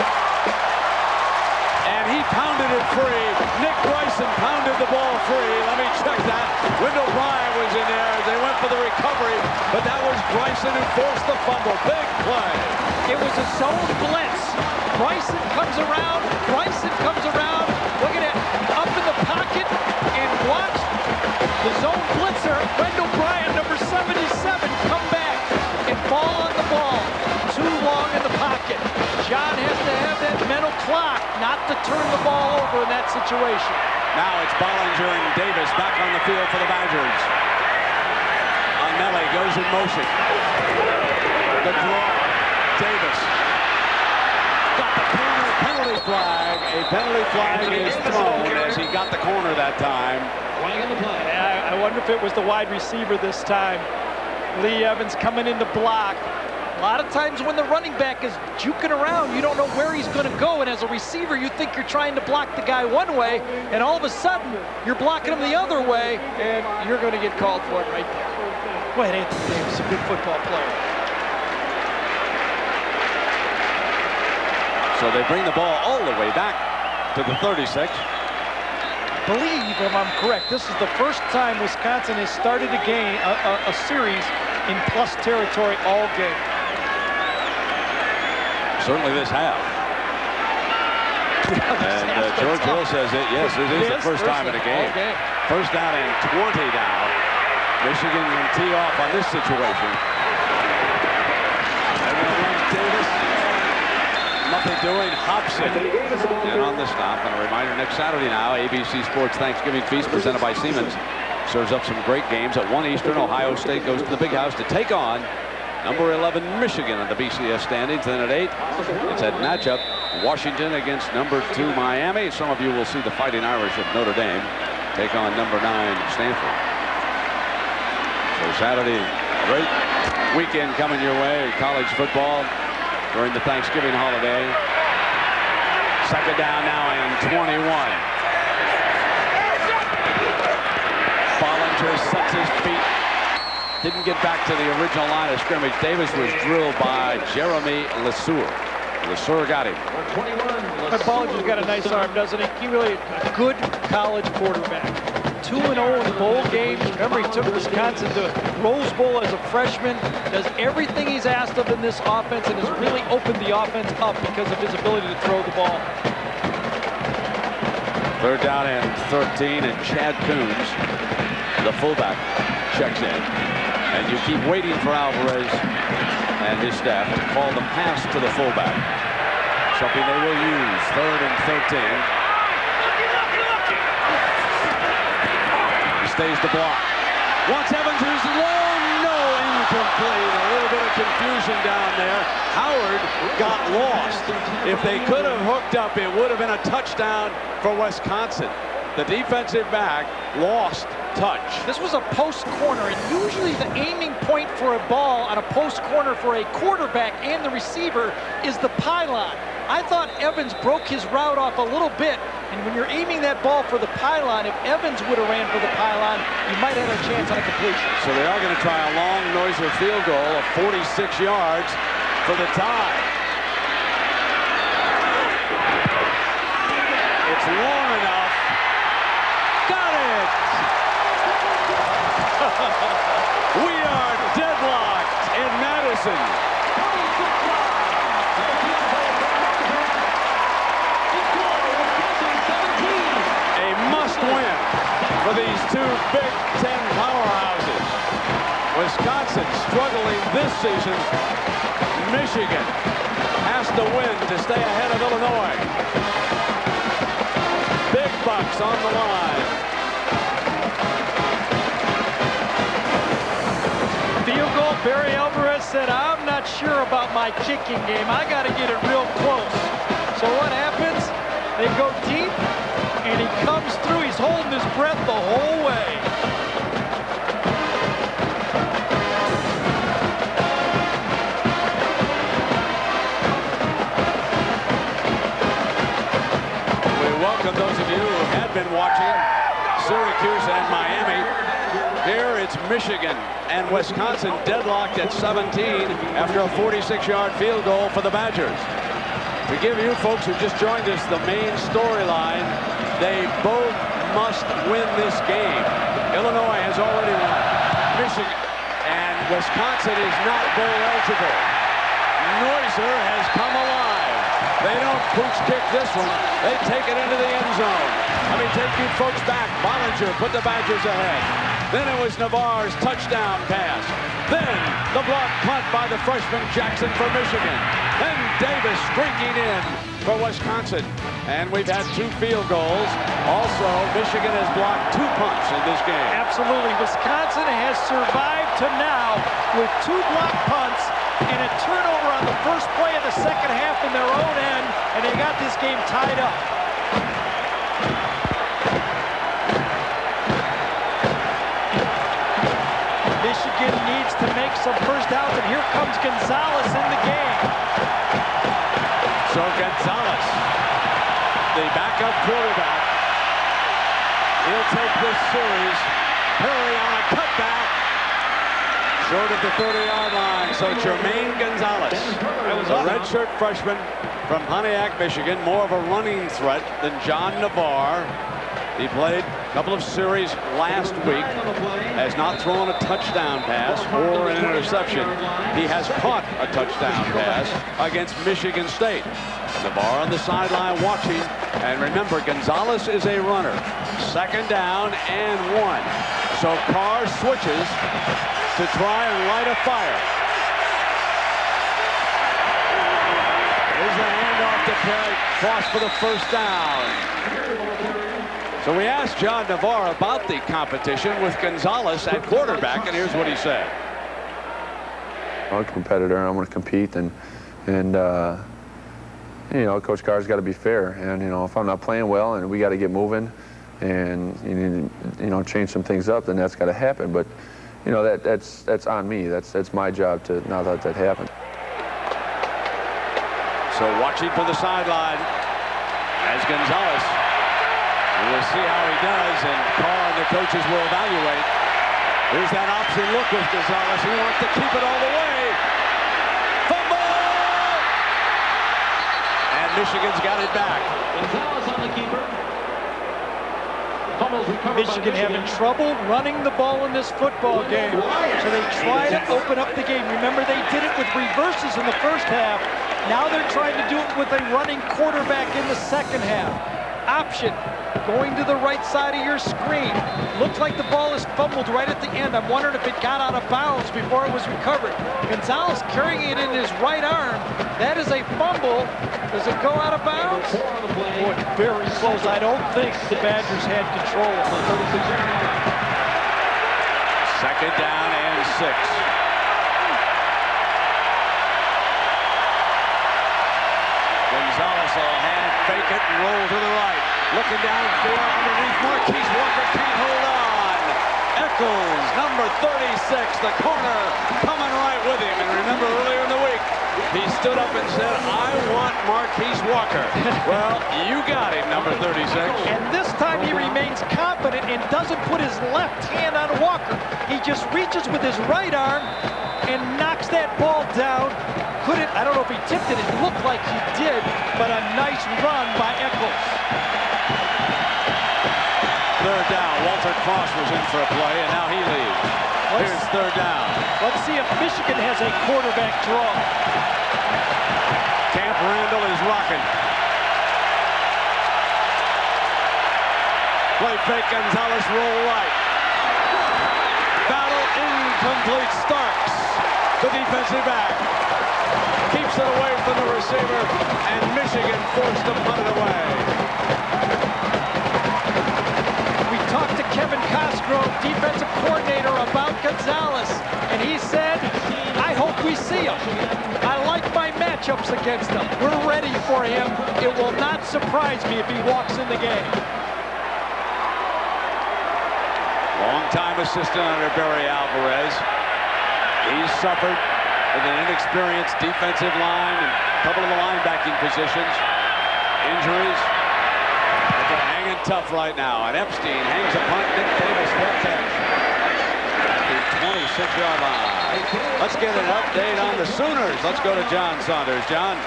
Speaker 1: And he pounded it free. Nick Bryson pounded the ball free. Let me check that. Wendell Bryant was in there. They went for the recovery, but that was Bryson who forced the fumble. Big play.
Speaker 2: It was a zone blitz. Bryson comes around. Look at it. Up in the pocket and watch the zone blitzer, Wendell Bryant, number 77, come back and fall on the ball. Too long in the pocket. John has to have that mental clock not to turn the ball over in that situation.
Speaker 1: Now it's Bollinger and Davis back on the field for the Badgers. Nelly goes in motion. The draw. Davis. Got the corner. Penalty flag. A penalty flag is thrown as he got the corner that time.
Speaker 2: I wonder if it was the wide receiver this time. Lee Evans coming in to block. A lot of times when the running back is juking around, you don't know where he's going to go. And as a receiver, you think you're trying to block the guy one way, and all of a sudden, you're blocking him the other way, and you're going to get called for it right there. Go ahead, Anthony Davis, a good football player.
Speaker 1: So they bring the ball all the way back to the 36.
Speaker 2: I believe, if I'm correct, this is the first time Wisconsin has started a game, a series in plus territory all game.
Speaker 1: Certainly this half. And George Hill says it. Yes, it is the first time in the game. First down and 20 now. Michigan can tee off on this situation. And then runs Davis. Nothing doing. Hobson. And on the stop. And a reminder, next Saturday now, ABC Sports Thanksgiving Feast presented by Siemens serves up some great games. At 1 Eastern, Ohio State goes to the Big House to take on number 11 Michigan in the BCS standings. Then at 8, it's that matchup, Washington against number 2 Miami. Some of you will see the Fighting Irish of Notre Dame take on number 9 Stanford. So Saturday, great weekend coming your way, college football during the Thanksgiving holiday. 2nd down now and 21. Bollinger sets his feet. Didn't get back to the original line of scrimmage. Davis was drilled by Jeremy LeSueur. LeSueur got him.
Speaker 2: Bollinger's got a nice arm, doesn't he? He really a good college quarterback. 2-0 in bowl games. Remember, he took Wisconsin to Rose Bowl as a freshman. Does everything he's asked of in this offense and has really opened the offense up because of his ability to throw the ball.
Speaker 1: 3rd down and 13, and Chad Coons, the fullback, checks in. And you keep waiting for Alvarez and his staff to call the pass to the fullback. Something they will use. 3rd and 13. stays to block. Wants Evans, who's low, no, incomplete. A little bit of confusion down there. Howard got lost. If they could have hooked up, it would have been a touchdown for Wisconsin. The defensive back lost touch.
Speaker 2: This was a post corner, and usually the aiming point for a ball on a post corner for a quarterback and the receiver is the pylon. I thought Evans broke his route off a little bit, and when you're aiming that ball for the pylon, if Evans would have ran for the pylon, you might have a chance on a completion.
Speaker 1: So they are going to try a long Noiser field goal of 46 yards for the tie. It's long enough. Got it! We are deadlocked in Madison. A must-win for these two Big Ten powerhouses. Wisconsin struggling this season. Michigan has to win to stay ahead of Illinois. Big bucks on the line.
Speaker 2: Field goal, Barry Alvarez said, I'm not sure about my kicking game. I got to get it real close. So what happens? They go deep, and he comes through. He's holding his breath the whole way.
Speaker 1: We welcome those of you who had been watching Syracuse and Miami. Here it's Michigan and Wisconsin deadlocked at 17 after a 46-yard field goal for the Badgers. We give you folks who just joined us the main storyline. They both must win this game. Illinois has already won. Michigan and Wisconsin is not bowl eligible. Noiser has come alive. They don't pooch kick this one. They take it into the end zone. Let me take you folks back. Bollinger put the Badgers ahead. Then it was Navarre's touchdown pass. Then the block punt by the freshman Jackson for Michigan. Then Davis streaking in for Wisconsin. And we've had 2 field goals. Also, Michigan has blocked 2 punts in this game.
Speaker 2: Absolutely. Wisconsin has survived to now with 2 blocked punts and a turnover on the first play of the second half in their own end, and they got this game tied up. Michigan needs to make some first downs, and here comes Gonzalez in the game.
Speaker 1: So Gonzalez, the backup quarterback, he'll take this series. Perry on a cutback, short of the 30-yard line. So Jermaine Gonzalez, the redshirt freshman from Pontiac, Michigan, more of a running threat than John Navarre. He played a couple of series last week, has not thrown a touchdown pass or an interception. He has caught a touchdown pass against Michigan State. Navarre on the sideline watching, and remember, Gonzalez is a runner. 2nd down and 1. So Carr switches to try and light a fire. Here's the handoff to Perry, cross for the first down. So we asked John Navarre about the competition with Gonzalez at quarterback, and here's what he said.
Speaker 7: I'm a competitor, and I'm going to compete, and you know, Coach Carr's got to be fair, and you know, if I'm not playing well and we got to get moving, and you know, change some things up, then that's got to happen. But you know, that's on me. That's my job to not let that happen.
Speaker 1: So watching from the sideline as Gonzalez. We'll see how he does, and Carr and the coaches will evaluate. Here's that option look with Gonzalez. He wants to keep it all the way. Fumble! And Michigan's got it back.
Speaker 8: Gonzalez on the keeper.
Speaker 2: Michigan having trouble running the ball in this football game, so they try to open up the game. Remember, they did it with reverses in the first half. Now they're trying to do it with a running quarterback in the second half. Option, going to the right side of your screen. Looks like the ball is fumbled right at the end. I'm wondering if it got out of bounds before it was recovered. Gonzalez carrying it in his right arm. That is a fumble. Does it go out of bounds? Boy, very close. I don't think the Badgers had control.
Speaker 1: Second down and 6. Gonzalez will hand fake it and roll to the right. Looking downfield underneath Marquise Walker, can't hold on. Eccles, number 36, the corner, coming right with him. And remember earlier in the week, he stood up and said, I want Marquise Walker. Well, you got him, number 36.
Speaker 2: And this time he remains confident and doesn't put his left hand on Walker. He just reaches with his right arm and knocks that ball down. I don't know if he tipped it. It looked like he did, but a nice run by Eccles.
Speaker 1: Third down. Walter Cross was in for a play, and now he leaves. Here's third down.
Speaker 2: Let's see if Michigan has a quarterback draw.
Speaker 1: Camp Randall is rocking. Play fake, Gonzalez roll right. Battle incomplete. Starks, the defensive back, keeps it away from the receiver, and Michigan forced to punt it away.
Speaker 2: We talked to Kevin Cosgrove, defensive coordinator, about Gonzalez, and he said, I hope we see him. I like my matchups against him. We're ready for him. It will not surprise me if he walks in the game.
Speaker 1: Long-time assistant under Barry Alvarez. He's suffered with an inexperienced defensive line and a couple of the linebacking positions. Injuries. But they're hanging tough right now. And Epstein hangs a punt. Nick Davis will catch. At the 26-yard line. Let's get an update on the Sooners. Let's go to John Saunders. John.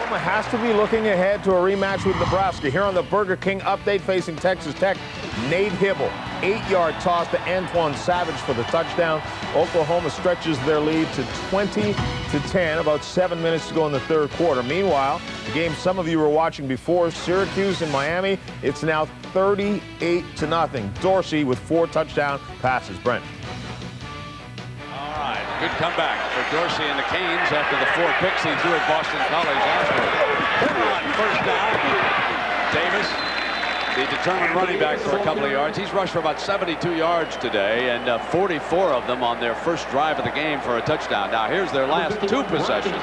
Speaker 9: Oklahoma has to be looking ahead to a rematch with Nebraska. Here on the Burger King update facing Texas Tech, Nate Hibble. 8-yard toss to Antoine Savage for the touchdown. Oklahoma stretches their lead to 20-10. About 7 minutes to go in the third quarter. Meanwhile, the game some of you were watching before, Syracuse and Miami, it's now 38-0. Dorsey with 4 touchdown passes. Brent.
Speaker 1: All right, good comeback for Dorsey and the Canes after the 4 picks he threw at Boston College last week. On first down, Davis, the determined running back, for a couple of yards. He's rushed for about 72 yards today, and 44 of them on their first drive of the game for a touchdown. Now here's their last 2 possessions.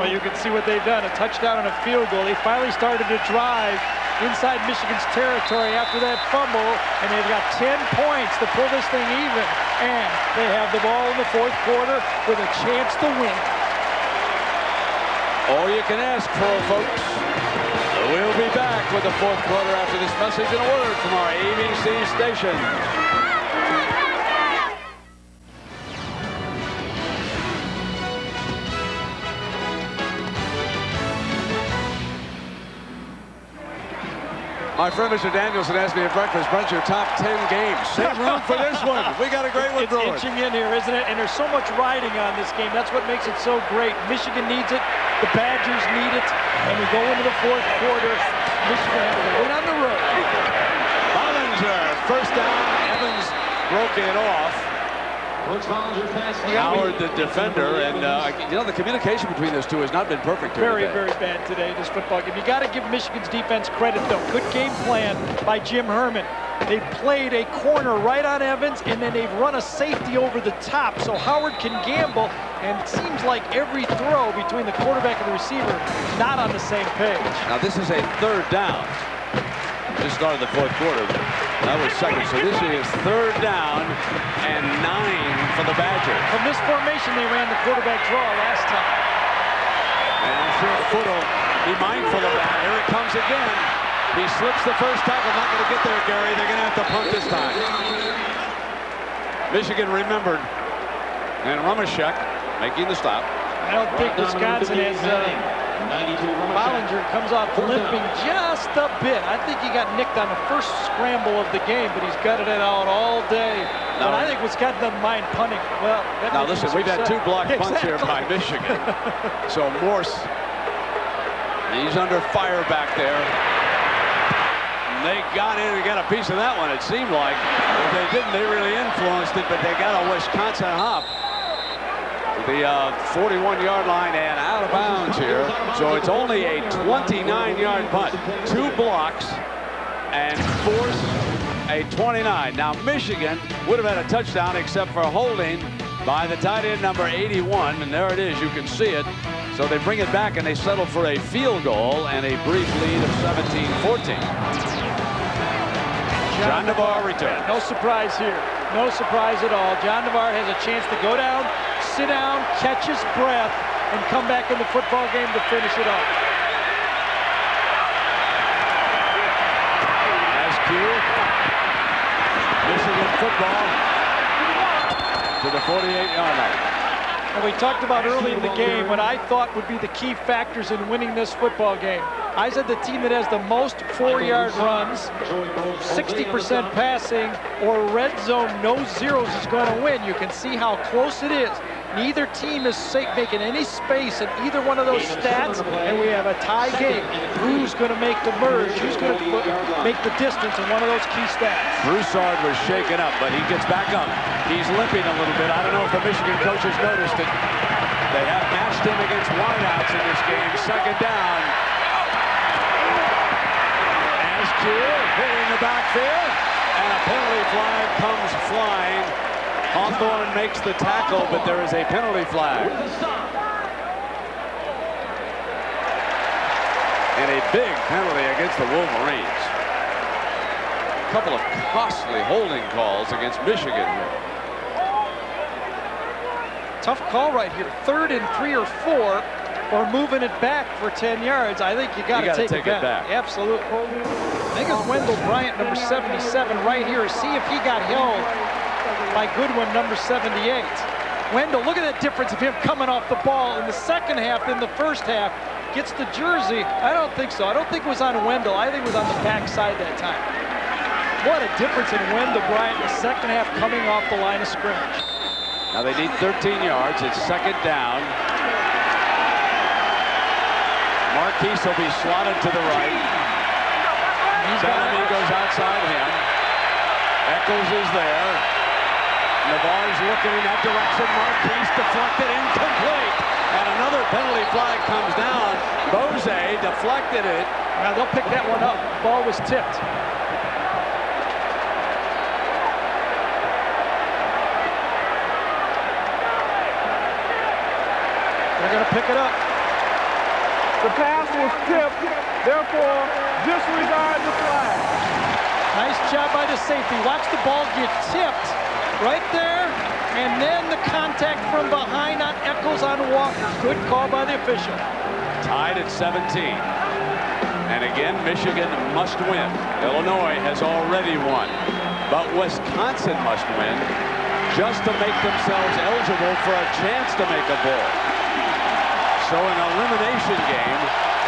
Speaker 2: Well, you can see what they've done, a touchdown and a field goal. They finally started to drive inside Michigan's territory after that fumble, and they've got 10 points to pull this thing even, and they have the ball in the fourth quarter with a chance to win.
Speaker 1: All you can ask for, folks. We'll be back with the fourth quarter after this message and a word from our ABC station. My friend Mr. Danielson asked me at breakfast, Brent, your top 10 games. Save room for this one. We got a great one
Speaker 2: It's
Speaker 1: brewing.
Speaker 2: inching in here, isn't it? And there's so much riding on this game. That's what makes it so great. Michigan needs it. The Badgers need it. And we go into the fourth quarter. Michigan has to win on the road.
Speaker 1: Ballinger, first down. Evans broke it off. Howard, the defender, and you know, the communication between those two has not been perfect.
Speaker 2: Very, very bad today, this football game. You got to give Michigan's defense credit, though. Good game plan by Jim Herman. They played a corner right on Evans, and then they've run a safety over the top, so Howard can gamble, and it seems like every throw between the quarterback and the receiver is not on the same page.
Speaker 1: Now, this is a third down. Just started the fourth quarter. That was second, so this is third down and 9 for the Badgers.
Speaker 2: From this formation, they ran the quarterback draw last time.
Speaker 1: And I'm sure Foot will be mindful of that. Here it comes again. He slips the first tackle. Not going to get there, Gary. They're going to have to punt this time. Michigan remembered. And Rumashek making the stop.
Speaker 2: I don't think Wisconsin has... Ballinger comes off limping just a bit. I think he got nicked on the first scramble of the game, but he's gutted it out all day. But I think Wisconsin doesn't mind punting. Well,
Speaker 1: now listen, we've had 2 blocked punts here by Michigan. So Morse, he's under fire back there. They got in and got a piece of that one, it seemed like. If they didn't, they really influenced it, but they got a Wisconsin hop. The 41-yard line and out of bounds here. So it's only a 29-yard punt. 2 blocks and force a 29. Now, Michigan would have had a touchdown except for holding by the tight end number 81, and there it is. You can see it. So they bring it back, and they settle for a field goal and a brief lead of 17-14. John Navarre returns.
Speaker 2: No surprise here. No surprise at all. John Navarre has a chance to go down, sit down, catch his breath, and come back in the football game to finish it off.
Speaker 1: As cue, Michigan football to the 48-yard line.
Speaker 2: And we talked about early in the game what I thought would be the key factors in winning this football game. I said the team that has the most 4-yard runs, 60% passing, or red zone, no zeros is going to win. You can see how close it is. Neither team is making any space in either one of those stats, and we have a tie game. Who's going to make the merge? Who's going to make the distance in one of those key stats?
Speaker 1: Broussard was shaken up, but he gets back up. He's limping a little bit. I don't know if the Michigan coaches noticed it. They have matched him against wideouts in this game. Second down. Askew hitting the backfield, and a penalty flag comes flying. Hawthorne makes the tackle, but there is a penalty flag. And a big penalty against the Wolverines. A couple of costly holding calls against Michigan.
Speaker 2: Tough call right here. 3rd and 3 or 4, or moving it back for 10 yards. I think you got to take it back. Absolutely. I think it's Wendell Bryant, number 77, right here. See if he got held by Goodwin, number 78. Wendell, look at that difference of him coming off the ball in the second half than the first half. Gets the jersey. I don't think so. I don't think it was on Wendell. I think it was on the backside that time. What a difference in Wendell Bryant in the second half coming off the line of scrimmage.
Speaker 1: Now they need 13 yards. It's second down. Marquise will be slotted to the right. Bellamy goes outside him. Eccles is there. Navarre's looking in that direction. Marquise deflected, incomplete. And another penalty flag comes down. Bose deflected it.
Speaker 2: Now they'll pick that one up. Ball was tipped. They're going to pick it up.
Speaker 9: The pass was tipped, therefore disregard the flag.
Speaker 2: Nice job by the safety. Watch the ball get tipped right there, and then the contact from behind on Eccles on Walker. Good call by the official.
Speaker 1: Tied at 17. And again, Michigan must win. Illinois has already won. But Wisconsin must win just to make themselves eligible for a chance to make a bowl. So an elimination game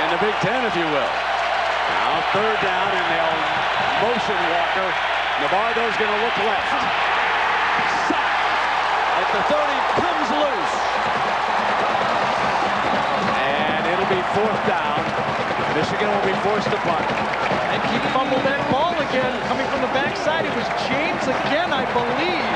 Speaker 1: in the Big Ten, if you will. Now third down, and they'll motion Walker. Navarro's going to look left. Sack at the 30, comes loose. And it'll be fourth down. Michigan will be forced to punt.
Speaker 2: And he fumbled that ball again, coming from the backside. It was James again, I believe.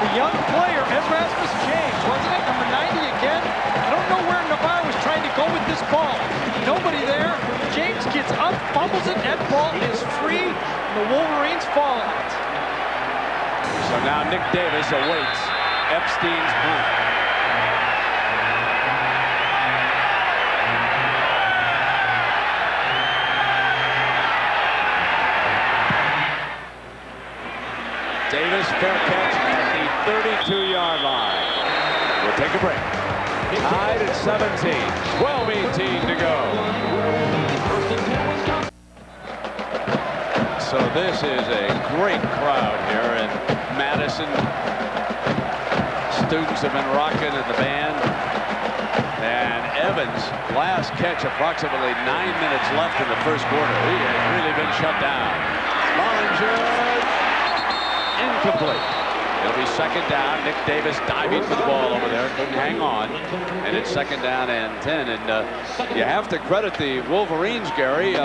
Speaker 2: The young player, Erasmus James, wasn't it? Number 90 again. I don't know where Navarre was trying to go with this ball. Nobody there. James gets up, fumbles it. That ball is free. And the Wolverines fall on it.
Speaker 1: So now Nick Davis awaits Epstein's punt. Davis, fair catch at the 32-yard line. We'll take a break. Tied at 17. 12-18 to go. So this is a great crowd here in Madison. Students have been rocking at the band. And Evans, last catch, approximately 9 minutes left in the first quarter. He has really been shut down. Bollinger, incomplete. It'll be second down. Nick Davis diving for the ball over there. Couldn't hang on. And it's second down and 10. And you have to credit the Wolverines, Gary,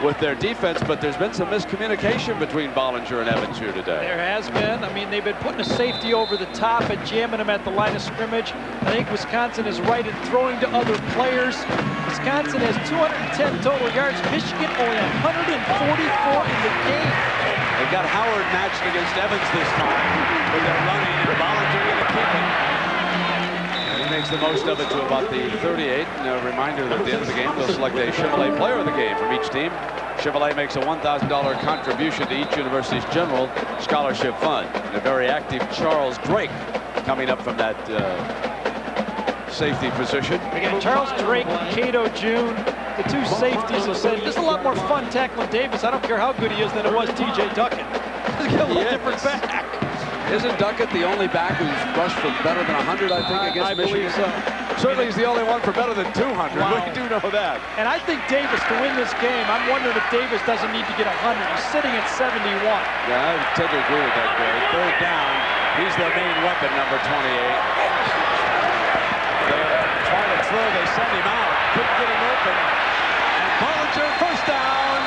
Speaker 1: with their defense, but there's been some miscommunication between Bollinger and Evans here today.
Speaker 2: There has been. I mean, they've been putting a safety over the top and jamming him at the line of scrimmage. I think Wisconsin is right in throwing to other players. Wisconsin has 210 total yards. Michigan only 144 in the game.
Speaker 1: They got Howard matched against Evans this time, but they're running and Bollinger going to keep it. And he makes the most of it to about the 38. And a reminder that at the end of the game, they'll select a Chevrolet player of the game from each team. Chevrolet makes a $1,000 contribution to each university's general scholarship fund. And a very active Charles Drake coming up from that safety position.
Speaker 2: Again, Charles Drake, Cato June, the two safeties have said, this is a lot more fun tackling Davis. I don't care how good he is than it was T.J. Duckett. He's got a little different back.
Speaker 1: Isn't Duckett the only back who's rushed for better than 100, I think, against Michigan?
Speaker 2: I believe so.
Speaker 1: Certainly he's the only one for better than 200.
Speaker 2: Wow.
Speaker 1: We do know that.
Speaker 2: And I think Davis, to win this game, I'm wondering if Davis doesn't need to get 100. He's sitting at 71.
Speaker 1: Yeah, I tend to agree with that, Gary. Third down, he's their main weapon, number 28. They try to throw, they send him out. Couldn't get him open. And Bollinger, first down.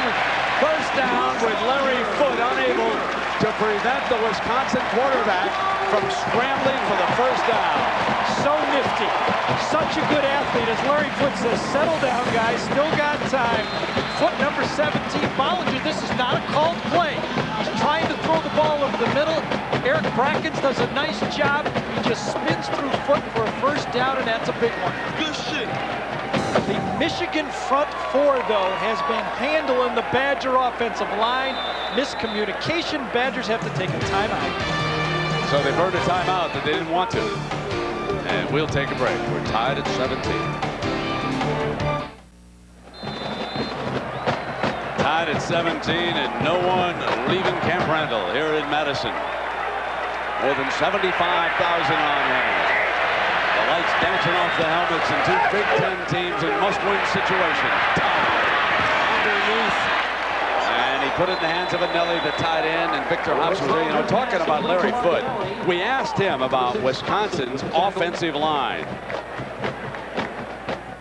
Speaker 1: First down with Larry Foote unable to prevent the Wisconsin quarterback from scrambling for the first down.
Speaker 2: So nifty. Such a good athlete. As Larry Foote says, settle down, guys. Still got time. Foote, number 17. Bollinger, this is not a called play. He's trying to throw the ball over the middle. Eric Brackens does a nice job. He just spins through Foote for a first down, and that's a big one. Good shit. The Michigan front four, though, has been handling the Badger offensive line. Miscommunication. Badgers have to take a timeout.
Speaker 1: So they burned a timeout that they didn't want to. And we'll take a break. We're tied at 17. Tied at 17 and no one leaving Camp Randall here in Madison. More than 75,000 on hand. The lights dancing off the helmets and two Big Ten teams in must-win situations. Underneath. And he put it in the hands of Anelli, the tight end, and Victor Hobbs was there. You know, talking about Larry Foote, we asked him about Wisconsin's offensive line.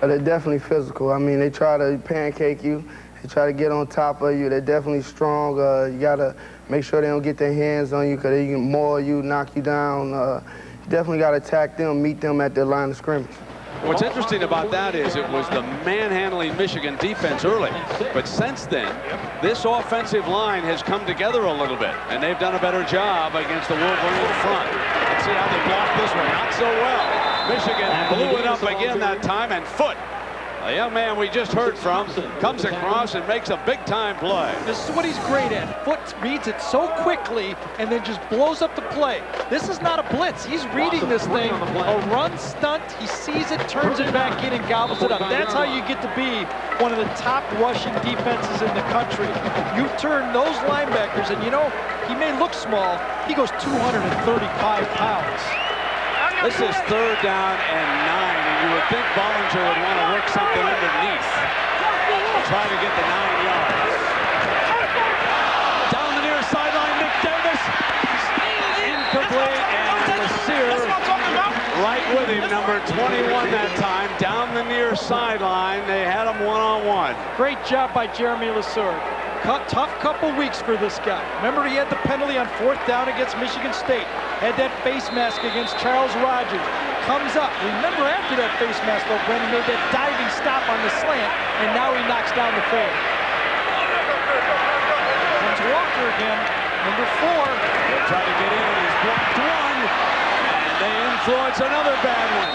Speaker 12: They're definitely physical. I mean, they try to pancake you. They try to get on top of you. They're definitely strong. You got to make sure they don't get their hands on you because they can maul you, knock you down. You definitely got to attack them, meet them at their line of scrimmage.
Speaker 1: What's interesting about that is it was the manhandling Michigan defense early. But since then, this offensive line has come together a little bit, and they've done a better job against the Wolverine front. Let's see how they block this one. Not so well. Michigan blew it up again that time, and Foote, a young man we just heard from, comes across and makes a big-time play.
Speaker 2: This is what he's great at. Foote reads it so quickly and then just blows up the play. This is not a blitz. He's reading this thing. A run stunt. He sees it, turns it back in, and gobbles it up. That's how you get to be one of the top rushing defenses in the country. You turn those linebackers, and you know, he may look small. He goes 235 pounds.
Speaker 1: This is third down and 9, and you would think Bollinger would want to work something underneath. Try to get the 9 yards. Down the near sideline, Nick Davis. Incomplete, and Lassire right with him, number 21 that time. Down the near sideline, they had him one-on-one.
Speaker 2: Great job by Jeremy Lassire. Tough couple weeks for this guy. Remember, he had the penalty on 4th down against Michigan State. Had that face mask against Charles Rogers. Comes up. Remember, after that face mask, though, Brendan made that diving stop on the slant, and now he knocks down the fade. Comes Walker again, number 4.
Speaker 1: They try to get in. He's blocked one, and they influence another bad one.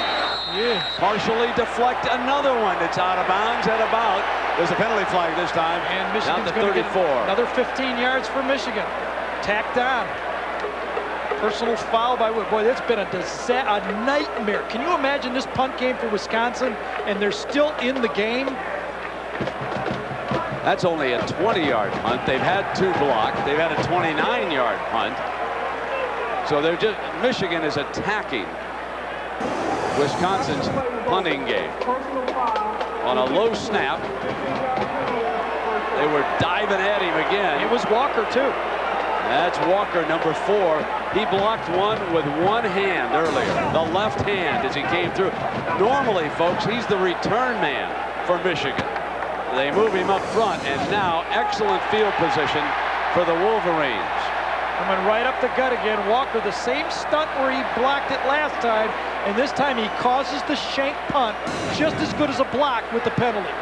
Speaker 2: Yeah.
Speaker 1: Partially deflect another one that's out of bounds at about. There's a penalty flag this time.
Speaker 2: And Michigan's
Speaker 1: down to 34.
Speaker 2: Another 15 yards for Michigan. Tacked on. Personal foul by Wood. Boy, that's been a nightmare. Can you imagine this punt game for Wisconsin, and they're still in the game?
Speaker 1: That's only a 20-yard punt. They've had 2 blocked. They've had a 29-yard punt. So they're just, Michigan is attacking Wisconsin's punting game. On a low snap, they were diving at him again.
Speaker 2: It was Walker, too.
Speaker 1: That's Walker, number 4. He blocked one with one hand earlier, the left hand as he came through. Normally, folks, he's the return man for Michigan. They move him up front, and now excellent field position for the Wolverines.
Speaker 2: Coming right up the gut again. Walker, the same stunt where he blocked it last time. and this time he causes the shank punt, just as good as a block with the penalty.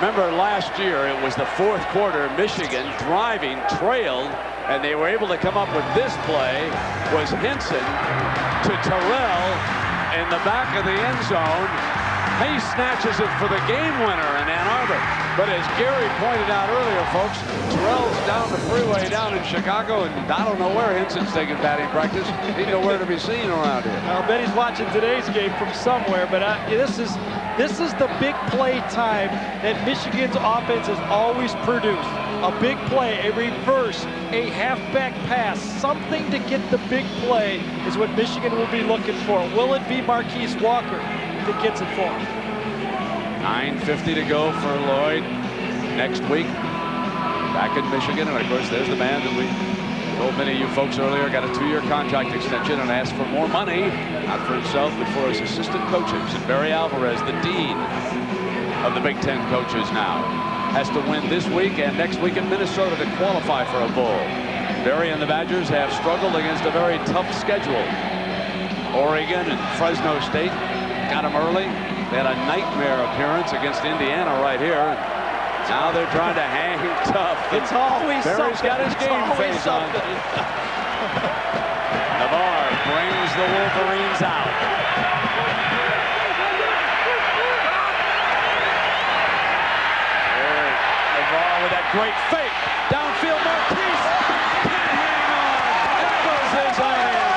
Speaker 1: Remember last year, it was the fourth quarter, Michigan driving, trailed, and they were able to come up with this play. Was Henson to Terrell in the back of the end zone. He snatches it for the game winner in Ann Arbor. But as Gary pointed out earlier, folks, Terrell's down the freeway down in Chicago, and I don't know where Henson's taking batting practice. He's nowhere to be seen around here.
Speaker 2: I'll bet he's watching today's game from somewhere, but this is the big play time that Michigan's offense has always produced. A big play, a reverse, a halfback pass, something to get the big play is what Michigan will be looking for. Will it be Marquise Walker that gets it for him?
Speaker 1: 9:50 to go for Lloyd next week. Back in Michigan, and of course there's the man that we told many of you folks earlier got a 2-year contract extension and asked for more money, not for himself, but for his assistant coaches. And Barry Alvarez, the dean of the Big Ten coaches now, has to win this week and next week in Minnesota to qualify for a bowl. Barry and the Badgers have struggled against a very tough schedule. Oregon and Fresno State got them early. They had a nightmare appearance against Indiana right here. Now they're trying to hang tough.
Speaker 2: It's always
Speaker 1: Barry's
Speaker 2: something.
Speaker 1: got his game face on. Navarre brings the Wolverines out. Navarre with that great fake. Downfield, Marquise can't hang on. There goes his iron.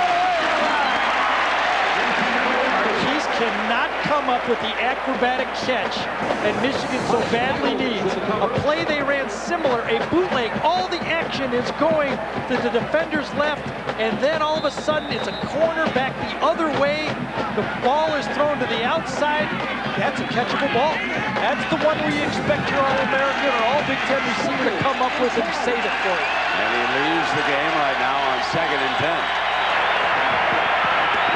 Speaker 2: Marquise cannot come up with the acrobatic catch that Michigan so badly needs. A play they ran similar, a bootleg. All the action is going to the defender's left, and then all of a sudden it's a corner back the other way. The ball is thrown to the outside. That's a catchable ball. That's the one where you expect your All-American or All-Big Ten receiver to come up with and save it for you.
Speaker 1: And he leaves the game right now on 2nd and 10.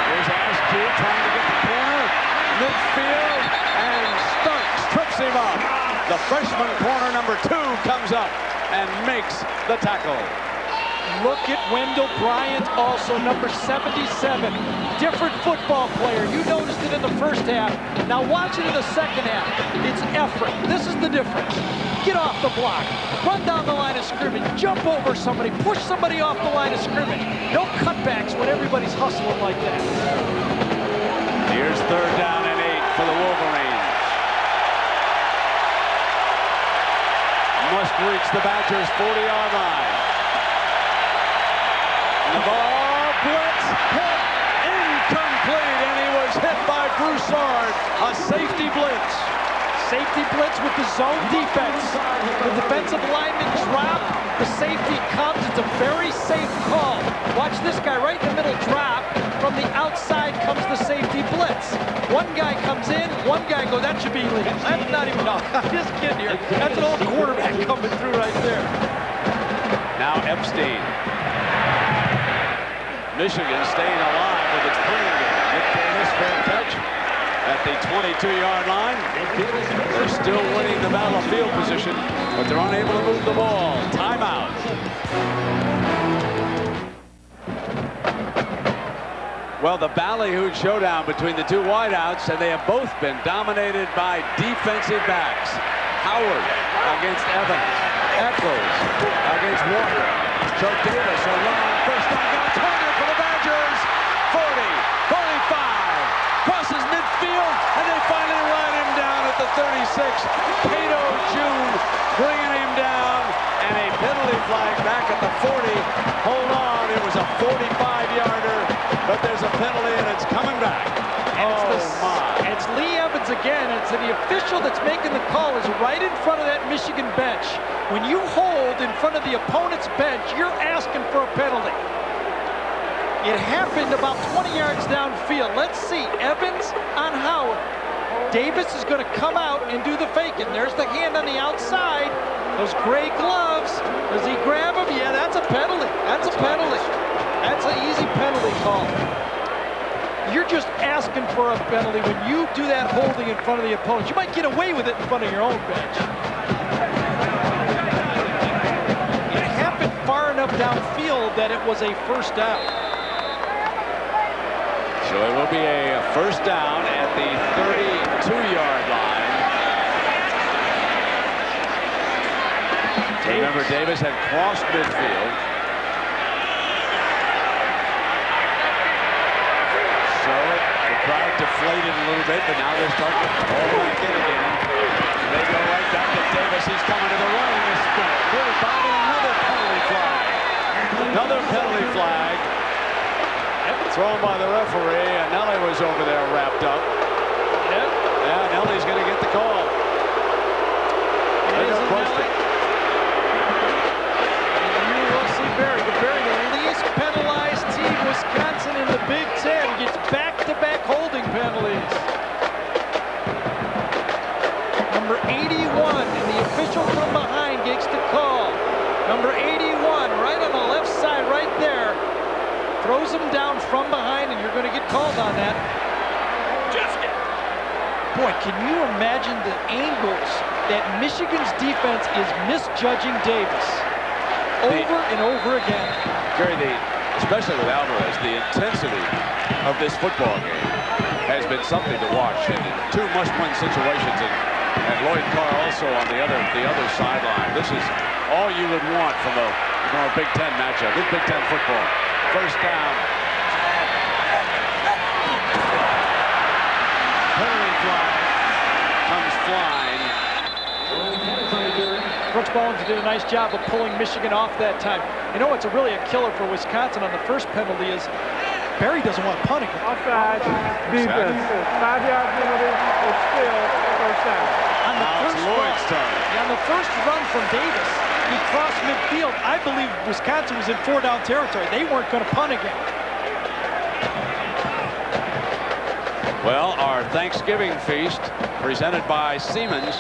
Speaker 1: Here's Askew trying to get the corner. Midfield, and Starks trips him up. The freshman corner number 2 comes up and makes the tackle.
Speaker 2: Look at Wendell Bryant, also number 77. Different football player. You noticed it in the first half. Now watch it in the second half. It's effort. This is the difference. Get off the block. Run down the line of scrimmage. Jump over somebody. Push somebody off the line of scrimmage. No cutbacks when everybody's hustling like that.
Speaker 1: Here's 3rd down and 8 for the Wolverines. Must reach the Badgers' 40-yard line. Navarre blitz hit incomplete, and he was hit by Broussard. A safety blitz.
Speaker 2: Safety blitz with the zone defense. The defensive lineman drop. The safety comes. It's a very safe call. Watch this guy right in the middle drop. From the outside comes the safety blitz. One guy comes in, one guy goes, that should be illegal. That's not even, no, I'm just kidding here. That's an old quarterback coming through right there.
Speaker 1: Now Epstein. Michigan staying alive with its punting game. Nick Davis, fair catch at the 22-yard line. They're still winning the battle of field position, but they're unable to move the ball. Timeout. Well, the ballyhooed showdown between the two wideouts, and they have both been dominated by defensive backs. Howard against Evans. Echols against Walker. So Davis, a run on first down. Corner for the Badgers. 40, 45. Crosses midfield, and they finally run him down at the 36. Cato June bringing him down, and a penalty flag back at the 40. Hold on, it was a 45-yarder, but there's a penalty, and it's coming back.
Speaker 2: And it's Lee Evans again. It's the official that's making the call is right in front of that Michigan bench. When you hold in front of the opponent's bench, you're asking for a penalty. It happened about 20 yards downfield. Let's see. Evans on Howard. Davis is going to come out and do the faking. There's the hand on the outside. Those gray gloves. Does he grab him? Yeah, that's a penalty. That's a penalty. That's an easy penalty call. You're just asking for a penalty when you do that holding in front of the opponent. You might get away with it in front of your own bench. It happened far enough downfield that it was a first down.
Speaker 1: So it will be a first down at the 32-yard line. Remember, Davis had crossed midfield. So the crowd deflated a little bit, but now they're starting to all back in again. They go right back to Davis. He's coming to the running. Here's Bobby, another penalty flag. Another penalty flag. Thrown by the referee, and Nelly was over there wrapped up.
Speaker 2: Yep.
Speaker 1: Yeah, Nelly's going to get the call. No question.
Speaker 2: You will see Barry. The least penalized team, Wisconsin, in the Big Ten, gets back-to-back holding penalties. Number 81, and the official from behind gets the call. Number 81, right on the left side, right there. Throws him down from behind, and you're going to get called on that. Boy, can you imagine the angles that Michigan's defense is misjudging Davis over and over again.
Speaker 1: Gary, especially with Alvarez, the intensity of this football game has been something to watch. And two must-win situations, and Lloyd Carr also on the other sideline. This is all you would want from a Big Ten matchup. This Big Ten football. First down. Penalty flag comes flying.
Speaker 2: Brooks Mullins did a nice job of pulling Michigan off that time. You know what's really a killer for Wisconsin on the first penalty is Barry doesn't want to punt again.
Speaker 13: Offside, defense. 5-yard penalty, it's still first down.
Speaker 2: On the first run from Davis, he crossed midfield. I believe Wisconsin was in 4-down territory. They weren't going to punt again.
Speaker 1: Well, our Thanksgiving feast presented by Siemens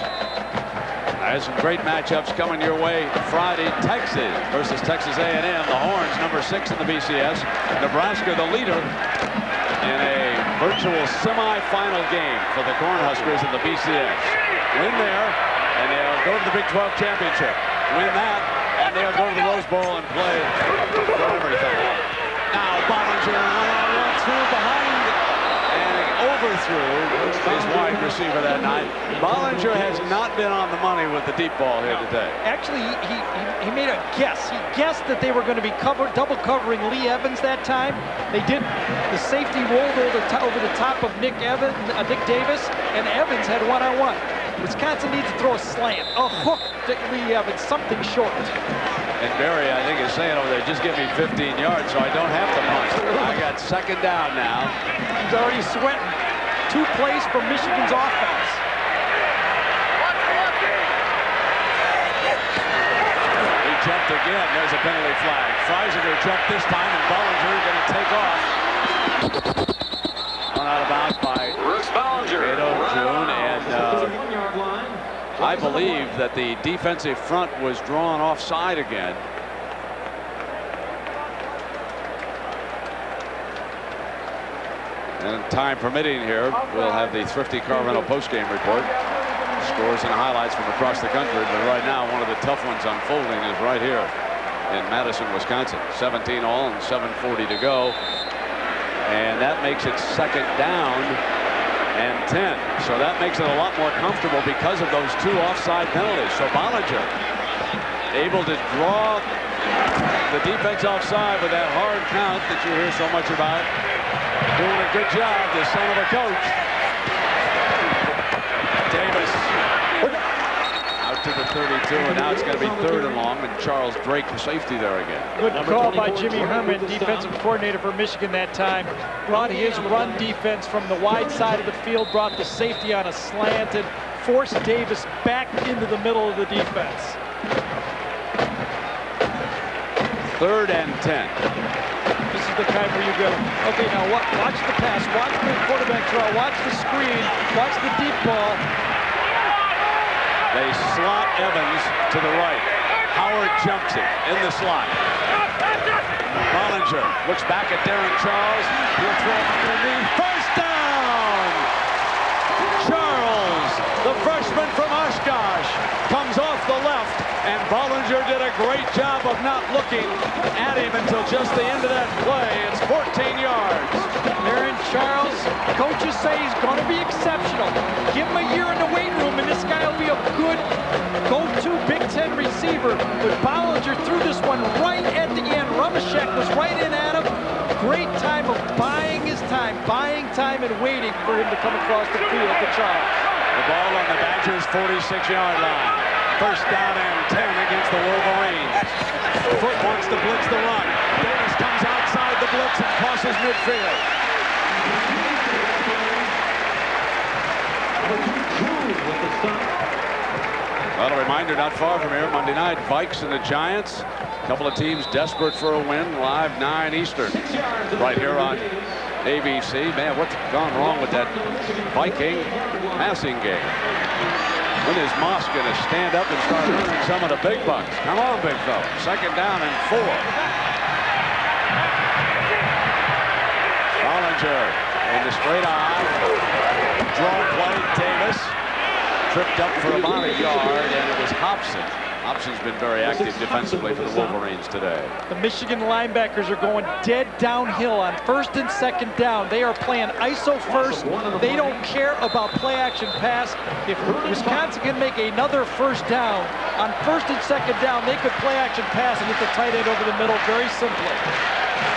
Speaker 1: has some great matchups coming your way Friday. Texas versus Texas A&M. The Horns, number 6 in the BCS. Nebraska, the leader in a virtual semifinal game for the Cornhuskers in the BCS. Win there, and they'll go to the Big 12 championship. Win that, and they'll go to the Rose Bowl and play for everything. Now Bollinger one-on-one through behind, and overthrew his wide receiver that night. Bollinger has not been on the money with the deep ball here today.
Speaker 2: Actually, he made a guess. He guessed that they were going to be double covering Lee Evans that time. They didn't. The safety rolled over the top of Nick Davis, and Evans had one-on-one. Wisconsin needs to throw a slant, a hook to Lee Evans, something short.
Speaker 1: And Barry, I think, is saying over there, just give me 15 yards so I don't have to punt. I got second down now.
Speaker 2: He's already sweating. 2 plays from Michigan's offense.
Speaker 1: He jumped again. There's a penalty flag. Freisinger jumped this time, and Bollinger is going to take off. Run out of bounds by
Speaker 8: Brooks Bollinger.
Speaker 1: June, and I believe that the defensive front was drawn offside again. And time permitting here, we'll have the Thrifty Car Rental postgame report. Scores and highlights from across the country, but right now one of the tough ones unfolding is right here in Madison, Wisconsin. 17 all and 7:40 to go. And that makes it second down and 10. So that makes it a lot more comfortable because of those 2 offside penalties. So Bollinger able to draw the defense offside with that hard count that you hear so much about. Doing a good job, the son of a coach. Davis out to the 32, and now it's going to be 3rd and long, and Charles Drake, the safety there again.
Speaker 2: Good call by Jimmy Herman, defensive coordinator for Michigan that time. Brought his run defense from the wide side of the field, brought the safety on a slant, and forced Davis back into the middle of the defense.
Speaker 1: 3rd and 10.
Speaker 2: This is the kind where you go, okay, now watch the pass, watch the quarterback throw, watch the screen, watch the deep ball.
Speaker 1: They slot Evans to the right. Howard jumps it in the slot. Bollinger looks back at Darren Charles. He'll throw underneath. First down! Charles, the freshman from Oshkosh, comes off the left And Bollinger did a great job of not looking at him until just the end of that play. It's 14 yards.
Speaker 2: Aaron Charles, coaches say he's going to be exceptional. Give him a year in the weight room, and this guy will be a good go-to Big Ten receiver. But Bollinger threw this one right at the end. Rumashek was right in at him. Great time of buying his time, buying time and waiting for him to come across the field to Charles.
Speaker 1: The ball on the Badgers' 46-yard line. First down and 10 against the Wolverines. Foot wants to blitz the run. Davis comes outside the blitz and crosses midfield. Well, a reminder, not far from here, Monday night, Vikes and the Giants. A couple of teams desperate for a win, live 9 Eastern. Right here on ABC. Man, what's gone wrong with that Viking passing game? When is Moss going to stand up and start earning some of the big bucks? Come on, big fella. Second down and 4. Bollinger in the straight eye. Draw play, Davis. Tripped up for about a yard, and it was Hobson. Hobson's been very active defensively for the Wolverines today.
Speaker 2: The Michigan linebackers are going dead downhill on first and second down. They are playing ISO first. They don't care about play action pass. If Wisconsin can make another first down, on first and second down, they could play action pass and get the tight end over the middle very simply.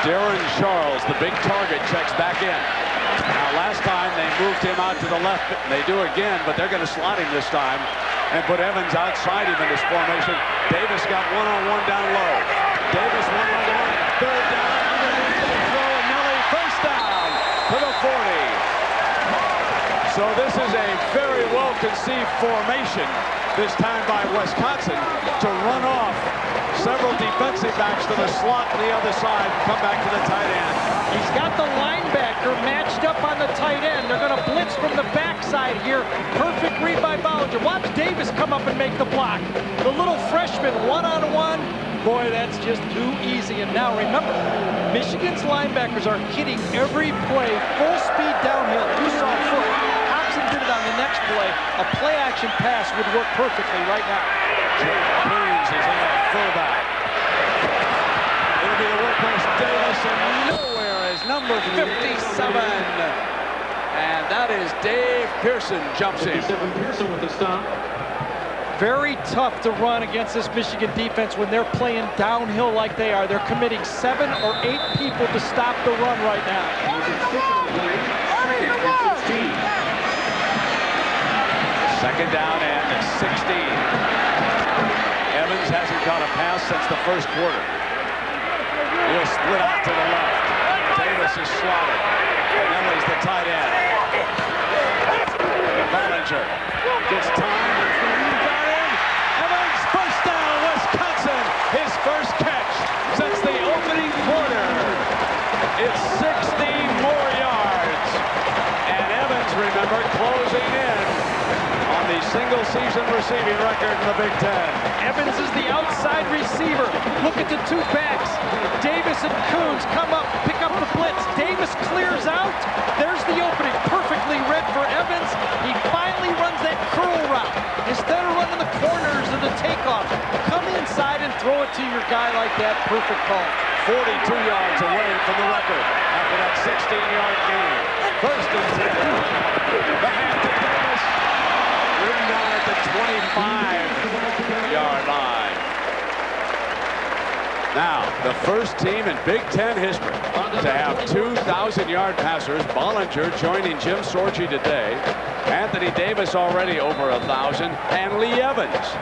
Speaker 1: Darren Charles, the big target, checks back in. Now, last time they moved him out to the left. They do again, but they're going to slot him this time and put Evans outside him in this formation. Davis got one-on-one down low. Davis one-on-one. Third down. Underneath the throw, and Nelly first down to the 40. So this is a very well-conceived formation this time by Wisconsin to run off several defensive backs to the slot on the other side, come back to the tight end.
Speaker 2: He's got the linebacker matched up on the tight end. They're going to blitz from the backside here. Perfect read by Bollinger. Watch Davis come up and make the block. The little freshman one-on-one. Boy, that's just too easy. And now remember, Michigan's linebackers are hitting every play full speed downhill. You saw Foot. Hobson did it on the next play. A play action pass would work perfectly right now.
Speaker 1: Queens is in at fullback. It'll be the workhorse Davis, and nowhere is number 57. And that is Dave Pearson jumps in.
Speaker 8: Pearson with the stop.
Speaker 2: Very tough to run against this Michigan defense when they're playing downhill like they are. They're committing 7 or 8 people to stop the run right now.
Speaker 1: Second down and 16. Evans hasn't caught a pass since the first quarter. He'll split out to the left. Davis is slotted. Nelly's the tight end. Bollinger gets time. Got him. Evans, first down, Wisconsin. His first catch since the opening quarter. It's 16 more yards. And Evans, remember, closing in on the single-season receiving record in the Big Ten.
Speaker 2: Evans is the outside receiver. Look at the 2 backs. Davis and Coons come up, pick up the blitz. Davis clears out. There's the opening. Perfectly read for Evans. He finally runs that curl route. Instead of running the corners of the takeoff, come inside and throw it to your guy like that. Perfect call.
Speaker 1: 42 yards away from the record after that 16-yard gain. First and 10. The hand to Davis. Ridden down at the 25-yard line. Now, the first team in Big Ten history to have 2,000-yard passers. Bollinger joining Jim Sorgi today. Anthony Davis already over 1,000. And Lee Evans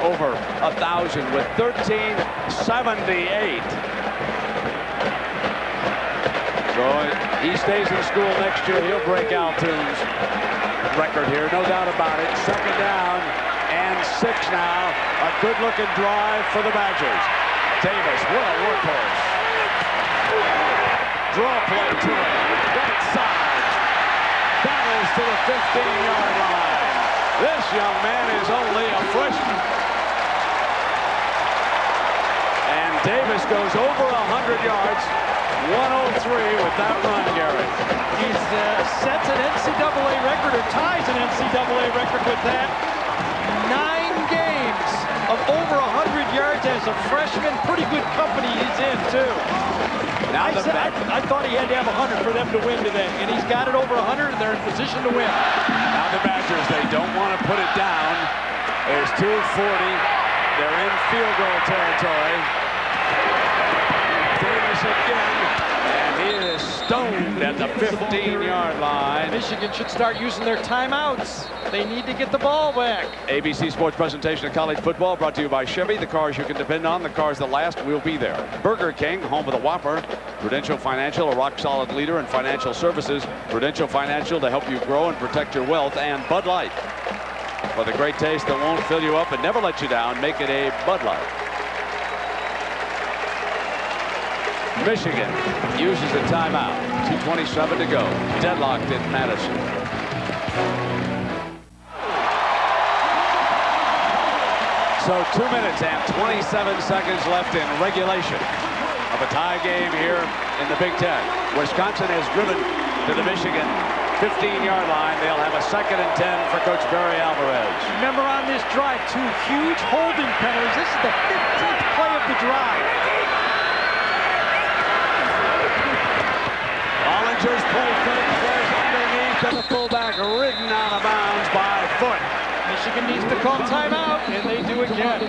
Speaker 1: over 1,000 with 1378. So he stays in school next year. He'll break Altoon's record here, no doubt about it. Second down and 6 now. A good-looking drive for the Badgers. Davis, what a workhorse. Draw play to it. Right side. Battles to the 15-yard line. This young man is only a freshman. And Davis goes over 100 yards. 103 with that run, Gary.
Speaker 2: He's sets an NCAA record or ties an NCAA record with that. 9 games of over 100 a freshman, pretty good company he's in, too.
Speaker 1: Now
Speaker 2: I thought he had to have 100 for them to win today, and he's got it over 100, and they're in position to win.
Speaker 1: Now the Badgers, they don't want to put it down. There's 2:40. They're in field goal territory. Davis again, and he is stoned at the 15-yard line.
Speaker 2: Michigan should start using their timeouts. They need to get the ball back.
Speaker 1: ABC Sports presentation of college football brought to you by Chevy. The cars you can depend on, the cars that last, will be there. Burger King, home of the Whopper. Prudential Financial, a rock-solid leader in financial services. Prudential Financial to help you grow and protect your wealth. And Bud Light, for the great taste that won't fill you up and never let you down. Make it a Bud Light. Michigan uses a timeout. 2:27 to go. Deadlocked in Madison. So 2 minutes and 27 seconds left in regulation of a tie game here in the Big Ten. Wisconsin has driven to the Michigan 15-yard line. They'll have a 2nd and 10 for Coach Barry Alvarez.
Speaker 2: Remember on this drive, 2 huge holding penalties. This is the 15th play of the drive.
Speaker 1: Bollinger's play fake, there's underneath, and the fullback ridden out of bounds by Foot.
Speaker 2: Michigan needs to call timeout, and they do again.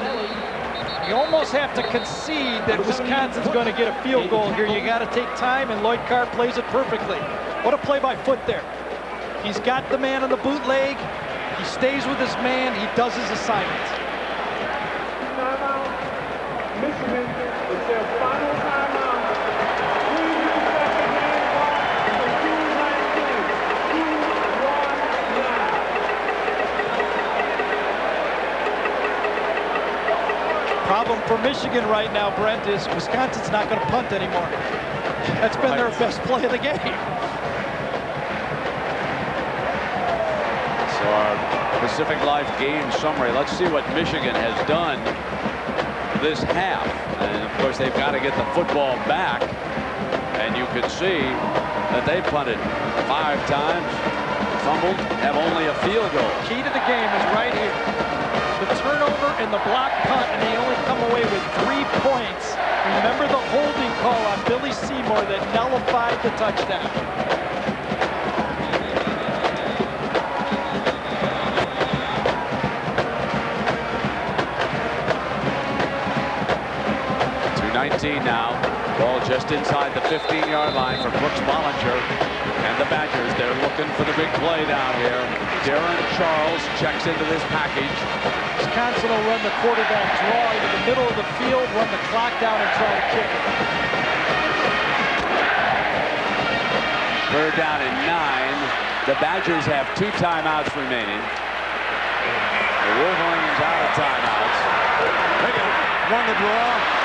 Speaker 2: You almost have to concede that Wisconsin's going to get a field goal here. You got to take time, and Lloyd Carr plays it perfectly. What a play by Foot there. He's got the man on the bootleg. He stays with his man. He does his assignment.
Speaker 13: Michigan, it's their final timeout. 2:19.
Speaker 2: Problem for Michigan right now, Brent, is Wisconsin's not going to punt anymore. That's been their best play of the game.
Speaker 1: So our Pacific Life game summary. Let's see what Michigan has done this half. And of course, they've got to get the football back. And you can see that they punted 5 times, fumbled, have only a field goal.
Speaker 2: Key to the game is right here. The turnover and the block punt, and they only come away with 3 points. Remember the holding call on Billy Seymour that nullified the touchdown.
Speaker 1: Now, ball just inside the 15-yard line for Brooks Bollinger and the Badgers. They're looking for the big play down here. Darren Charles checks into this package.
Speaker 2: Wisconsin will run the quarterback draw into the middle of the field, run the clock down, and try to kick it.
Speaker 1: 3rd down and 9. The Badgers have 2 timeouts remaining. The Wolverines out of timeouts. They can run the draw.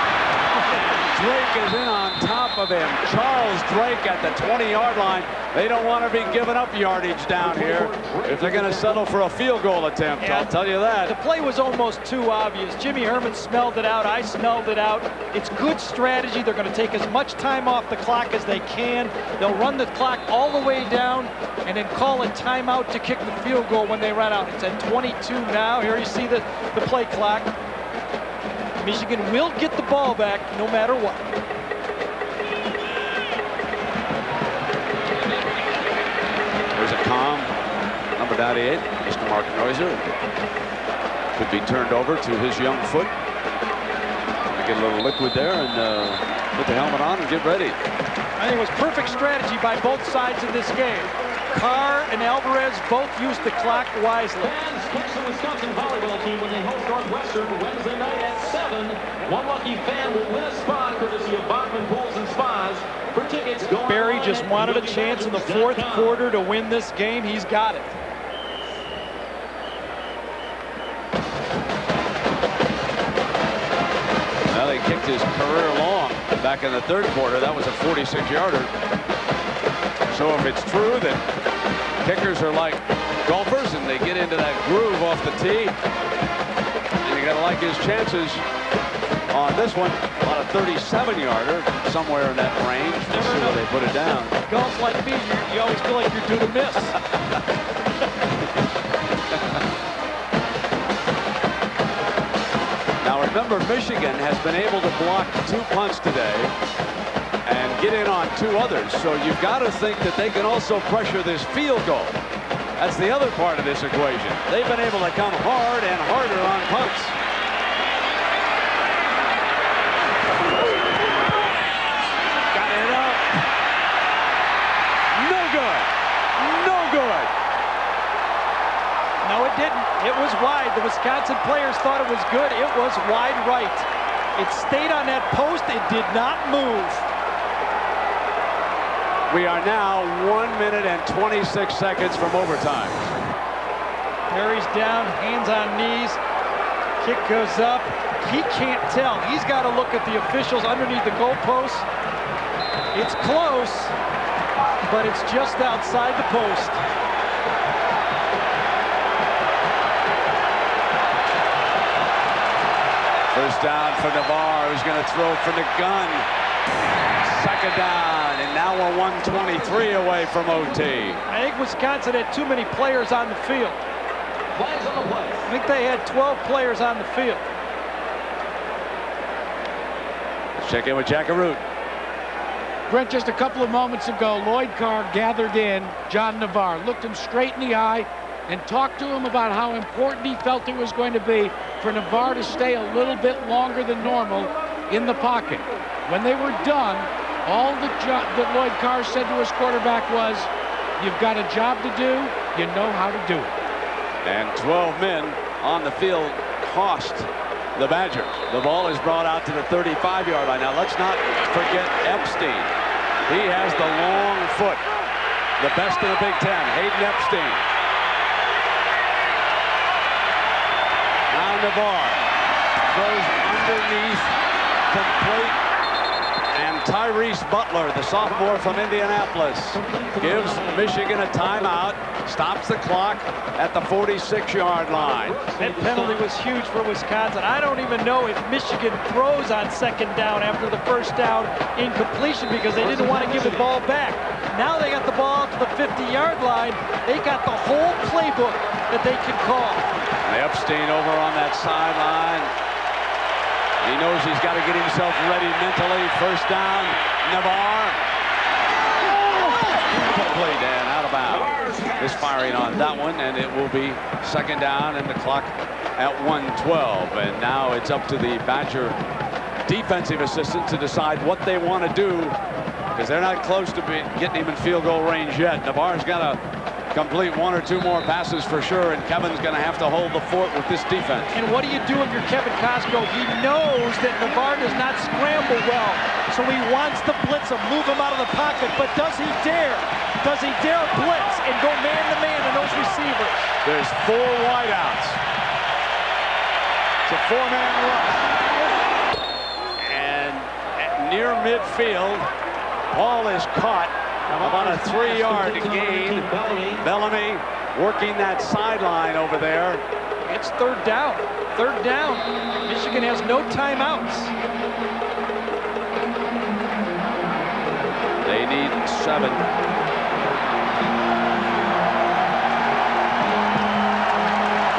Speaker 1: Drake is in on top of him. Charles Drake at the 20-yard line. They don't want to be giving up yardage down here if they're going to settle for a field goal attempt. I'll tell you that.
Speaker 2: The play was almost too obvious. Jimmy Herman smelled it out. I smelled it out. It's good strategy. They're going to take as much time off the clock as they can. They'll run the clock all the way down and then call a timeout to kick the field goal when they run out. It's at 22 now. Here you see the play clock. Michigan will get the ball back no matter what.
Speaker 1: There's a calm, number 98, Mr. Mark Neuser. Could be turned over to his young foot. Get a little liquid there and put the helmet on and get ready.
Speaker 2: I think it was perfect strategy by both sides of this game. Carr and Alvarez both used the clock wisely.
Speaker 14: Fans watch the Wisconsin volleyball team when they host Northwestern Wednesday night at 7. One lucky fan will win a spot courtesy of Bachman Pools and Spas. For tickets, go
Speaker 2: Barry just wanted a chance in the 4th quarter to win this game. He's got it.
Speaker 1: Well, he kicked his career long back in the 3rd quarter. That was a 46-yarder. So if it's true that kickers are like golfers and they get into that groove off the tee, and you got to like his chances on this one on a 37-yarder, somewhere in that range. We'll see where they put it down.
Speaker 2: Golf like me, you always feel like you're due to miss.
Speaker 1: Now remember, remember, Michigan has been able to block 2 punts today and get in on 2 others. So you've got to think that they can also pressure this field goal. That's the other part of this equation. They've been able to come hard and harder on punts. Got it up. No good. No good.
Speaker 2: No, it didn't. It was wide. The Wisconsin players thought it was good. It was wide right. It stayed on that post. It did not move.
Speaker 1: We are now 1 minute and 26 seconds from overtime.
Speaker 2: Perry's down, hands on knees. Kick goes up. He can't tell. He's got to look at the officials underneath the goalpost. It's close, but it's just outside the post.
Speaker 1: First down for Navarre, who's going to throw from the gun. Second down, and now we're 1:23 away from OT.
Speaker 2: I think Wisconsin had too many players on the field.
Speaker 14: Flags on the play.
Speaker 2: I think they had 12 players on the field.
Speaker 1: Let's check in with Jack Arute.
Speaker 3: Brent, just a couple of moments ago, Lloyd Carr gathered in John Navarre, looked him straight in the eye, and talked to him about how important he felt it was going to be for Navarre to stay a little bit longer than normal in the pocket. When they were done, all that Lloyd Carr said to his quarterback was, "You've got a job to do. You know how to do it."
Speaker 1: And 12 men on the field cost the Badgers. The ball is brought out to the 35-yard line. Now, let's not forget Epstein. He has the long foot, the best in the Big Ten, Hayden Epstein. Now Navarre throws underneath, complete. And Tyrese Butler, the sophomore from Indianapolis, gives Michigan a timeout, stops the clock at the 46-yard line.
Speaker 2: That penalty was huge for Wisconsin. I don't even know if Michigan throws on second down after the first down incompletion because they didn't want to give the ball back. Now they got the ball to the 50-yard line. They got the whole playbook that they can call.
Speaker 1: Epstein over on that sideline. He knows he's got to get himself ready mentally. First down, Navarre. Incomplete and out of bounds. Misfiring on that one, and it will be second down and the clock at 1:12. And now it's up to the Badger defensive assistant to decide what they want to do because they're not close to getting him in field goal range yet. Navarre's got to complete 1 or 2 more passes for sure, and Kevin's going to have to hold the fort with this defense.
Speaker 2: And what do you do if you're Kevin Costco? He knows that Navarre does not scramble well, so he wants to blitz him, move him out of the pocket, but does he dare? Does he dare blitz and go man-to-man to those receivers?
Speaker 1: There's 4 wideouts. It's a 4-man rush. And at near midfield, ball is caught. About a 3-yard gain. Bellamy working that sideline over there.
Speaker 2: It's third down. Third down. Michigan has no timeouts.
Speaker 1: They need 7.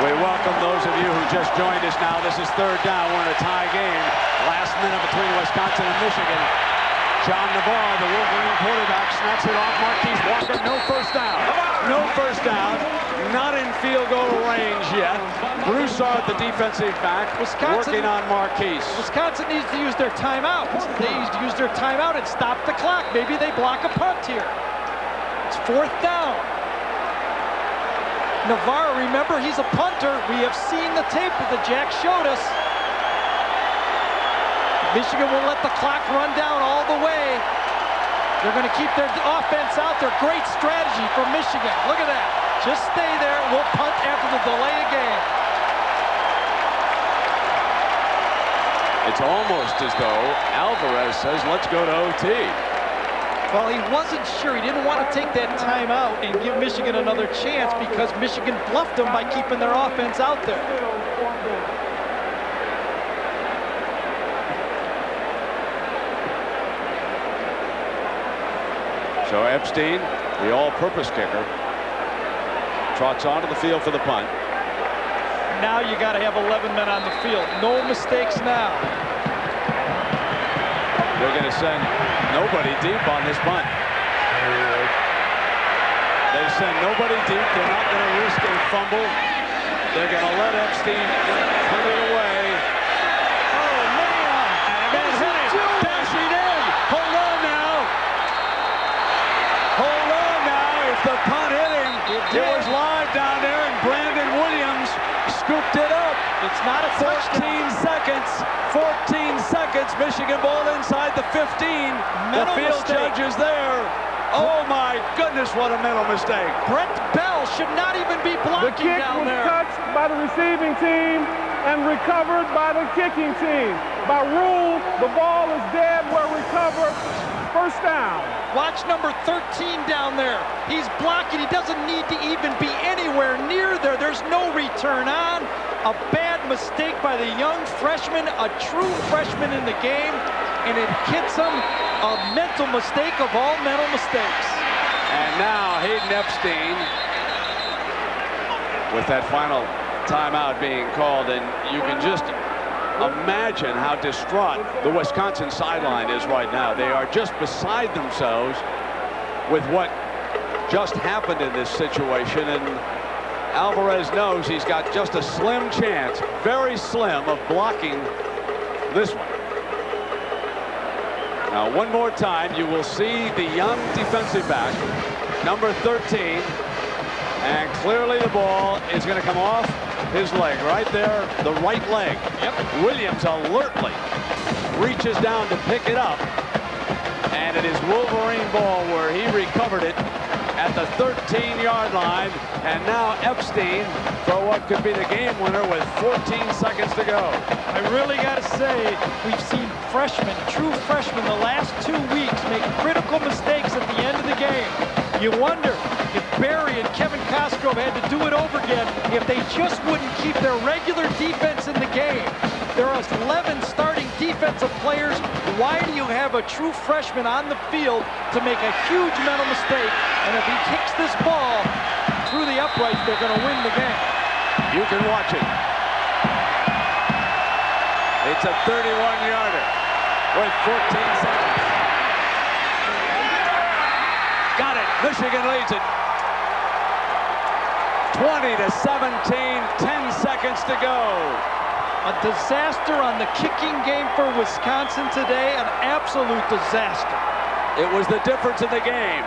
Speaker 1: We welcome those of you who just joined us now. This is third down. We're in a tie game. Last minute between Wisconsin and Michigan. John Navarre, the Wolverine quarterback, snaps it off Marquise Walker. No first down. No first down. Not in field goal range yet. Broussard, the defensive back, working on Marquise.
Speaker 2: Wisconsin needs to use their timeout. They need to use their timeout and stop the clock. Maybe they block a punt here. It's fourth down. Navarre, remember, he's a punter. We have seen the tape that Jack showed us. Michigan will let the clock run down all the way. They're going to keep their offense out there. Great strategy for Michigan. Look at that. Just stay there. We'll punt after the delay of game.
Speaker 1: It's almost as though Alvarez says, let's go to OT.
Speaker 2: Well, he wasn't sure. He didn't want to take that timeout and give Michigan another chance because Michigan bluffed them by keeping their offense out there.
Speaker 1: So Epstein, the all-purpose kicker, trots onto the field for the punt.
Speaker 2: Now you got to have 11 men on the field. No mistakes now.
Speaker 1: They're going to send nobody deep on this punt. They send nobody deep. They're not going to risk a fumble. They're going to let Epstein put it away.
Speaker 2: Oh, man.
Speaker 1: And hit it. Dashing in. Hold on now. Hold on now. If the punt hit him, it was live down there, and Brandon Williams scooped it up.
Speaker 2: It's not a
Speaker 1: 14 seconds. 14 seconds. Michigan ball inside the 15. The field judge is there. Oh my goodness, what a mental mistake.
Speaker 2: Brent Bell should not even be blocking
Speaker 13: The kick
Speaker 2: down
Speaker 13: was
Speaker 2: there.
Speaker 13: touched by the receiving team and recovered by the kicking team. By rule, the ball is dead where recovered. First down.
Speaker 2: Watch number 13 down there. He's blocking. He doesn't need to even be anywhere near there. There's no return on. A bad mistake by the young freshman, a true freshman in the game, and it hits him. A mental mistake of all mental mistakes.
Speaker 1: And now Hayden Epstein with that final timeout being called, and you can just imagine how distraught the Wisconsin sideline is right now. They are just beside themselves with what just happened in this situation, and Alvarez knows he's got just a slim chance, very slim, of blocking this one. Now, one more time, you will see the young defensive back, number 13, and clearly the ball is going to come off his leg right there, the right leg. Yep. Williams alertly reaches down to pick it up, and it is Wolverine ball where he recovered it at the 13-yard line, and now Epstein for what could be the game winner with 14 seconds to go.
Speaker 2: I really got to say, we've seen freshmen, true freshmen, the last 2 weeks make critical mistakes at the end of the game. You wonder if Barry and Kevin Cosgrove had to do it over again if they just wouldn't keep their regular defense in the game. There are 11 starting defensive players. Why do you have a true freshman on the field to make a huge mental mistake? And if he kicks this ball through the uprights, they're going to win the game.
Speaker 1: You can watch it. It's a 31-yarder with 14 seconds. Got it. Michigan leads it. 20-17, 10 seconds to go.
Speaker 2: A disaster on the kicking game for Wisconsin today, an absolute disaster.
Speaker 1: It was the difference in the game.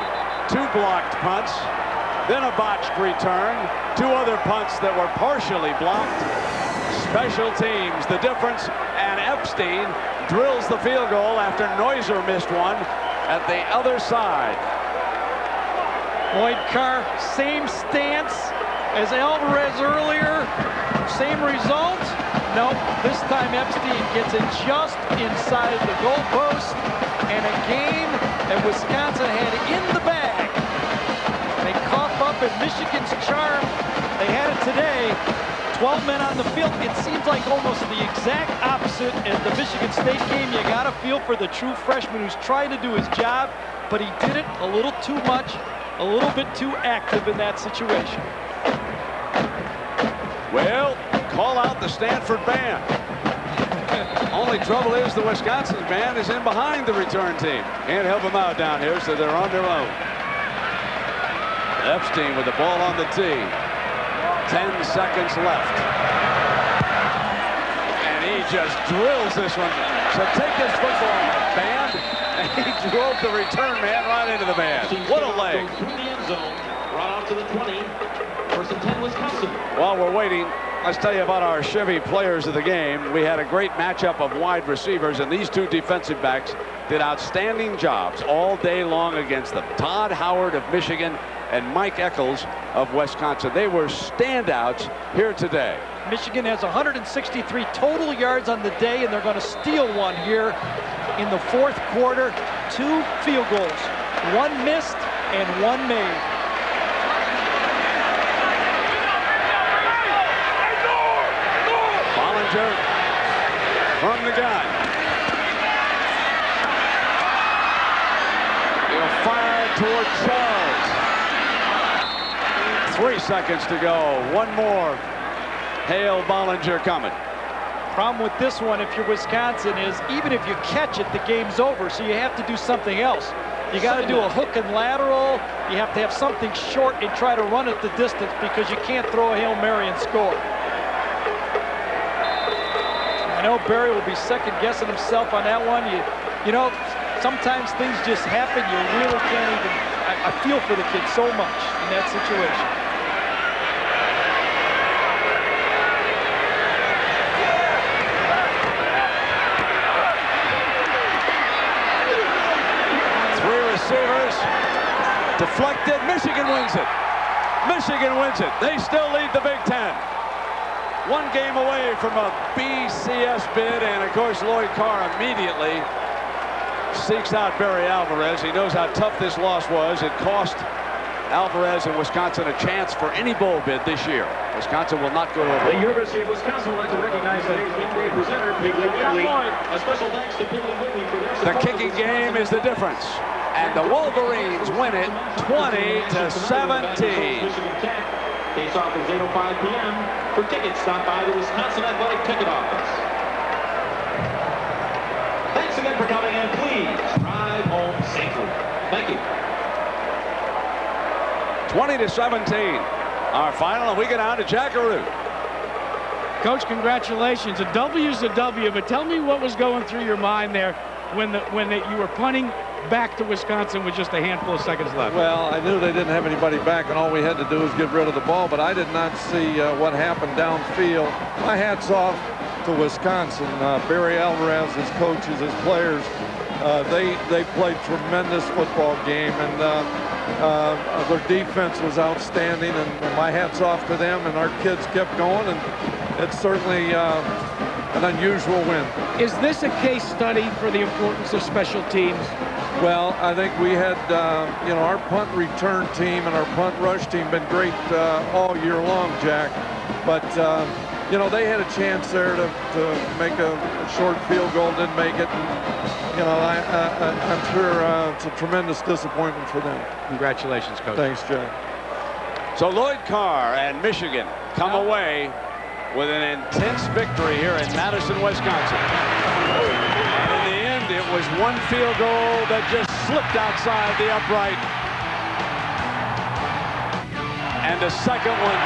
Speaker 1: 2 blocked punts, then a botched return, 2 other punts that were partially blocked. Special teams, the difference, and Epstein drills the field goal after Neuser missed one at the other side.
Speaker 2: Lloyd Carr, same stance as Alvarez earlier, same result. Nope, this time Epstein gets it just inside the goalpost, and a game that Wisconsin had in the bag. They cough up at Michigan's charm. They had it today. 12 men on the field. It seems like almost the exact opposite as the Michigan State game. You got to feel for the true freshman who's trying to do his job, but he did it a little too much, a little bit too active in that situation.
Speaker 1: Well, call out the Stanford band. Only trouble is the Wisconsin band is in behind the return team. Can't help them out down here, so they're on their own. Epstein with the ball on the tee. 10 seconds left. And he just drills this one. So take this football, band. And he drove the return man right into the band. What a leg.
Speaker 14: Through the end zone, brought out to the 20. First and 10, Wisconsin.
Speaker 1: While we're waiting, let's tell you about our Chevy players of the game. We had a great matchup of wide receivers, and these 2 defensive backs did outstanding jobs all day long against them. Todd Howard of Michigan and Mike Eccles of Wisconsin. They were standouts here today.
Speaker 2: Michigan has 163 total yards on the day, and they're going to steal one here in the 4th quarter. 2 field goals, 1 missed and 1 made.
Speaker 1: Bollinger from the gun. He'll fire toward Charles. 3 seconds to go. One more Hale Bollinger coming.
Speaker 2: Problem with this one, if you're Wisconsin, is even if you catch it, the game's over, so you have to do something else. You got to do a hook and lateral. You have to have something short and try to run it the distance because you can't throw a Hail Mary and score. I know Barry will be second-guessing himself on that one. You know, sometimes things just happen. You really can't even. I feel for the kid so much in that situation.
Speaker 1: Receivers, deflected, Michigan wins it. Michigan wins it. They still lead the Big Ten. One game away from a BCS bid, and of course Lloyd Carr immediately seeks out Barry Alvarez. He knows how tough this loss was. It cost Alvarez and Wisconsin a chance for any bowl bid this year. Wisconsin will not go to a bowl.
Speaker 14: The University of Wisconsin would like to recognize today's game day presenter, Piggly Wiggly. A special thanks to Piggly Wiggly for their support.
Speaker 1: The kicking game is the difference. And the Wolverines win it 20-17.
Speaker 14: Face-off is 8:05 p.m. For tickets, stop by the Wisconsin Athletic Ticket Office. Thanks again for coming, and please drive home safely. Thank you.
Speaker 1: 20-17. Our final, and we get on to Jackaroo.
Speaker 3: Coach, congratulations. A W's a W, but tell me what was going through your mind there when you were punting back to Wisconsin with just a handful of seconds left.
Speaker 15: Well, I knew they didn't have anybody back, and all we had to do was get rid of the ball, but I did not see what happened downfield. My hat's off to Wisconsin. Barry Alvarez, his coaches, his players, they played tremendous football game, and their defense was outstanding, and my hat's off to them, and our kids kept going, and it's certainly an unusual win.
Speaker 3: Is this a case study for the importance of special teams?
Speaker 15: Well, I think we had, our punt return team and our punt rush team been great all year long, Jack. But, they had a chance there to make a short field goal, didn't make it. And, I'm sure it's a tremendous disappointment for them.
Speaker 3: Congratulations, Coach.
Speaker 15: Thanks, Jack.
Speaker 1: So Lloyd Carr and Michigan come away with an intense victory here in Madison, Wisconsin. And in the end, it was one field goal that just slipped outside the upright. And a second one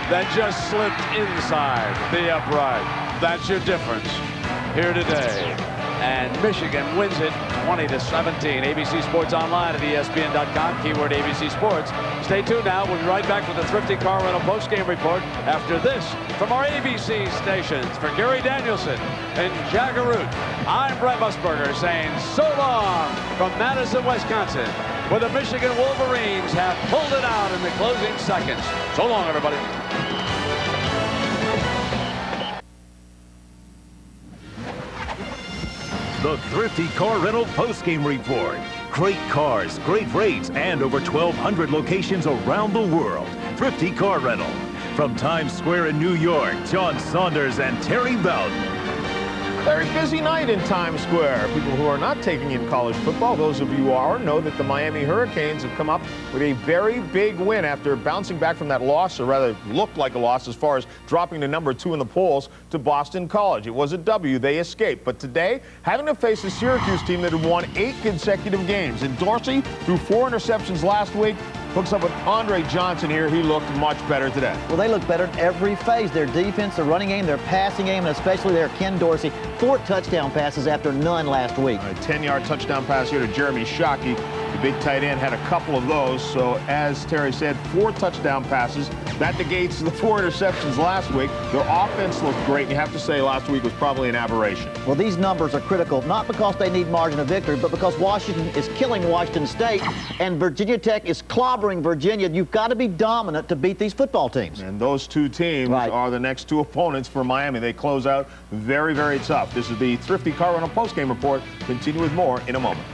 Speaker 1: that just slipped inside the upright. That's your difference here today. And Michigan wins it 20-17. ABC Sports Online at ESPN.com, keyword ABC Sports. Stay tuned now. We'll be right back with the Thrifty Car Rental postgame report after this from our ABC stations. For Gary Danielson and Jackaroo, I'm Brett Musburger saying so long from Madison, Wisconsin, where the Michigan Wolverines have pulled it out in the closing seconds. So long, everybody.
Speaker 10: The Thrifty Car Rental postgame report. Great cars, great rates, and over 1,200 locations around the world. Thrifty Car Rental. From Times Square in New York, John Saunders and Terry Bowden.
Speaker 9: Very busy night in Times Square. People who are not taking in college football, those of you who are, know that the Miami Hurricanes have come up with a very big win after bouncing back from that loss, or rather looked like a loss as far as dropping to number 2 in the polls to Boston College. It was a W. They escaped. But today, having to face a Syracuse team that had won 8 consecutive games. And Dorsey threw 4 interceptions last week. Hooks up with Andre Johnson here. He looked much better today.
Speaker 11: Well, they look better in every phase. Their defense, their running game, their passing game, and especially their Ken Dorsey. 4 touchdown passes after none last week.
Speaker 9: A 10-yard touchdown pass here to Jeremy Shockey. The big tight end had a couple of those. So as Terry said, 4 touchdown passes. That negates the 4 interceptions last week. Their offense looked great. You have to say last week was probably an aberration.
Speaker 11: Well, these numbers are critical, not because they need margin of victory, but because Washington is killing Washington State and Virginia Tech is clobbering Virginia. You've got to be dominant to beat these football teams.
Speaker 9: And those 2 teams are the next 2 opponents for Miami. They close out very, very tough. This is the Thrifty Car Rental postgame report. Continue with more in a moment.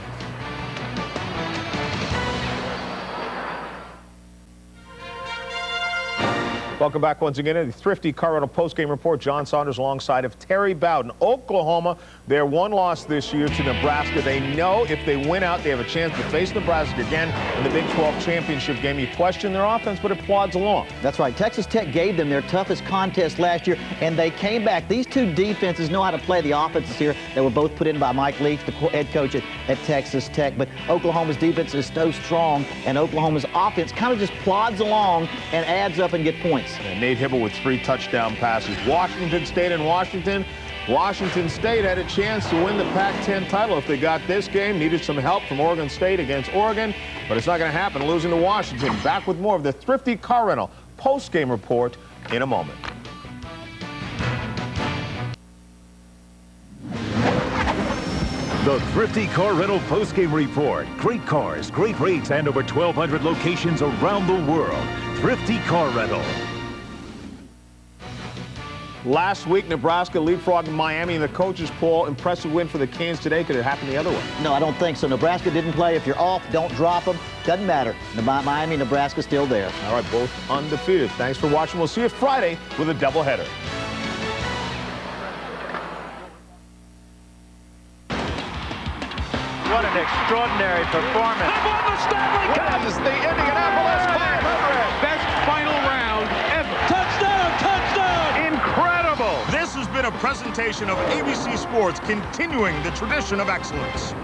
Speaker 9: Welcome back once again to the Thrifty Car Rental postgame report. John Saunders alongside of Terry Bowden. Oklahoma Their one loss this year to Nebraska. They know if they win out, they have a chance to face Nebraska again in the Big 12 championship game. You question their offense, but it plods along.
Speaker 11: That's right. Texas Tech gave them their toughest contest last year, and they came back. These two defenses know how to play the offenses here. They were both put in by Mike Leach, the head coach at Texas Tech. But Oklahoma's defense is so strong, and Oklahoma's offense kind of just plods along and adds up and get points.
Speaker 9: And Nate Hibble with 3 touchdown passes. Washington State and Washington. Washington State had a chance to win the Pac-10 title if they got this game. Needed some help from Oregon State against Oregon, but it's not going to happen, losing to Washington. Back with more of the Thrifty Car Rental post-game report in a moment.
Speaker 10: The Thrifty Car Rental post-game report. Great cars, great rates, and over 1,200 locations around the world. Thrifty Car Rental.
Speaker 9: Last week, Nebraska leapfrogged Miami in the coaches' poll. Impressive win for the Canes today. Could it happen the other way?
Speaker 11: No, I don't think so. Nebraska didn't play. If you're off, don't drop them. Doesn't matter. Miami, Nebraska's still there.
Speaker 9: All right, both undefeated. Thanks for watching. We'll see you Friday with a doubleheader.
Speaker 16: What an extraordinary performance.
Speaker 17: Have won the Stanley Cup.
Speaker 16: This is the Indianapolis 500.
Speaker 17: Best final round ever. Touchdown, touchdown.
Speaker 9: Incredible. This has been a presentation of ABC Sports, continuing the tradition of excellence.